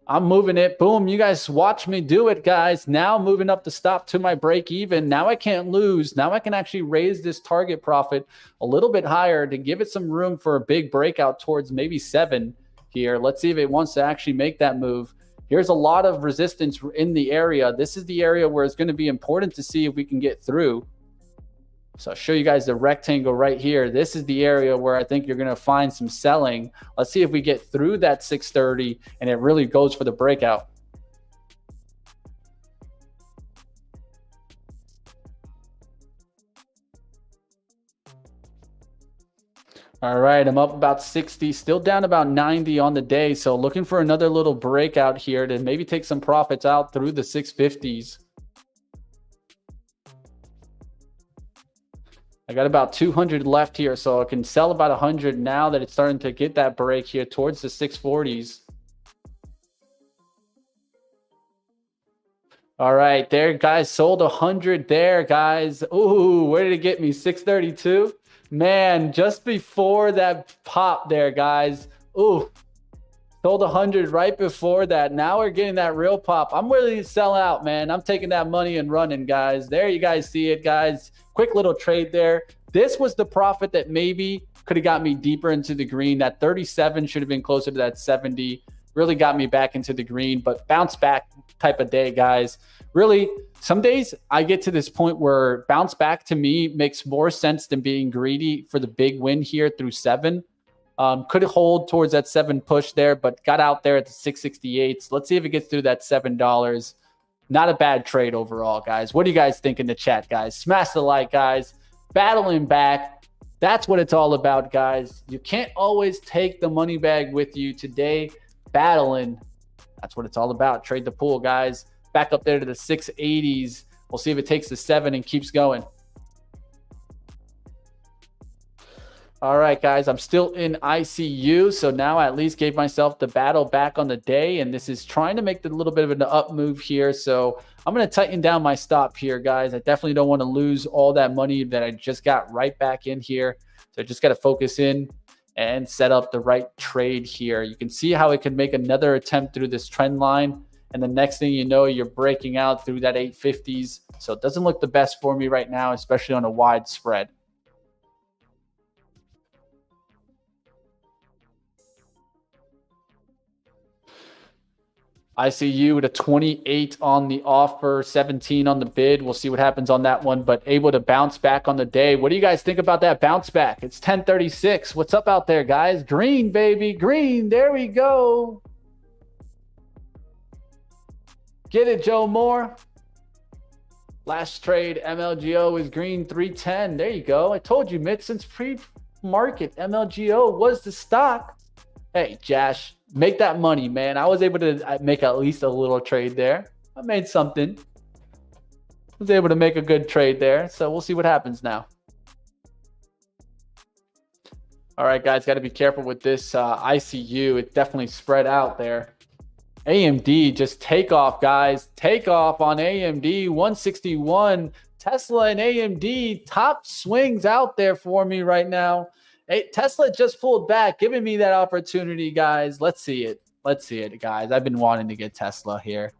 I'm moving it. Boom. You guys watch me do it, guys. Now moving up the stop to my break even. Now I can't lose. Now I can actually raise this target profit a little bit higher to give it some room for a big breakout towards maybe 7 here. Let's see if it wants to actually make that move. Here's a lot of resistance in the area. This is the area where it's going to be important to see if we can get through. So I'll show you guys the rectangle right here. This is the area where I think you're going to find some selling. Let's see if we get through that 630 and it really goes for the breakout. All right, I'm up about 60, still down about 90 on the day. So looking for another little breakout here to maybe take some profits out through the 650s. got about 200 left here, so I can sell about 100 now that it's starting to get that break here towards the 640s. All right, there, guys. Sold 100 there, guys. Ooh, where did it get me? 632? Man, just before that pop there, guys. Ooh, sold 100 right before that. Now we're getting that real pop. I'm ready to sell out, man. I'm taking that money and running, guys. There you guys see it, guys. Quick little trade there. This was the profit that maybe could have got me deeper into the green. That 37 should have been closer to that 70. Really got me back into the green, but bounce back type of day, guys. Really, some days I get to this point where bounce back to me makes more sense than being greedy for the big win here through 7. Could hold towards that 7 push there, but got out there at the 668s. Let's see if it gets through that $7. Not a bad trade overall, guys. What do you guys think in the chat, guys? Smash the like, guys. Battling back. That's what it's all about, guys. You can't always take the money bag with you today. Battling. That's what it's all about. Trade the pool, guys. Back up there to the 680s. We'll see if it takes the 7 and keeps going. All right, guys, I'm still in ICU, so now I at least gave myself the battle back on the day, and this is trying to make a little bit of an up move here, so I'm going to tighten down my stop here, guys. I definitely don't want to lose all that money that I just got right back in here, so I just got to focus in and set up the right trade here. You can see how it can make another attempt through this trend line, and the next thing you know, you're breaking out through that 850s, so it doesn't look the best for me right now, especially on a wide spread. ICU with a 28 on the offer, 17 on the bid. We'll see what happens on that one, but able to bounce back on the day. What do you guys think about that bounce back? It's 1036. What's up out there, guys? Green, baby, green. There we go. Get it, Joe Moore. Last trade, MLGO is green 310. There you go. I told you, Mitch, since pre-market, MLGO was the stock. Hey, Josh. Make that money, man. I was able to make at least a little trade there. I made something. Was able to make a good trade there. So we'll see what happens now. All right, guys, got to be careful with this ICU. It's definitely spread out there. AMD, just take off, guys. Take off on AMD, 161. Tesla and AMD, top swings out there for me right now. Hey, Tesla just pulled back, giving me that opportunity, guys. Let's see it. Let's see it, guys. I've been wanting to get Tesla here.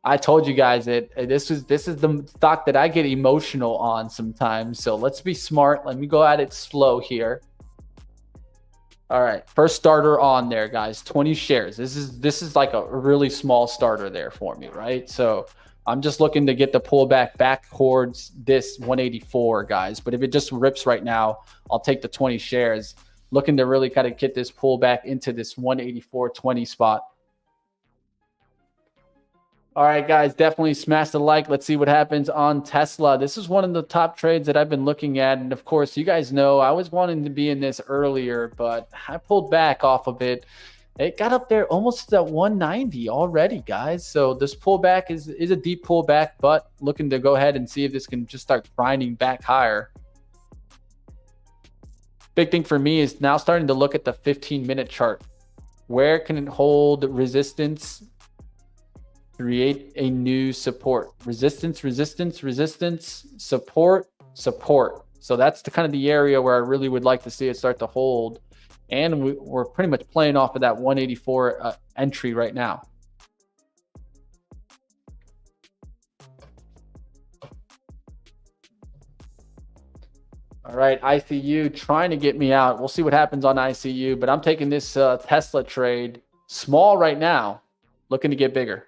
I told you guys that this is the stock that I get emotional on sometimes. So let's be smart. Let me go at it slow here. All right, first starter on there, guys. 20 shares. This is like a really small starter there for me, right? So I'm just looking to get the pullback back towards this 184, guys. But if it just rips right now, I'll take the 20 shares. Looking to really kind of get this pullback into this 184.20 spot. All right, guys, definitely smash the like. Let's see what happens on Tesla. This is one of the top trades that I've been looking at. And of course, you guys know I was wanting to be in this earlier, but I pulled back off of it. It got up there almost at 190 already, guys. So this pullback is a deep pullback, but looking to go ahead and see if this can just start grinding back higher. Big thing for me is now starting to look at the 15-minute chart. Where can it hold resistance? Create a new support. Resistance, resistance, resistance, support, support. So that's the kind of the area where I really would like to see it start to hold. And we're pretty much playing off of that 184 entry right now. All right, ICU trying to get me out. We'll see what happens on ICU, but I'm taking this Tesla trade small right now, looking to get bigger.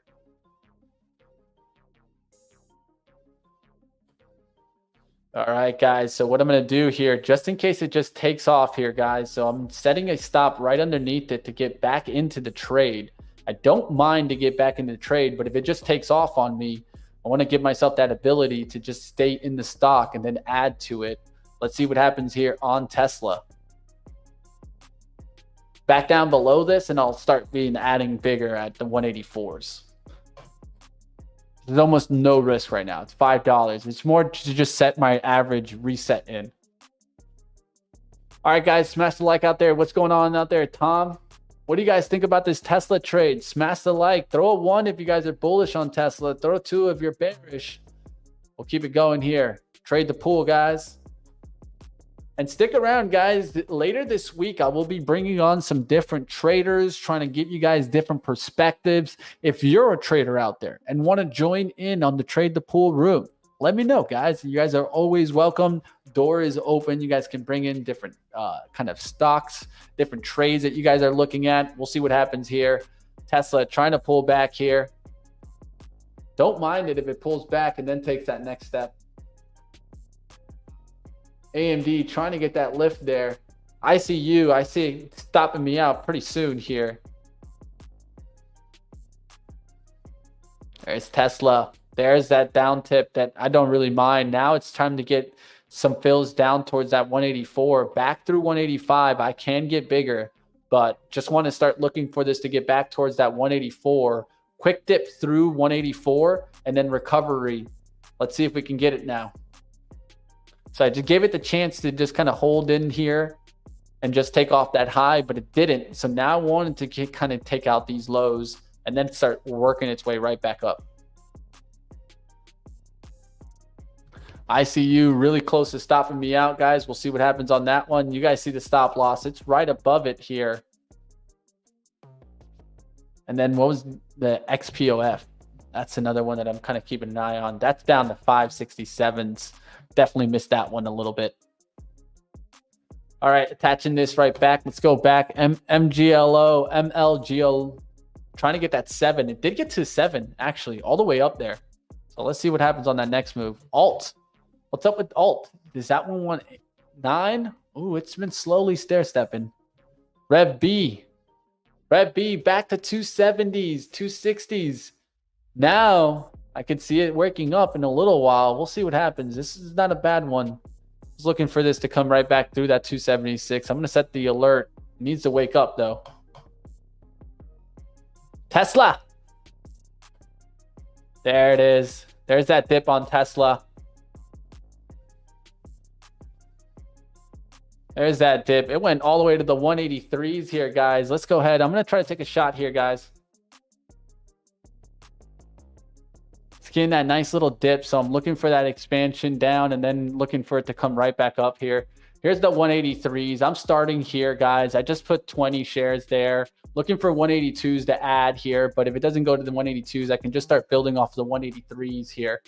All right, guys. So what I'm going to do here, just in case it just takes off here, guys. So I'm setting a stop right underneath it to get back into the trade. I don't mind to get back into the trade, but if it just takes off on me, I want to give myself that ability to just stay in the stock and then add to it. Let's see what happens here on Tesla. Back down below this, and I'll start adding bigger at the 184s. There's almost no risk right now. It's $5. It's more to just set my average reset in. All right, guys, smash the like out there. What's going on out there, Tom? What do you guys think about this Tesla trade? Smash the like. Throw a 1 if you guys are bullish on Tesla. Throw a 2 if you're bearish. We'll keep it going here. Trade the pool, guys. And stick around, guys. Later this week, I will be bringing on some different traders, trying to give you guys different perspectives. If you're a trader out there and want to join in on the Trade the Pool room, let me know, guys. You guys are always welcome. Door is open. You guys can bring in different kind of stocks, different trades that you guys are looking at. We'll see what happens here. Tesla trying to pull back here. Don't mind it if it pulls back and then takes that next step. AMD trying to get that lift there. ICU, I see it stopping me out pretty soon here. There's Tesla. There's that down tip that I don't really mind. Now it's time to get some fills down towards that 184. Back through 185. I can get bigger, but just want to start looking for this to get back towards that 184. Quick dip through 184 and then recovery. Let's see if we can get it now. So I just gave it the chance to just kind of hold in here and just take off that high, but it didn't. So now I wanted to kind of take out these lows and then start working its way right back up. ICU really close to stopping me out, guys. We'll see what happens on that one. You guys see the stop loss. It's right above it here. And then what was the XPOF? That's another one that I'm kind of keeping an eye on. That's down to 567s. Definitely missed that one a little bit. All right, attaching this right back. Let's go back. MGLO, MLGO, trying to get that 7. It did get to 7, actually, all the way up there. So let's see what happens on that next move. Alt. What's up with Alt? Is that one 1.9? Ooh, it's been slowly stair-stepping. Rev B. Rev B back to 270s, 260s. Now I can see it working up in a little while. We'll see what happens. This is not a bad one. I was looking for this to come right back through that 276. I'm going to set the alert. It needs to wake up, though. Tesla. There it is. There's that dip on Tesla. There's that dip. It went all the way to the 183s here, guys. Let's go ahead. I'm going to try to take a shot here, guys. Getting that nice little dip, so I'm looking for that expansion down and then looking for it to come right back up here. Here's the 183s. I'm starting here, guys. I just put 20 shares there, looking for 182s to add here, but if it doesn't go to the 182s, I can just start building off the 183s here.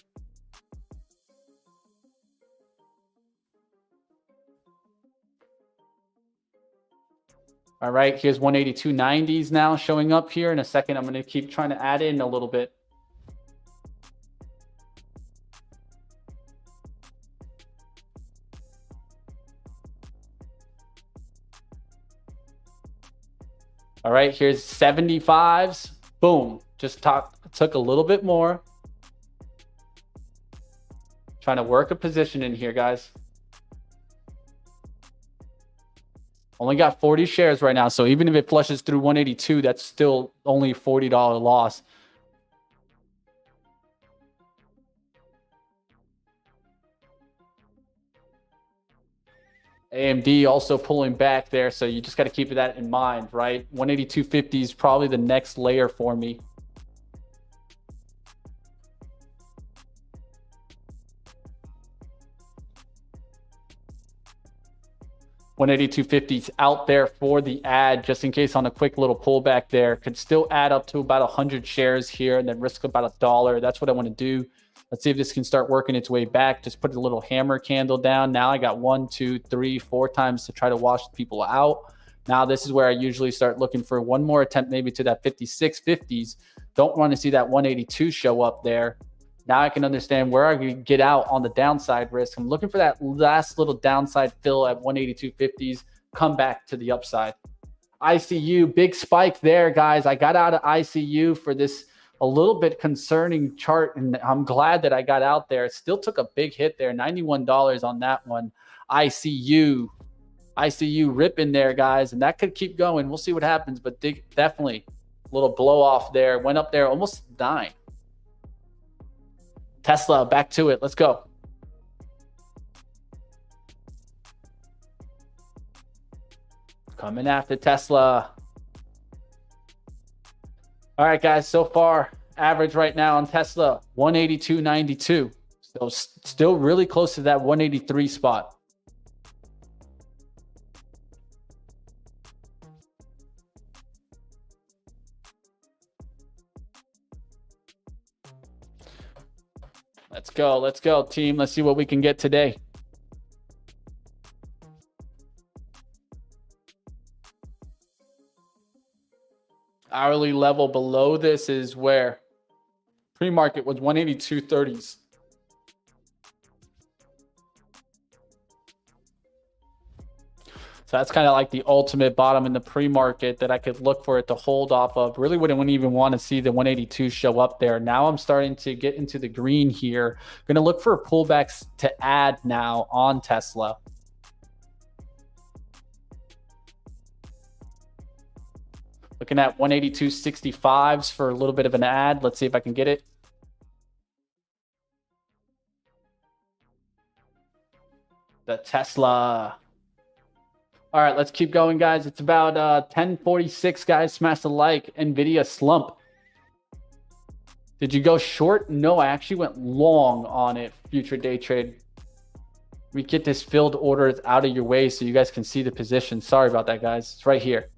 All right, here's 182.90s now showing up here. In a second, I'm going to keep trying to add in a little bit. All right, here's 75s. Boom. Just took a little bit more. Trying to work a position in here, guys. Only got 40 shares right now, so even if it flushes through 182, that's still only $40 loss. AMD also pulling back there, so you just got to keep that in mind, right? 182.50 is probably the next layer for me. $182.50 out there for the add, just in case on a quick little pullback there. Could still add up to about 100 shares here and then risk about $1. That's what I want to do. Let's see if this can start working its way back. Just put a little hammer candle down. Now I got 1, 2, 3, 4 times to try to wash people out. Now this is where I usually start looking for one more attempt, maybe to that 56.50s. Don't want to see that 182 show up there. Now I can understand where I can get out on the downside risk. I'm looking for that last little downside fill at 182.50s, come back to the upside. ICU, big spike there, guys. I got out of ICU for this a little bit concerning chart, and I'm glad that I got out there. It still took a big hit there, $91 on that one. ICU ripping there, guys, and that could keep going. We'll see what happens, but definitely a little blow off there. Went up there, almost dying. Tesla, back to it. Let's go. Coming after Tesla. All right, guys. So far, average right now on Tesla, 182.92. So still really close to that 183 spot. Let's go, team. Let's see what we can get today. Hourly level below this is where pre-market was 182.30s. So that's kind of like the ultimate bottom in the pre-market that I could look for it to hold off of. Really wouldn't even want to see the 182 show up there. Now I'm starting to get into the green here. Going to look for pullbacks to add now on Tesla. Looking at 182.65s for a little bit of an ad. Let's see if I can get it. The Tesla. All right, let's keep going, guys. It's about 10:46, guys. Smash the like. NVIDIA slump. Did you go short? No, I actually went long on it, future day trade. We get this filled orders out of your way so you guys can see the position. Sorry about that, guys. It's right here.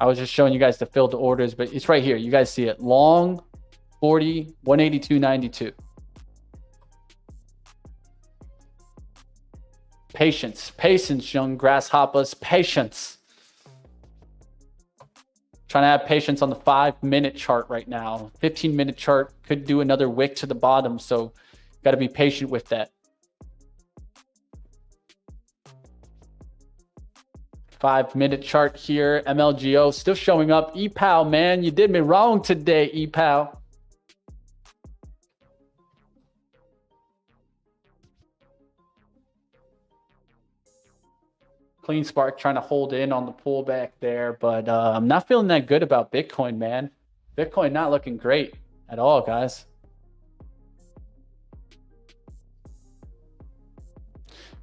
I was just showing you guys the filled orders, but it's right here. You guys see it. Long, 40, 182.92. Patience, young grasshoppers, patience. Trying to have patience on the 5-minute chart right now. 15-minute chart could do another wick to the bottom, so got to be patient with that. 5-minute chart here. MLGO still showing up. EPOW, man, you did me wrong today, EPOW. Clean Spark trying to hold in on the pullback there, but I'm not feeling that good about Bitcoin, man. Bitcoin not looking great at all, guys.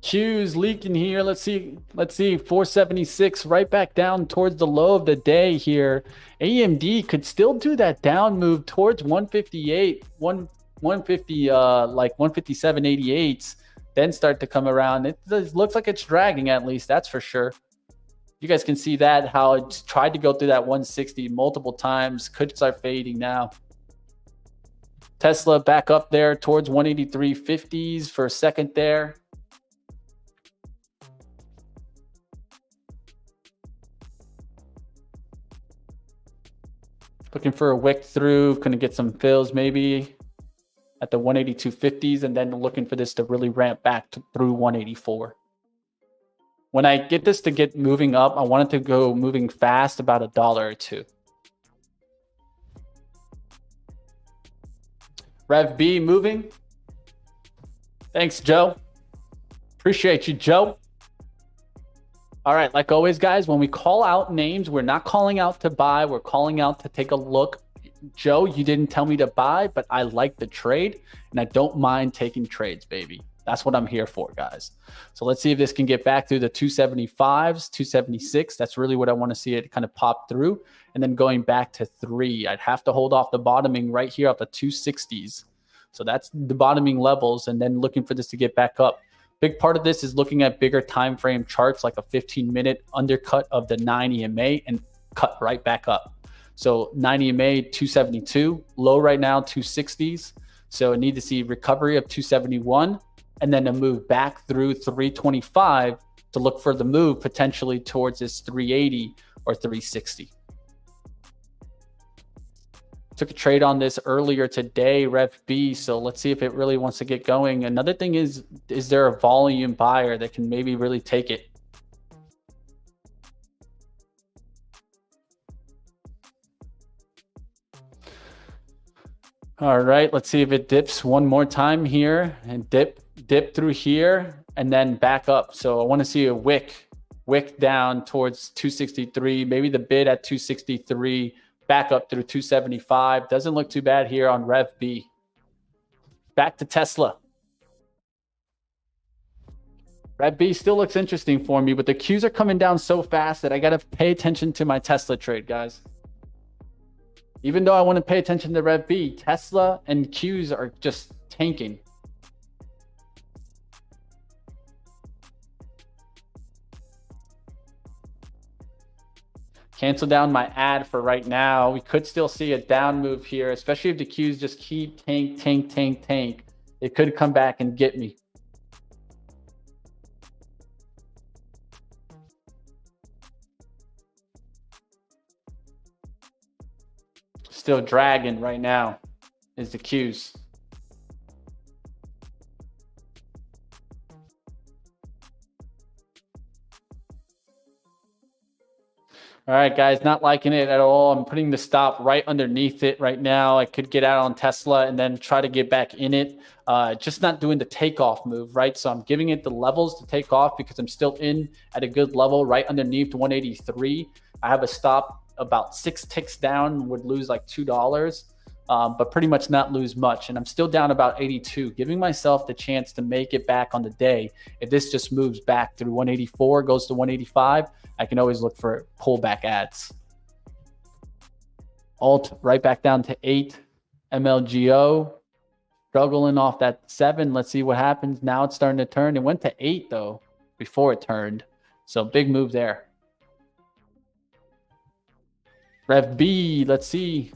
Q's leaking here. Let's see. 476 right back down towards the low of the day here. AMD could still do that down move towards 158, 150, like 157.88s. Then start to come around. It looks like it's dragging, at least, that's for sure. You guys can see that, how it's tried to go through that 160 multiple times. Could start fading now. Tesla back up there towards 183.50s for a second there. Looking for a wick through. Gonna get some fills maybe at the 182.50s, and then looking for this to really ramp back through 184. When I get this to get moving up, I want it to go moving fast, about $1 or $2. Rev B moving. Thanks, Joe. Appreciate you, Joe. All right, like always, guys, when we call out names, we're not calling out to buy. We're calling out to take a look. Joe, you didn't tell me to buy, but I like the trade, and I don't mind taking trades, baby. That's what I'm here for, guys. So let's see if this can get back through the 275s, 276. That's really what I want to see it kind of pop through. And then going back to 3. I'd have to hold off the bottoming right here off the 260s. So that's the bottoming levels, and then looking for this to get back up. Big part of this is looking at bigger time frame charts, like a 15-minute undercut of the 9 EMA and cut right back up. So 9 EMA, 272, low right now, 260s. So I need to see recovery of 271, and then a move back through 325 to look for the move potentially towards this 380 or 360. Took a trade on this earlier today, Rev B. So let's see if it really wants to get going. Another thing is there a volume buyer that can maybe really take it? All right, let's see if it dips one more time here and dip through here and then back up. So I want to see a wick down towards 263, maybe the bid at 263, back up through 275. Doesn't look too bad here on Rev B. back to Tesla. Rev B still looks interesting for me, but the Qs are coming down so fast that I got to pay attention to my Tesla trade, guys. Even though I want to pay attention to Rev B, Tesla and Qs are just tanking. Cancel down my ad for right now. We could still see a down move here, especially if the Qs just keep tank. It could come back and get me. Still dragging right now is the Qs. All right, guys, not liking it at all. I'm putting the stop right underneath it right now. I could get out on Tesla and then try to get back in it. Just not doing the takeoff move, right? So I'm giving it the levels to take off because I'm still in at a good level right underneath 183. I have a stop about 6 ticks down, would lose like $2, but pretty much not lose much. And I'm still down about 82, giving myself the chance to make it back on the day. If this just moves back through 184, goes to 185, I can always look for pullback ads. Alt right back down to 8. MLGO struggling off that 7. Let's see what happens. Now it's starting to turn. It went to 8 though before it turned. So big move there. Rev B, let's see.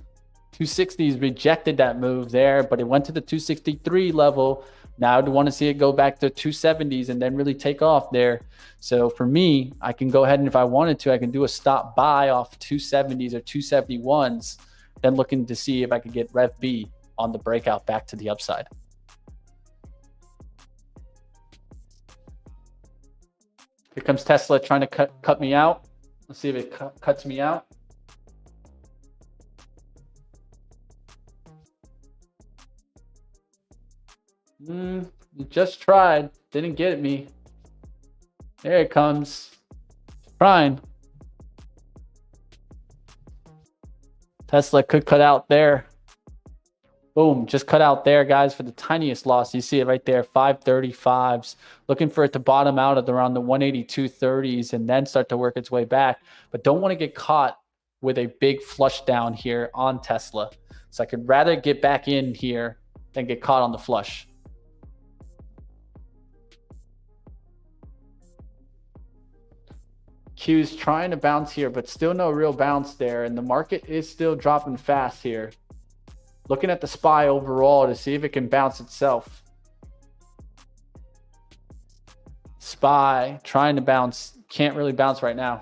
260s rejected that move there, but it went to the 263 level. Now I want to see it go back to 270s and then really take off there. So for me, I can go ahead and if I wanted to, I can do a stop buy off 270s or 271s, then looking to see if I could get Rev B on the breakout back to the upside. Here comes Tesla trying to cut me out. Let's see if it cuts me out. Just tried, didn't get me. There it comes. Trying. Tesla could cut out there. Boom, just cut out there, guys, for the tiniest loss. You see it right there, 535s. Looking for it to bottom out at around the 182.30s and then start to work its way back. But don't want to get caught with a big flush down here on Tesla. So I could rather get back in here than get caught on the flush. Q's trying to bounce here, but still no real bounce there. And the market is still dropping fast here. Looking at the SPY overall to see if it can bounce itself. SPY trying to bounce. Can't really bounce right now.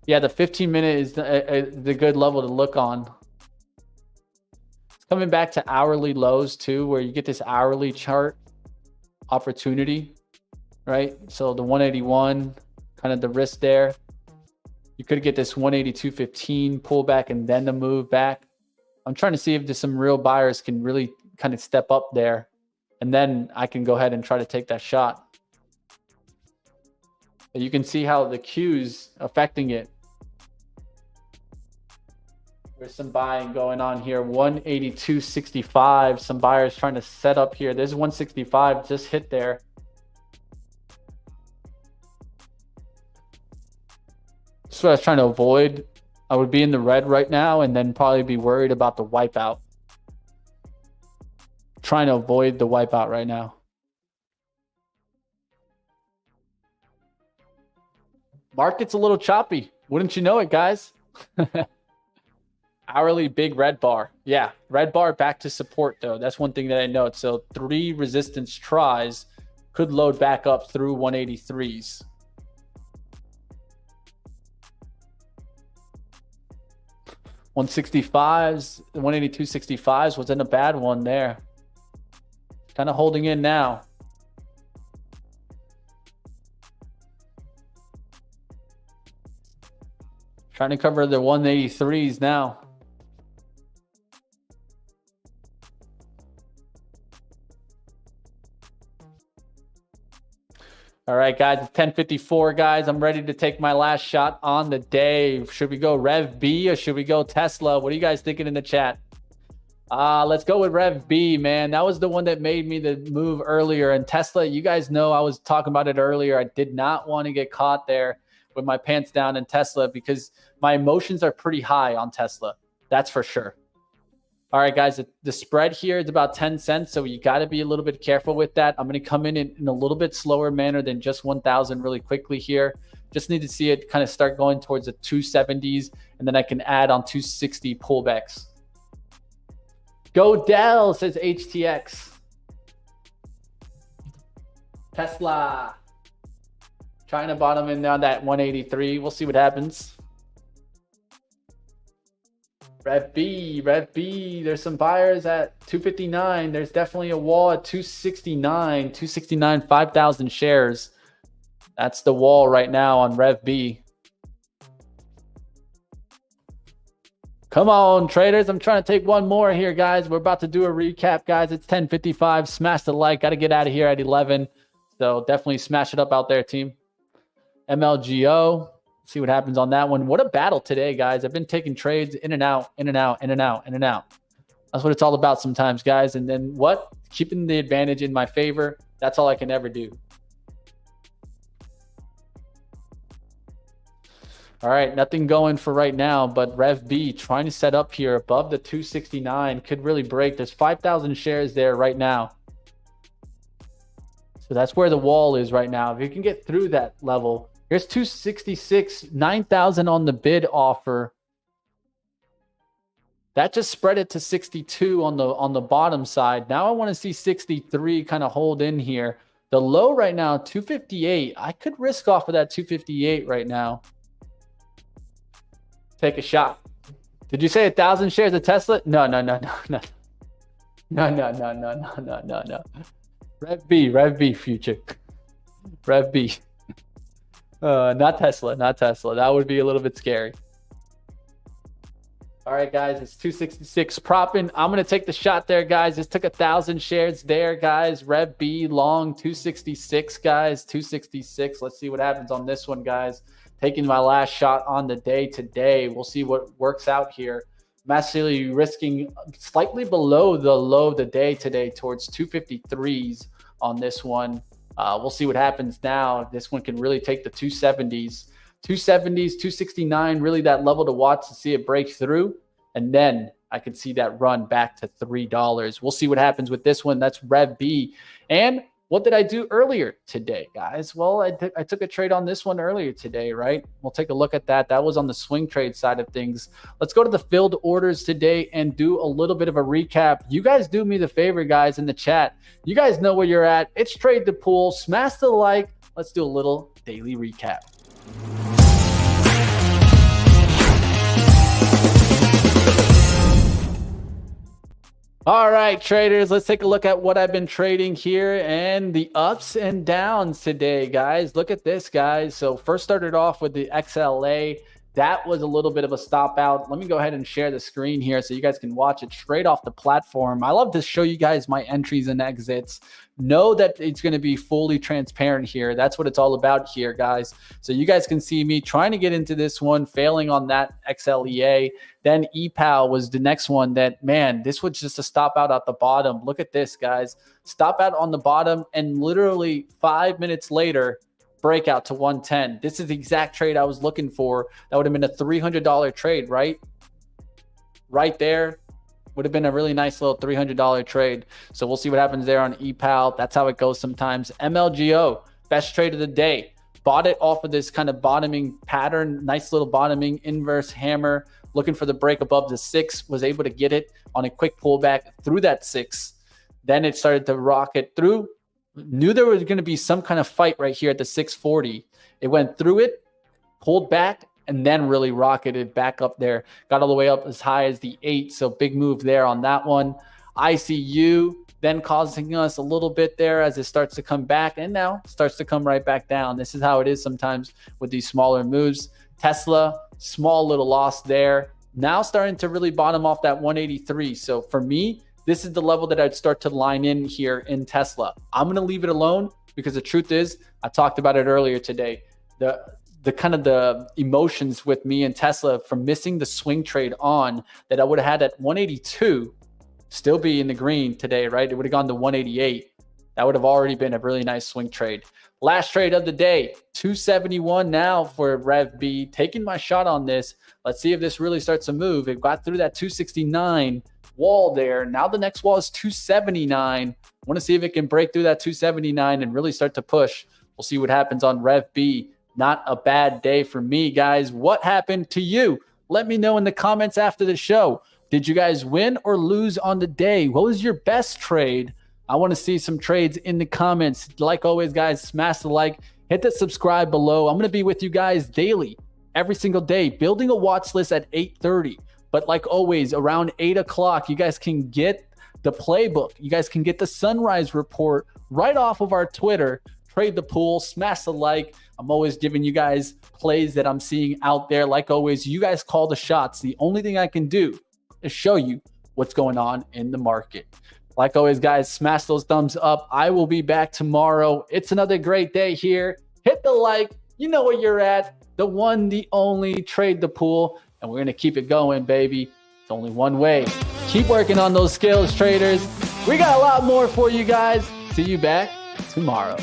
Yeah, the 15-minute is the good level to look on. It's coming back to hourly lows too, where you get this hourly chart opportunity. Right, so the 181, kind of the risk there. You could get this 182.15 pullback and then the move back. I'm trying to see if there's some real buyers can really kind of step up there, and then I can go ahead and try to take that shot. But you can see how the Q's affecting it. There's some buying going on here. 182.65. Some buyers trying to set up here. There's 165 just hit there. That's what I was trying to avoid. I would be in the red right now and then probably be worried about the wipeout. Trying to avoid the wipeout right now. Market's a little choppy. Wouldn't you know it, guys? Hourly big red bar. Yeah, red bar back to support though. That's one thing that I note. So 3 resistance tries could load back up through 183s. $165s, 182.65s wasn't a bad one there. Kind of holding in now. Trying to cover the 183s now. All right, guys, it's 10:54, guys. I'm ready to take my last shot on the day. Should we go Rev B or should we go Tesla? What are you guys thinking in the chat? Let's go with Rev B, man. That was the one that made me the move earlier. And Tesla, you guys know I was talking about it earlier. I did not want to get caught there with my pants down in Tesla because my emotions are pretty high on Tesla. That's for sure. All right, guys, the spread here is about 10 cents, so you got to be a little bit careful with that. I'm going to come in a little bit slower manner than just 1,000 really quickly here. Just need to see it kind of start going towards the 270s, and then I can add on 260 pullbacks. Go Dell, says HTX. Tesla. Trying to bottom in down that 183. We'll see what happens. Rev B. There's some buyers at 259. There's definitely a wall at 269. 269, 5,000 shares. That's the wall right now on Rev B. Come on, traders. I'm trying to take one more here, guys. We're about to do a recap, guys. It's 10:55. Smash the like. Got to get out of here at 11. So definitely smash it up out there, team. MLGO. See what happens on that one. What a battle today, guys. I've been taking trades in and out, in and out, in and out, in and out. That's what it's all about sometimes, guys. And then what? Keeping the advantage in my favor. That's all I can ever do. All right, nothing going for right now, but Rev B trying to set up here above the 269 could really break. There's 5,000 shares there right now. So that's where the wall is right now. If you can get through that level, here's 266, 9,000 on the bid offer. That just spread it to 62 on the bottom side. Now I want to see 63 kind of hold in here. The low right now, 258. I could risk off of that 258 right now. Take a shot. Did you say 1,000 shares of Tesla? No. Rev B, future. Rev B. Not Tesla. That would be a little bit scary. All right, guys, it's 266 propping. I'm going to take the shot there, guys. This took 1,000 shares there, guys. Rev B long 266, guys. 266. Let's see what happens on this one, guys. Taking my last shot on the day today. We'll see what works out here. I'm actually risking slightly below the low of the day today towards 253s on this one. We'll see what happens now. This one can really take the 270s. 270s, 269, really that level to watch to see it break through. And then I could see that run back to $3. We'll see what happens with this one. That's Rev B. And what did I do earlier today, guys? Well, I took a trade on this one earlier today, right? We'll take a look at that. That was on the swing trade side of things. Let's go to the filled orders today and do a little bit of a recap. You guys do me the favor, guys, in the chat. You guys know where you're at. It's Trade the Pool. Smash the like. Let's do a little daily recap. All right, traders, let's take a look at what I've been trading here and the ups and downs today, guys. Look at this, guys. So first started off with the XLA. That was a little bit of a stop out. Let me go ahead and share the screen here so you guys can watch it straight off the platform. I love to show you guys my entries and exits. Know that it's going to be fully transparent here. That's what it's all about here, guys. So you guys can see me trying to get into this one, failing on that XLEA. Then EPAL was the next one that, man, this was just a stop out at the bottom. Look at this, guys. Stop out on the bottom, and literally 5 minutes later, breakout to 110. This is the exact trade I was looking for. That would have been a $300 trade, right? Right there. Would have been a really nice little $300 trade. So we'll see what happens there on EPAL. That's how it goes sometimes. MLGO, best trade of the day. Bought it off of this kind of bottoming pattern. Nice little bottoming inverse hammer. Looking for the break above the 6. Was able to get it on a quick pullback through that 6. Then it started to rocket through. Knew there was going to be some kind of fight right here at the 640. It went through it, pulled back, and then really rocketed back up there. Got all the way up as high as the 8. So big move there on that one. ICU then causing us a little bit there as it starts to come back, and now starts to come right back down. This is how it is sometimes with these smaller moves. Tesla, small little loss there. Now starting to really bottom off that 183. So for me, this is the level that I'd start to line in here in Tesla. I'm going to leave it alone because the truth is, I talked about it earlier today. The kind of the emotions with me and Tesla from missing the swing trade on that I would have had at 182 still be in the green today, right? It would have gone to 188. That would have already been a really nice swing trade. Last trade of the day, 271 now for Rev B. Taking my shot on this. Let's see if this really starts to move. It got through that 269 wall there. Now the next wall is 279. I want to see if it can break through that 279 and really start to push. We'll see what happens on Rev B. Not a bad day for me, guys. What happened to you? Let me know in the comments after the show. Did you guys win or lose on the day? What was your best trade? I want to see some trades in the comments. Like always, guys, smash the like, hit the subscribe below. I'm going to be with you guys daily, every single day, building a watch list at 8:30. But like always, around 8 o'clock, you guys can get the playbook. You guys can get the sunrise report right off of our Twitter. Trade the pool, smash the like. I'm always giving you guys plays that I'm seeing out there. Like always, you guys call the shots. The only thing I can do is show you what's going on in the market. Like always, guys, smash those thumbs up. I will be back tomorrow. It's another great day here. Hit the like. You know where you're at. The one, the only, Trade the Pool. And we're going to keep it going, baby. It's only one way. Keep working on those skills, traders. We got a lot more for you guys. See you back tomorrow.